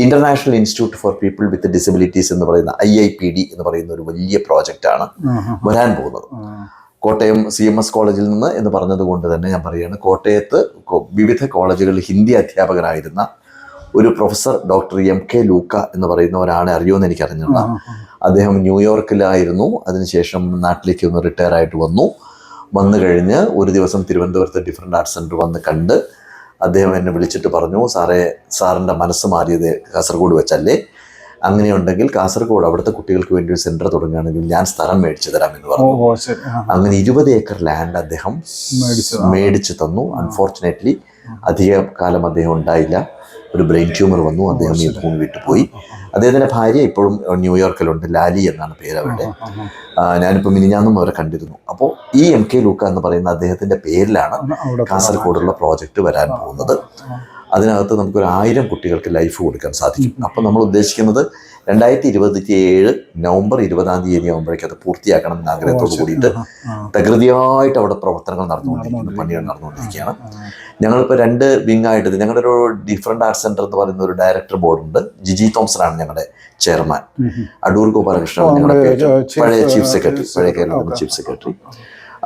international institute for people with disabilities എന്ന് പറയുന്ന IIPD എന്ന് പറയുന്ന ഒരു വലിയ പ്രോജക്റ്റാണ് വരാൻ പോകുന്നത്. കോട്ടയം CMS കോളേജിൽ നിന്ന് എന്ന് പറഞ്ഞതുകൊണ്ട് തന്നെ ഞാൻ പറയുകയാണ്, കോട്ടയത്ത് വിവിധ കോളേജുകളിൽ ഹിന്ദി അധ്യാപകനായിരുന്ന ഒരു പ്രൊഫസർ ഡോക്ടർ MK ലൂക്ക എന്ന് പറയുന്ന ഒരാളെ അറിയുമെന്ന് എനിക്കറിഞ്ഞില്ല. അദ്ദേഹം ന്യൂയോർക്കിലായിരുന്നു. അതിനുശേഷം നാട്ടിലേക്ക് ഒന്ന് റിട്ടയർ ആയിട്ട് വന്നു കഴിഞ്ഞ് ഒരു ദിവസം തിരുവനന്തപുരത്ത് ഡിഫറൻറ്റ് ആർട്സ് സെൻറ്റർ വന്ന് കണ്ട് അദ്ദേഹം എന്നെ വിളിച്ചിട്ട് പറഞ്ഞു, സാറിൻ്റെ മനസ്സ് മാറിയത് കാസർഗോഡ് വെച്ചല്ലേ, അങ്ങനെയുണ്ടെങ്കിൽ കാസർഗോഡ് അവിടുത്തെ കുട്ടികൾക്ക് വേണ്ടി ഒരു സെൻറ്റർ തുടങ്ങുകയാണെങ്കിൽ ഞാൻ സ്ഥലം മേടിച്ചു തരാമെന്ന് പറഞ്ഞു. അങ്ങനെ 20 ഏക്കർ ലാൻഡ് അദ്ദേഹം മേടിച്ചു തന്നു. അൺഫോർച്ചുനേറ്റ്ലി അധിക കാലം അദ്ദേഹം ഉണ്ടായില്ല. ഒരു ബ്രെയിൻ ട്യൂമർ വന്നു. അദ്ദേഹം ഈ ഭൂമി വിട്ടുപോയി. അദ്ദേഹത്തിൻ്റെ ഭാര്യ ഇപ്പോഴും ന്യൂയോർക്കിലുണ്ട്. ലാലി എന്നാണ് പേര് അവരുടെ. ഞാനിപ്പോൾ മിനിഞ്ഞാന്നും അവരെ കണ്ടിരുന്നു. അപ്പോൾ ഈ MK ലൂക്ക എന്ന് പറയുന്ന അദ്ദേഹത്തിൻ്റെ പേരിലാണ് കാസർഗോഡുള്ള പ്രോജക്റ്റ് വരാൻ പോകുന്നത്. അതിനകത്ത് നമുക്കൊരു 1000 കുട്ടികൾക്ക് ലൈഫ് കൊടുക്കാൻ സാധിക്കും. അപ്പം നമ്മൾ ഉദ്ദേശിക്കുന്നത് 2027 നവംബർ 20 ആകുമ്പോഴേക്കും അത് പൂർത്തിയാക്കണം എന്ന ആഗ്രഹത്തോട് കൂടിയിട്ട് തകൃതിയായിട്ട് അവിടെ പ്രവർത്തനങ്ങൾ നടന്നുകൊണ്ടിരിക്കുന്നു, പണികൾ നടന്നുകൊണ്ടിരിക്കുകയാണ്. ഞങ്ങളിപ്പോൾ 2 വിങ്ങായിട്ട് ഞങ്ങളുടെ ഒരു ഡിഫറൻറ്റ് ആർട്സ് സെൻറ്റർ എന്ന് പറയുന്ന ഒരു ഡയറക്ടർ ബോർഡുണ്ട്. ജിജി തോംസനാണ് ഞങ്ങളുടെ ചെയർമാൻ. അടൂർ ഗോപാലകൃഷ്ണൻ ഞങ്ങളുടെ പഴയ ചീഫ് സെക്രട്ടറി, പഴയ കേരളത്തിൻ്റെ ചീഫ് സെക്രട്ടറി.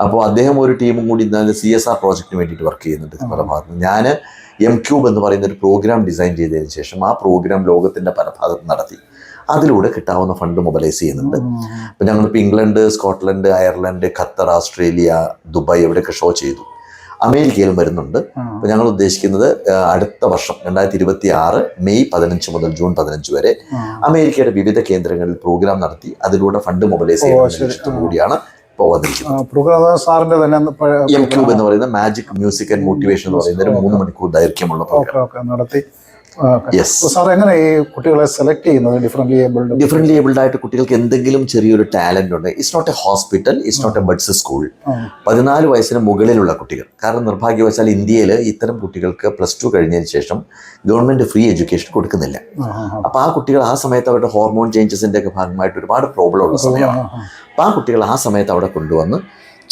അപ്പോൾ അദ്ദേഹം ഒരു ടീമും കൂടി CSR പ്രോജക്റ്റിന് വേണ്ടിയിട്ട് വർക്ക് ചെയ്യുന്നുണ്ട് പല ഭാഗത്തുനിന്ന്. ഞാൻ M-Cube എന്ന് പറയുന്ന ഒരു പ്രോഗ്രാം ഡിസൈൻ ചെയ്തതിന് ശേഷം ആ പ്രോഗ്രാം ലോകത്തിൻ്റെ പല ഭാഗത്ത് നടത്തി അതിലൂടെ കിട്ടാവുന്ന ഫണ്ട് മൊബിലൈസ് ചെയ്യുന്നുണ്ട്. അപ്പോൾ ഞങ്ങളിപ്പോൾ England, Scotland, Ireland, Qatar, Australia, Dubai എവിടെയൊക്കെ ഷോ ചെയ്തു. അമേരിക്കയിലും വരുന്നുണ്ട്. അപ്പോൾ ഞങ്ങൾ ഉദ്ദേശിക്കുന്നത് അടുത്ത വർഷം 2026 മെയ് 15 മുതൽ ജൂൺ 15 വരെ അമേരിക്കയുടെ വിവിധ കേന്ദ്രങ്ങളിൽ പ്രോഗ്രാം നടത്തി അതിലൂടെ ഫണ്ട് മൊബിലൈസ് ചെയ്യുന്ന കൂടിയാണ് ഇപ്പോൾ വന്നിരിക്കുന്നത്. M-Cube എന്ന് പറയുന്ന മാജിക് മ്യൂസിക് ആൻഡ് മോട്ടിവേഷൻ എന്ന് പറയുന്ന ഒരു 3 മണിക്കൂർ ദൈർഘ്യമുള്ള പ്രോഗ്രാം നടത്തി. സാർ എങ്ങനെ ഈ കുട്ടികളെ സെലക്ട് ചെയ്യുന്നത്? ഡിഫറെന്റ് ഏബിൾഡ് ആയിട്ട് കുട്ടികൾക്ക് എന്തെങ്കിലും ചെറിയൊരു ടാലന്റ് ഉണ്ട്. It's not a hospital, it's not a buds school. 14 വയസ്സിന് മുകളിലുള്ള കുട്ടികൾ. കാരണം നിർഭാഗ്യവശാൽ ഇന്ത്യയിൽ ഇത്തരം കുട്ടികൾക്ക് +2 കഴിഞ്ഞതിന് ശേഷം ഗവൺമെന്റ് ഫ്രീ എഡ്യൂക്കേഷൻ കൊടുക്കുന്നില്ല. അപ്പോൾ ആ കുട്ടികൾ ആ സമയത്ത് അവരുടെ ഹോർമോൺ ചേഞ്ചസിന്റെ ഒക്കെ ഭാഗമായിട്ട് ഒരുപാട് പ്രോബ്ലം ഉള്ള സമയമാണ്. അപ്പോൾ ആ കുട്ടികൾ ആ സമയത്ത് അവിടെ കൊണ്ടുവന്ന്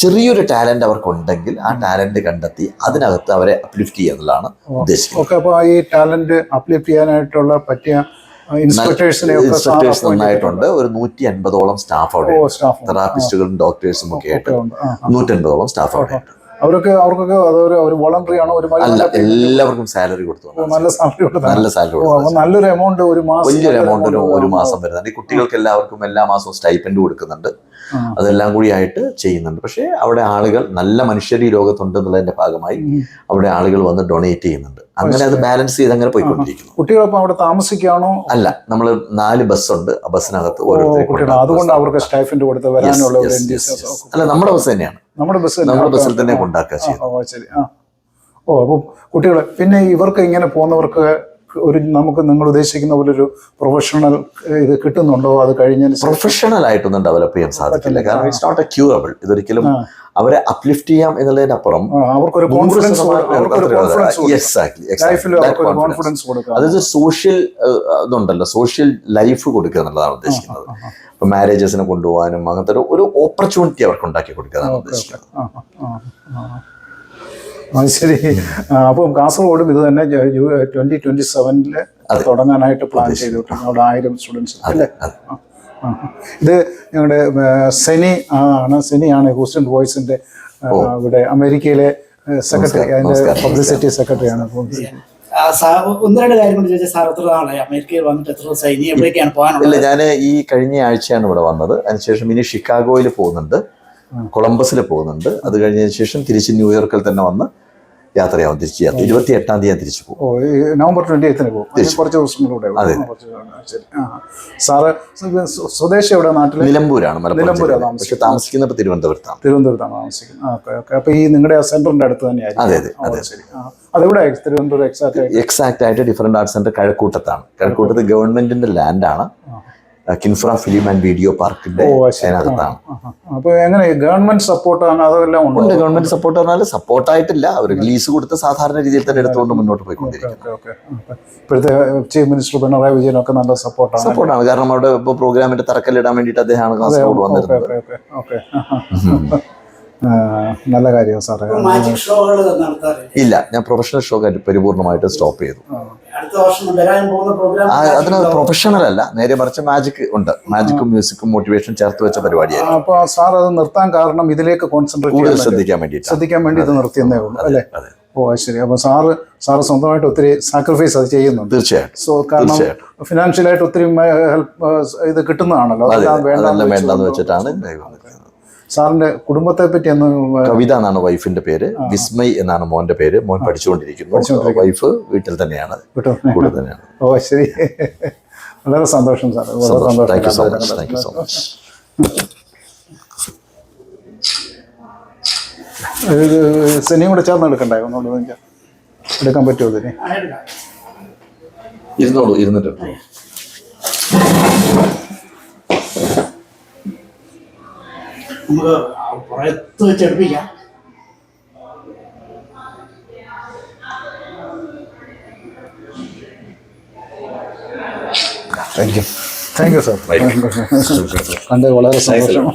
ചെറിയൊരു ടാലന്റ് അവർക്കുണ്ടെങ്കിൽ ആ ടാലന്റ് കണ്ടെത്തി അതിനകത്ത് അവരെ അപ്ലിഫ്റ്റ് ചെയ്യുക എന്നുള്ളതാണ് ഉദ്ദേശിക്കുന്നത്. അപ്പോൾ ഈ ടാലന്റ് അപ്ലിഫ്റ്റ് ചെയ്യാനായിട്ടുള്ള പറ്റിയ ഇൻസ്പെക്ടേഴ്സ് നന്നായിട്ടുണ്ട്. ഒരു 150ഓളം സ്റ്റാഫ് അവിടെ, തെറാപ്പിസ്റ്റുകളും ഡോക്ടേഴ്സും ഒക്കെ ആയിട്ട് 150ഓളം സ്റ്റാഫ് അവിടെ ഉണ്ട്. അവർക്കൊക്കെ ഒരു വോളണ്ടറി ആണോ? അല്ല, എല്ലാവർക്കും സാലറി കൊടുത്തു. നല്ല സാലറി നല്ലൊരു എമൗണ്ട് വലിയൊരു എമൗണ്ട് ഒരു മാസം വരുന്നുണ്ട്. ഈ കുട്ടികൾക്ക് എല്ലാവർക്കും എല്ലാ മാസവും സ്റ്റൈപ്പൻഡ് കൊടുക്കുന്നുണ്ട്. അതെല്ലാം കൂടി ആയിട്ട് ചെയ്യുന്നുണ്ട്. പക്ഷേ അവിടെ ആളുകൾ നല്ല മനുഷ്യർ ഈ ലോകത്തുണ്ടെന്നുള്ളതിന്റെ ഭാഗമായി അവിടെ ആളുകൾ വന്ന് ഡൊണേറ്റ് ചെയ്യുന്നുണ്ട്. അങ്ങനെ അത് ബാലൻസ് ചെയ്ത് അങ്ങനെ പോയിക്കൊണ്ടിരിക്കുന്നു. കുട്ടികളൊപ്പം അവിടെ താമസിക്കുകയാണോ? അല്ല, നമ്മൾ 4 ബസ്സുണ്ട്. ആ ബസ്സിനകത്ത് അതുകൊണ്ട് അവർക്ക് സ്റ്റൈഫൻഡ് കൊടുത്ത് വരാനുള്ള അല്ല, നമ്മുടെ ബസ് തന്നെയാണ്. നമ്മുടെ ബസ്സിൽ തന്നെ കൊണ്ടാക്കുക ശരി. അപ്പം കുട്ടികളെ പിന്നെ ഇവർക്ക് ഇങ്ങനെ പോകുന്നവർക്ക് നിങ്ങൾ ഉദ്ദേശിക്കുന്ന പോലെ ഒരു പ്രൊഫഷണൽ ഇത് കിട്ടുന്നുണ്ടോ? അത് കഴിഞ്ഞാൽ പ്രൊഫഷണൽ ആയിട്ടൊന്നും ഡെവലപ്പ് ചെയ്യാൻ സാധിക്കില്ല. കാരണം ഇറ്റ്സ് നോട്ട് എ ക്യൂറബിൾ. ഇതൊരിക്കലും അവരെ അപ്ലിഫ്റ്റ് ചെയ്യാം എന്നതിനപ്പുറം അവർക്കൊരു കോൺഫിഡൻസ് അതായത് സോഷ്യൽ ഇതുണ്ടല്ലോ, സോഷ്യൽ ലൈഫ് കൊടുക്കുക എന്നുള്ളതാണ് ഉദ്ദേശിക്കുന്നത്. ഇപ്പൊ മാരേജസിനെ കൊണ്ടുപോകാനും അങ്ങനത്തെ ഒരു ഓപ്പർച്യൂണിറ്റി അവർക്ക് ഉണ്ടാക്കി കൊടുക്കുക എന്നാണ് ഉദ്ദേശിക്കുന്നത്. ശരി. അപ്പം കാസർഗോഡും ഇത് തന്നെ 2027 തുടങ്ങാനായിട്ട് പ്ലാൻ ചെയ്തിട്ടുണ്ട്. അവിടെ 1000 സ്റ്റുഡൻസ് അല്ലേ? ഇത് ഞങ്ങളുടെ സെനിയാണ് ഹൂസ്റ്റൺ ബോയ്സിന്റെ ഇവിടെ അമേരിക്കയിലെ സെക്രട്ടറി, അതിന്റെ പബ്ലിസിറ്റി സെക്രട്ടറിയാണ്. 1-2 കാര്യം കൊണ്ട് ചോദിച്ചാൽ സാർ എത്ര നാളായി അമേരിക്കയിൽ വന്നിട്ട്? എത്ര ദിവസം ഇനി എവിടേക്കാണ് പോകാനുള്ളത്? ഇല്ല, ഞാൻ ഈ കഴിഞ്ഞ ആഴ്ചയാണ് ഇവിടെ വന്നത്. അതിനുശേഷം ഇനി ഷിക്കാഗോയിൽ പോകുന്നുണ്ട്, കൊളംബസിൽ പോകുന്നുണ്ട്. അത് കഴിഞ്ഞതിന് ശേഷം തിരിച്ച് ന്യൂയോർക്കിൽ തന്നെ വന്ന് യാത്രയാവും. തിരിച്ച് 28-ാം തീയതി തിരിച്ചു പോകും. നവംബർ 28 പോകും. കുറച്ച് ദിവസങ്ങളിലൂടെ. സാറ് സ്വദേശം എവിടെ? നാട്ടിൽ നിലമ്പൂരാണ്, മലപ്പുറം. പക്ഷെ താമസിക്കുന്നത് തിരുവനന്തപുരത്താണ് താമസിക്കുന്നത്. അപ്പൊ ഈ നിങ്ങളുടെ സെന്ററിന്റെ അടുത്ത് തന്നെയായിരിക്കും? അതെ. ശരി. അതെവിടെ തിരുവനന്തപുരം എക്സാക്ട് ആയിട്ട് ഡിഫറൻറ്റ് ആർട്സ് സെന്റർ കഴക്കൂട്ടത്താണ്. കഴക്കൂട്ടത്ത് ഗവൺമെന്റിന്റെ ലാൻഡാണ്. കിൻഫ്ര ഫിലിം ആൻഡ് വീഡിയോ പാർക്കിന്റെ അതിനകത്താണ്. അപ്പോൾ എങ്ങനെ ഗവൺമെന്റ് സപ്പോർട്ടാണ്? അതെല്ലാം ഉണ്ട്. ഗവൺമെന്റ് സപ്പോർട്ട് പറഞ്ഞാൽ സപ്പോർട്ടായിട്ടില്ല, അവർ ലീസ് കൊടുത്ത് സാധാരണ രീതിയിൽ തന്നെ എടുത്തുകൊണ്ട് മുന്നോട്ട് പോയിക്കൊണ്ടിരിക്കുന്നു. ഇപ്പോഴത്തെ ചീഫ് മിനിസ്റ്റർ പിണറായി വിജയനൊക്കെ നല്ല സപ്പോർട്ടാണ്. കാരണം അവിടെ ഇപ്പോൾ പ്രോഗ്രാമിന്റെ തറക്കല്ലിടാൻ വേണ്ടിയിട്ട് അദ്ദേഹമാണ് കാസർഗോഡ് വന്നിരുന്നത്. നല്ല കാര്യം സാറേ. ഇല്ല, ഞാൻ പ്രൊഫഷണൽ ഷോ പരിപൂർണമായിട്ട് സ്റ്റോപ്പ് ചെയ്തു. അതിന് പ്രൊഫഷണൽ അല്ല, നേരെ മറിച്ച് മാജിക് ഉണ്ട്. മാജിക്കും മ്യൂസിക്കും മോട്ടിവേഷൻ ചേർത്ത് വെച്ച പരിപാടിയാണ്. അപ്പൊ സാർ അത് നിർത്താൻ കാരണം ഇതിലേക്ക് കോൺസെൻട്രേറ്റ് ശ്രദ്ധിക്കാൻ വേണ്ടി ഇത് നിർത്തിയെന്നേ ഉള്ളൂ അല്ലേ? ശരി. അപ്പൊ സാറ് സ്വന്തമായിട്ട് ഒത്തിരി സാക്രിഫൈസ് അത് ചെയ്യുന്നുണ്ട്. തീർച്ചയായിട്ടും. കാരണം ഫിനാൻഷ്യലായിട്ട് ഒത്തിരി ഹെൽപ്പ് ഇത് കിട്ടുന്നതാണല്ലോ. വേണ്ടെന്ന് വെച്ചിട്ടാണ്. സാറിന്റെ കുടുംബത്തെ പറ്റി ഒന്ന്? കവിത എന്നാണ് വൈഫിന്റെ പേര്, വിസ്മയ് എന്നാണ് മോന്റെ പേര്. മോൻ പഠിച്ചുകൊണ്ടിരിക്കുന്നു. വൈഫ് വീട്ടിൽ തന്നെയാണ്, കൂടെ തന്നെയാണ്. ശരി. വളരെ സന്തോഷം sir. Thank you so much. സെനിയും കൂടെ ചേർന്ന് എടുക്കണ്ടായോ? എടുക്കാൻ പറ്റുമോ ഇതിന്? ഇരുന്നോളൂ, ഇരുന്നിട്ട്. നമുക്ക് പുറത്ത് വെച്ച് എടുപ്പിക്കാം. Thank you. Thank you sir. കണ്ട് വളരെ സന്തോഷം.